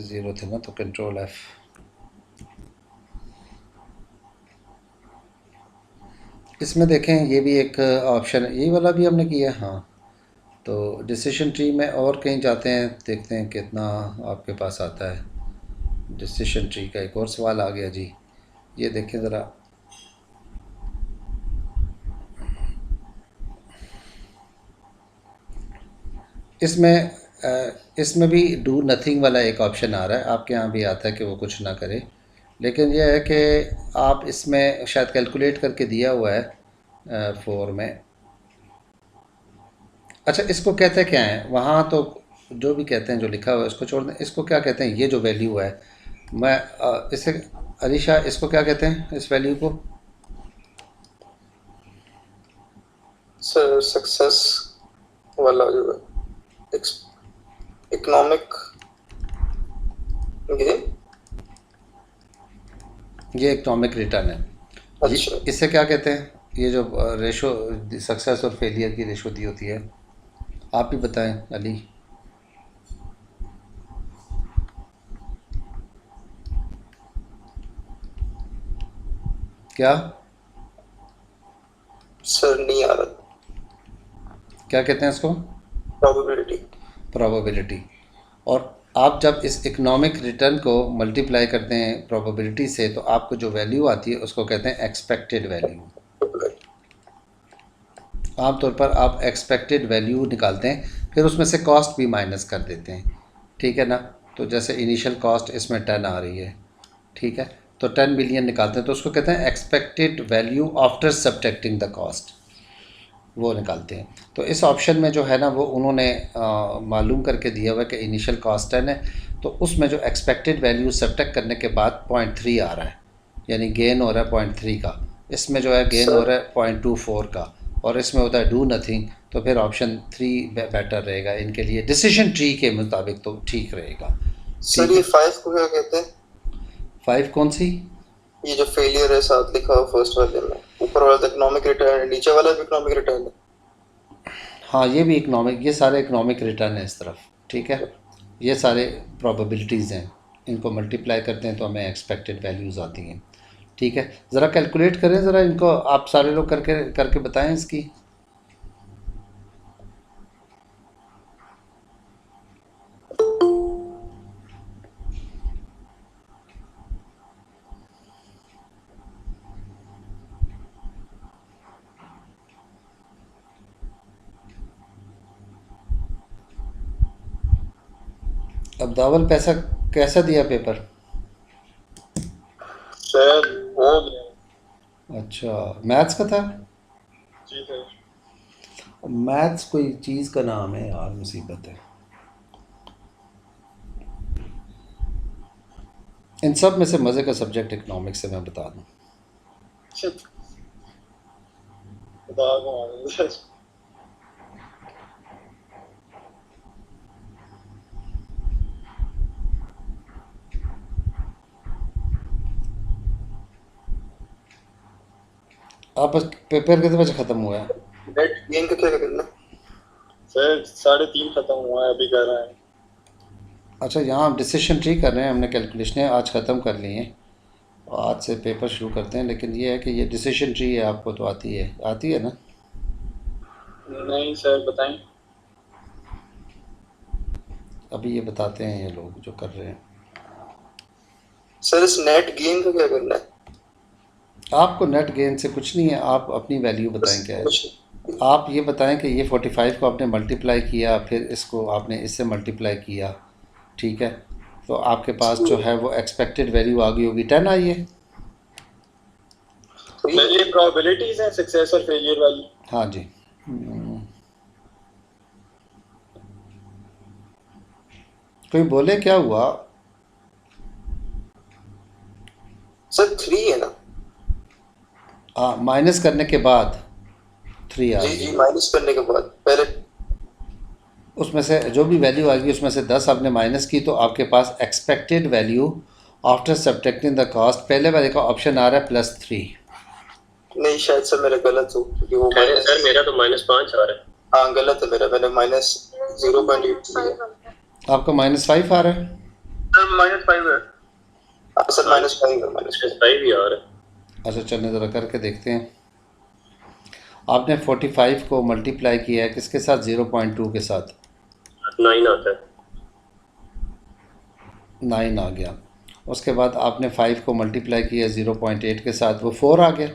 0 थे ना, तो कंट्रोल F। इसमें देखें ये भी एक ऑप्शन है, ये वाला भी हमने किया है। हाँ, तो डिसीजन ट्री में और कहीं जाते हैं, देखते हैं कितना आपके पास आता है। डिसीजन ट्री का एक और सवाल आ गया जी, ये देखें ज़रा। इसमें भी डू नथिंग वाला एक ऑप्शन आ रहा है, आपके यहाँ भी आता है कि वो कुछ ना करे, लेकिन यह है कि आप इसमें शायद कैलकुलेट करके दिया हुआ है 4 में। अच्छा, इसको कहते क्या है वहाँ, तो जो भी कहते हैं जो लिखा हुआ है इसको छोड़ दें, इसको क्या कहते हैं, ये जो वैल्यू है, मैं इसे अलीशा, इसको क्या कहते हैं इस वैल्यू को? सर सक्सेस वाला जो है, इकोनॉमिक ये इकोनॉमिक रिटर्न है। अच्छा, इससे क्या कहते हैं, ये जो रेशो सक्सेस और फेलियर की रेशो दी होती है, आप भी बताएं अली। क्या सर नहीं आ रहा। क्या कहते हैं इसको? प्रोबेबिलिटी। प्रोबेबिलिटी। और आप जब इस इकोनॉमिक रिटर्न को मल्टीप्लाई करते हैं प्रोबेबिलिटी से, तो आपको जो वैल्यू आती है उसको कहते हैं एक्सपेक्टेड वैल्यू। आमतौर पर आप एक्सपेक्टेड वैल्यू निकालते हैं, फिर उसमें से कॉस्ट भी माइनस कर देते हैं। ठीक है ना, तो जैसे इनिशियल कॉस्ट इसमें 10 आ रही है, ठीक है, तो 10 मिलियन निकालते हैं, तो उसको कहते हैं expected value after subtracting the cost, वो निकालते हैं। तो इस ऑप्शन में जो है ना वो उन्होंने मालूम करके दिया हुआ है कि इनिशियल कॉस्ट 10 है, तो उसमें जो एक्सपेक्टेड वैल्यू सब्ट्रैक्ट करने के बाद 0.3 आ रहा है, यानी गेन हो रहा है 0.3 का, इसमें जो है गेन हो रहा है 0.24 का, और इसमें होता है डू नथिंग। तो फिर ऑप्शन 3 बेटर रहेगा इनके लिए, डिसीजन ट्री के मुताबिक तो ठीक रहेगा। सर ये 5 को क्या कहते हैं? 5 कौन सी? ये जो फेलियर है साथ लिखा हुआ फर्स्ट वाले में, ऊपर वाला तो इकोनॉमिक रिटर्न है, नीचे वाला भी इकोनॉमिक रिटर्न है। हाँ, ये भी इकोनॉमिक, ये सारे इकोनॉमिक रिटर्न है इस तरफ। ठीक है, ये सारे प्रोबेबिलिटीज़ हैं, इनको मल्टीप्लाई करते हैं तो हमें एक्सपेक्टेड वैल्यूज़ आती हैं। ठीक है, ज़रा कैलकुलेट करें, ज़रा इनको आप सारे लोग करके करके बताएं इसकी। अब दावल पैसा कैसा दिया पेपर? सर हो गया। अच्छा, मैथ्स का था? जी सर। मैथ्स कोई चीज़ का नाम है यार, मुसीबत है। इन सब में से मज़े का सब्जेक्ट इकोनॉमिक्स है, मैं बता दूँ। खुदा को मालूम सर। आप बस पेपर कितने बजे ख़त्म हुआ है? नेट गेन का क्या करना? सर 3:30 खत्म हुआ है, अभी कर रहे हैं। अच्छा, यहाँ हम डिसीजन ट्री कर रहे हैं, हमने कैलकुलेशनें आज ख़त्म कर ली हैं और आज से पेपर शुरू करते हैं। लेकिन ये है कि ये डिसीजन ट्री है, आपको तो आती है ना? नहीं सर बताएं। अभी ये बताते हैं ये लोग जो कर रहे हैं। सर इस नेट गेन का क्या करना है? आपको नेट गेन से कुछ नहीं है, आप अपनी वैल्यू बताएं क्या है। आप ये बताएं कि ये 45 को आपने मल्टीप्लाई किया, फिर इसको आपने इससे मल्टीप्लाई किया, ठीक है? तो आपके पास जो है वो एक्सपेक्टेड वैल्यू आ गई होगी 10 आई है। सर ये प्रोबेबिलिटीज हैं सक्सेस और फेलियर वाली। हाँ जी। कोई बोले क्या हुआ? सर 3 है ना? हाँ, माइनस करने के बाद 3 आ जी गई। जी, माइनस करने के बाद पहले उसमें से जो भी वैल्यू आ गई उसमें से 10 आपने माइनस की, तो आपके पास expected value after subtracting the cost, पहले वाले का ऑप्शन आ रहा है +3। नहीं, शायद सर मेरा गलत हो, क्योंकि वो अरे सर मेरा तो -5 आ रहा है। हाँ गलत है मेरा, मैंने -0.8 लिया। आपका -5 आ रहा है? सर -5 है। हाँ सर -5 है, -5 ही आ रहा है। अच्छा, चलने ज़रा करके देखते हैं। आपने 45 को मल्टीप्लाई किया है किसके साथ? 0.2 के साथ, 9 आता है। 9 आ गया। उसके बाद आपने 5 को मल्टीप्लाई किया 0.8 के साथ, वो 4 आ गया।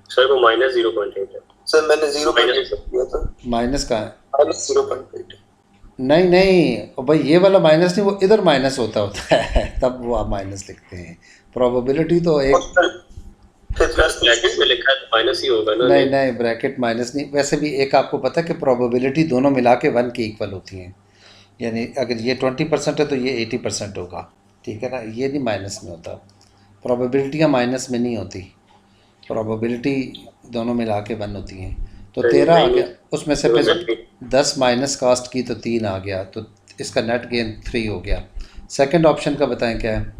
सर वो -0.8 है। सर मैंने 0.8 लिया था। माइनस का है? -0.8। नहीं नहीं भाई, ये वाला माइनस नहीं, वो इधर माइनस होता है तब वो आप माइनस लिखते हैं। प्रोबेबिलिटी तो एक ब्रैकेट में लिखा है तो माइनस ही होगा ना। नहीं नहीं, ब्रैकेट माइनस नहीं। वैसे भी एक आपको पता है कि प्रोबेबिलिटी दोनों मिला के 1 के इक्वल होती हैं। यानी अगर ये 20% है तो ये 80% होगा, ठीक है ना? ये नहीं माइनस में होता, प्रोबेबिलिटियाँ माइनस में नहीं होती, प्रोबेबिलिटी दोनों मिला के 1 होती हैं। तो 13 आ गया, उसमें से फिर 10 माइनस कास्ट की तो 3 आ गया, तो इसका नेट गेन 3 हो गया। सेकंड ऑप्शन का बताएं क्या है?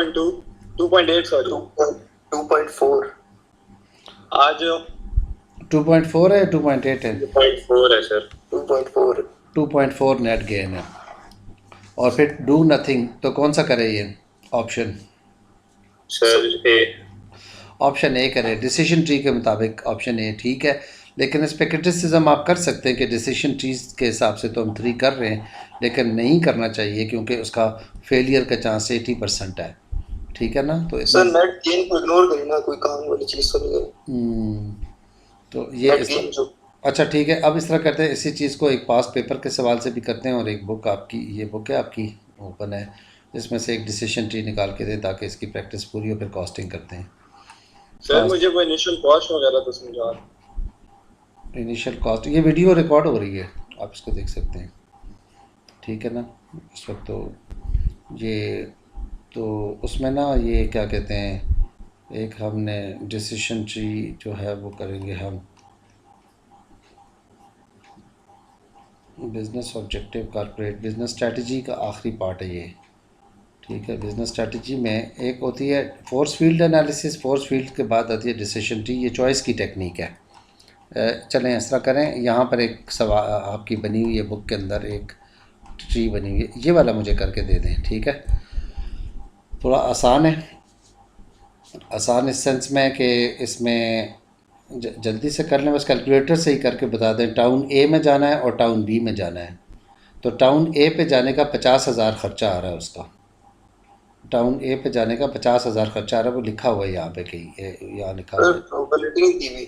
To 2.8 sorry 2.4। आज 2.4 है, 2.8 है? 2.4 है सर। 2.4। 2.4 नेट गेन है। और फिर डू नथिंग, तो कौन सा करे ये option? Sir A. Option A करे, डिसीजन ट्री के मुताबिक ऑप्शन ए ठीक है। लेकिन इस पर क्रिटिसिज्म आप कर सकते हैं कि डिसीजन ट्रीज के हिसाब से तो हम 3 कर रहे हैं, लेकिन नहीं करना चाहिए क्योंकि उसका फेलियर का चांस 80% है, ठीक है ना? तो सर नेट गेन को इग्नोर करिए ना, कोई काम वाली चीज़ तो नहीं है। तो ये नेट गेन जो अच्छा ठीक है। अब इस तरह करते हैं, इसी चीज़ को एक पास पेपर के सवाल से भी करते हैं, और एक बुक आपकी, ये बुक है आपकी ओपन है, जिसमें से एक डिसीजन ट्री निकाल के दें ताकि इसकी प्रैक्टिस पूरी हो, फिर कॉस्टिंग करते हैं। सर मुझे वो इनिशियल कॉस्ट वगैरह तो समझा। इनिशियल कॉस्ट, ये वीडियो रिकॉर्ड हो रही है, आप इसको देख सकते हैं, ठीक है ना? इस वक्त तो ये तो उसमें ना ये क्या कहते हैं, एक हमने डिसीजन ट्री जो है वो करेंगे हम, business objective corporate business strategy का आखिरी पार्ट है ये, ठीक है? बिज़नेस स्ट्रेटजी में एक होती है force field analysis, force field के बाद आती है डिसीजन ट्री, ये चॉइस की टेक्निक है। चलें इस तरह करें, यहाँ पर एक सवाल आपकी बनी हुई है बुक के अंदर, एक ट्री बनी हुई है, ये वाला मुझे करके दे दें, ठीक है? थोड़ा आसान है, आसान इस सेंस में कि इसमें जल्दी से कर लें, बस कैलकुलेटर से ही करके बता दें। टाउन ए में जाना है और टाउन बी में जाना है। तो टाउन ए पे जाने का 50,000 ख़र्चा आ रहा है उसका। टाउन ए पे जाने का 50,000 ख़र्चा आ रहा है, वो लिखा हुआ है यहाँ पे कहीं, यहाँ लिखा हुआ है। प्रोबेबिलिटी दी हुई।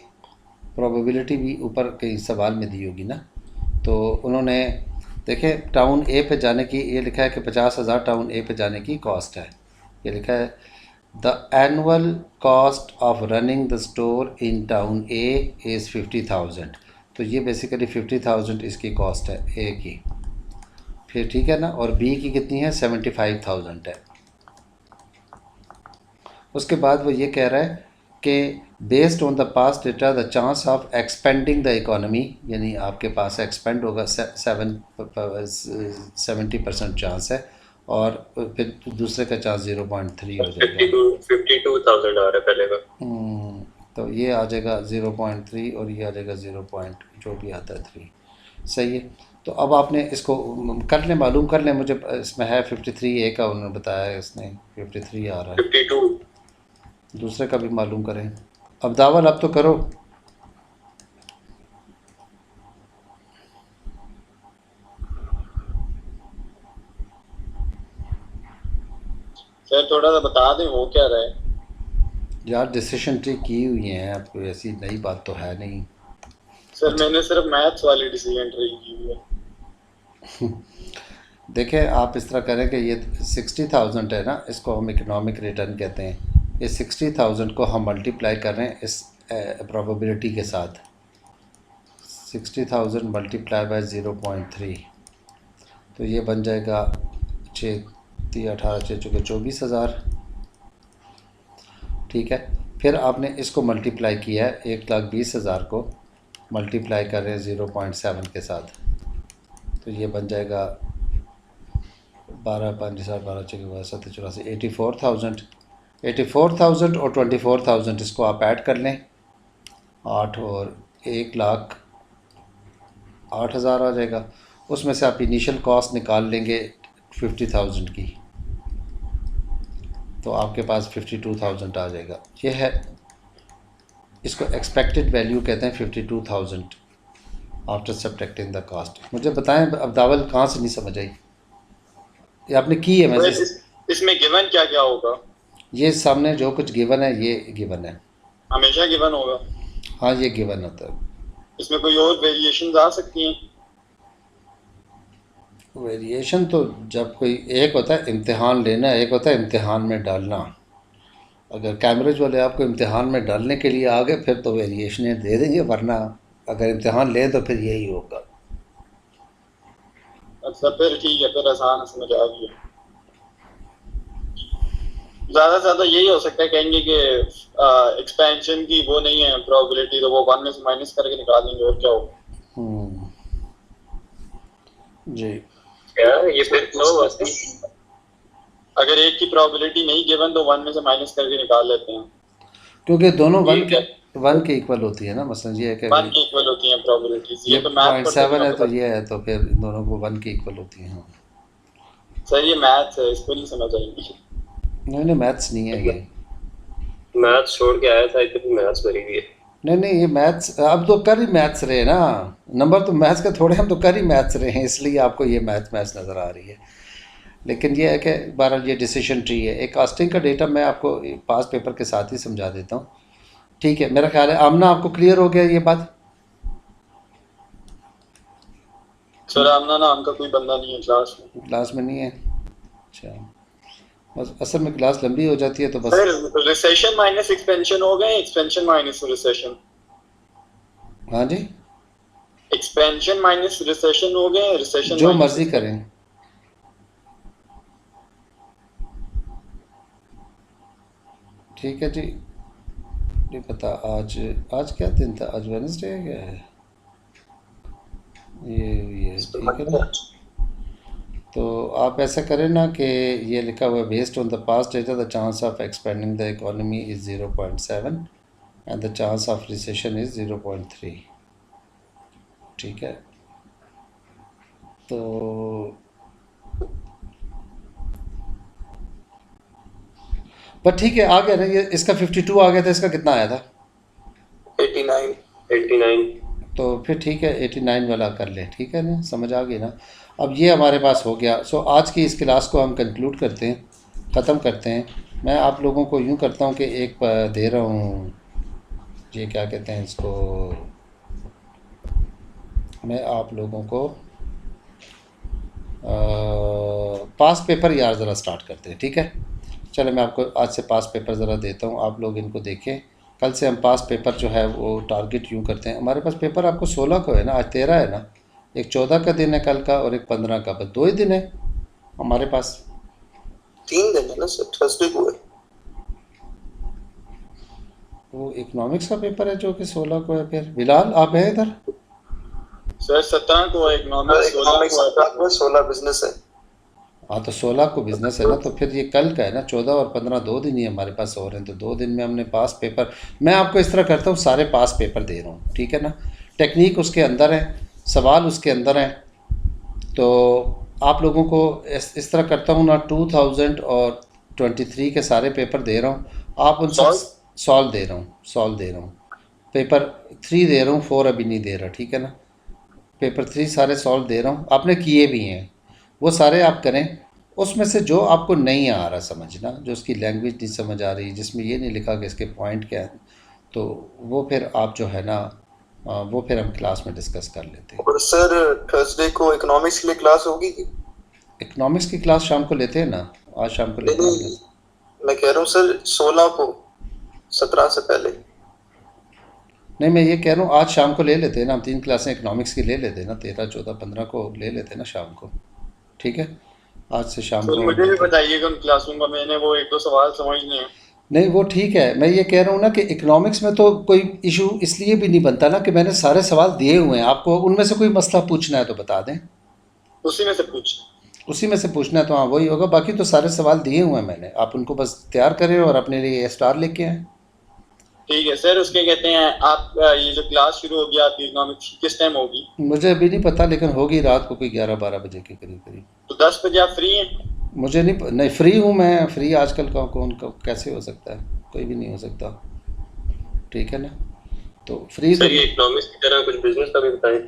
प्रोबेबिलिटी भी ऊपर कहीं सवाल में दी होगी ना। तो उन्होंने देखे टाउन ए पे जाने की ये लिखा है कि 50,000 टाउन ए पे जाने की कॉस्ट है। ये लिखा है the annual cost of running the store in town A is 50,000। तो ये बेसिकली 50,000 इसकी कॉस्ट है ए की। फिर ठीक है ना, और बी की कितनी है, 75,000 है। उसके बाद वो ये कह रहा है कि based on the past data the chance of expanding the economy, यानी आपके पास एक्सपेंड होगा 70% चांस है, और फिर दूसरे का चांस 0.3 हो जाएगा। 52,000 आ रहा है पहले का। तो ये आ जाएगा 0.3 और ये आ जाएगा 0. जो भी आता है 3। सही है। तो अब आपने इसको कर लें, मालूम कर लें। मुझे इसमें है 53 ए का उन्होंने बताया है, इसने 53 आ रहा है। 52 दूसरे का भी मालूम करें। अब दावल अब तो करो। सर थोड़ा सा बता दें हो क्या रहा है। यार डिसीजन ट्री की हुई है, अब कोई ऐसी नई बात तो है नहीं। सर मैंने सिर्फ मैथ्स वाली डिसीजन ट्री की हुई है। देखें आप इस तरह करें कि ये 60,000 है ना, इसको हम इकोनॉमिक रिटर्न कहते हैं। इस 60,000 को हम मल्टीप्लाई कर रहे हैं इस प्रोबेबिलिटी के साथ। 60,000 मल्टीप्लाई बाय 0.3, तो ये बन जाएगा 6 3 18 6 चुके 24,000। ठीक है। फिर आपने इसको मल्टीप्लाई किया है 1,20,000 को मल्टीप्लाई कर रहे हैं 0.7 के साथ, तो ये बन जाएगा 12 5 12 6 7 84 84,000। 84,000 और 24,000 इसको आप ऐड कर लें, 8 और 1,08,000 आ जाएगा। उसमें से आप इनिशियल कॉस्ट निकाल लेंगे 50,000 की, तो आपके पास 52,000 आ जाएगा। ये है, इसको एक्सपेक्टेड वैल्यू कहते हैं 52,000 आफ्टर सब्ट्रैक्टिंग द कॉस्ट। मुझे बताएं अब दावल कहाँ से नहीं समझ आई, ये आपने की है मैसेज। इसमें गिवन क्या क्या होगा? ये सामने जो कुछ गिवन है ये गिवन है, हमेशा गिवन होगा। हाँ ये गिवन होता है। इसमें कोई और वेरिएशंस आ सकती हैं? वेरिएशन तो जब कोई एक होता है इम्तिहान लेना, एक होता है इम्तिहान में डालना। अगर कैमरेज वाले आपको इम्तिहान में डालने के लिए आ गए फिर तो वेरिएशनें दे देंगे, वरना अगर इम्तिहान ले तो फिर यही होगा। अच्छा फिर ठीक है, फिर आसान समझ आ गया। ज़्यादा से ज़्यादा यही हो सकता है, कहेंगे कि एक्सपेंशन की वो नहीं है प्रोबेबिलिटी, तो वो 1 में से माइनस करके निकालेंगे और क्या होगा। जी क्या ये फिर तो अगर एक की प्रोबेबिलिटी नहीं गिवन तो 1 में से माइनस करके निकाल लेते हैं, क्योंकि दोनों 1 के इक्वल होती है ना। मसलन ये है कि 1 की इक्वल होती हैं प्रोबेबिलिटीज। ये ये तो मैथ 0.7 है तो ये है, तो फिर दोनों को 1 की इक्वल होती हैं। सर ये मैथ है, इसको नहीं समझ आएगी। नहीं मैथ्स नहीं है ये। मैथ्स छोड़ के आया था, इतनी मैथ्स भरी हुई है। नहीं ये मैथ्स, अब तो कर ही मैथ्स रहे ना, नंबर तो मैथ्स के थोड़े, हम तो कर ही मैथ्स रहे हैं, इसलिए आपको ये मैथ्स नज़र आ रही है। लेकिन ये है कि बहरहाल ये डिसीजन ट्री है। एक कास्टिंग का डेटा मैं आपको पास पेपर के साथ ही समझा देता हूँ, ठीक है। मेरा ख्याल है आमना आपको क्लियर हो गया ये बात। सर आमना नाम का कोई बंदा नहीं है क्लास में नहीं है। अच्छा बस असल में क्लास लंबी हो जाती है तो बस। सर रिसेशन माइनस एक्सपेंशन हो गए, एक्सपेंशन माइनस रिसेशन। हाँ जी, एक्सपेंशन माइनस रिसेशन हो गए, रिसेशन जो मर्जी करें। ठीक है जी। नहीं पता आज क्या दिन था, आज वेडनेसडे है क्या है ये ठीक है ना। तो आप ऐसा करें ना कि ये लिखा हुआ है based on the past data the chance of expanding the economy is 0.7 and the chance of recession is 0.3। ठीक है, तो पर ठीक है आ गया ना ये। इसका 52 आ गया था, इसका कितना आया था? 89। फिर ठीक है 89 वाला कर ले, ठीक है ना, समझ आ गई ना। अब ये हमारे पास हो गया। सो आज की इस क्लास को हम कंक्लूड करते हैं, ख़त्म करते हैं। मैं आप लोगों को यूँ करता हूँ कि एक दे रहा हूँ, ये क्या कहते हैं इसको, मैं आप लोगों को पास पेपर यार ज़रा स्टार्ट करते हैं, ठीक है। चलो मैं आपको आज से पास पेपर ज़रा देता हूँ, आप लोग इनको देखें। कल से हम पास पेपर जो है वो टारगेट यूँ करते हैं। हमारे पास पेपर आपको 16 को है ना, आज 13 है ना, एक 14 का दिन है कल का और एक 15 का, बस 2 ही दिन है हमारे पास। 3 दिन है ना सर, थर्सडे को है। वो इकोनॉमिक्स का पेपर है जो कि 16 को है। फिर बिलाल आप हैं इधर? सर 17 को इकोनॉमिक्स, 16 बिजनेस है। हाँ तो 16 को बिज़नेस है ना, तो फिर ये कल का है ना, 14 और 15 2 दिन ही हमारे पास और हैं। तो 2 दिन में हमने पास पेपर, मैं आपको इस तरह करता हूँ सारे पास पेपर दे रहा हूँ, ठीक है ना। टेक्निक उसके अंदर है, सवाल उसके अंदर हैं। तो आप लोगों को इस तरह करता हूँ ना, 2023 के सारे पेपर दे रहा हूँ, आप उन सब सॉल्व दे रहा हूँ। पेपर 3 दे रहा हूँ, 4 अभी नहीं दे रहा, ठीक है ना। पेपर 3 सारे सॉल्व दे रहा हूँ, आपने किए भी हैं, वो सारे आप करें। उसमें से जो आपको नहीं आ रहा समझना, जो उसकी लैंग्वेज नहीं समझ आ रही, जिसमें ये नहीं लिखा कि इसके पॉइंट क्या है, तो वो फिर आप जो है ना वो फिर हम क्लास में डिस्कस कर लेते हैं। और सर थर्सडे को इकोनॉमिक्स के लिए क्लास होगी? इकोनॉमिक्स की क्लास शाम को लेते हैं ना, आज शाम को लेते हैं। मैं कह रहा हूँ सर 16 को, 17 से पहले नहीं, मैं ये कह रहा हूँ आज शाम को ले लेते हैं ना, हम 3 क्लासें इकोनॉमिक्स की ले लेते हैं ना, 13, 14, 15 को ले लेते हैं ना शाम को, ठीक है। आज से शाम को मुझे भी बताइएगा उन क्लासों का, मैंने वो 1-2 सवाल समझने हैं। नहीं वो ठीक है, मैं ये कह रहा हूँ ना कि इकोनॉमिक्स में तो कोई इशू इसलिए भी नहीं बनता ना कि मैंने सारे सवाल दिए हुए हैं आपको, उनमें से कोई मसला पूछना है तो बता दें, उसी में से पूछना है तो हाँ वही होगा। बाकी तो सारे सवाल दिए हुए हैं मैंने, आप उनको बस तैयार करें और अपने लिए स्टार लेके आएँ। ठीक है सर। उसके कहते हैं आप ये जो क्लास शुरू होगी आपकी इकोनॉमिक्स किस टाइम होगी? मुझे अभी नहीं पता, लेकिन होगी रात को कोई 11-12 बजे के करीब। तो 10 बजे आप फ्री हैं? मुझे नहीं फ्री हूँ मैं, फ्री आजकल का कौन कैसे हो सकता है, कोई भी नहीं हो सकता, ठीक है ना। तो फ्री सर ये इकोनॉमिक्स की तरह कुछ बिजनेस का भी बताएं।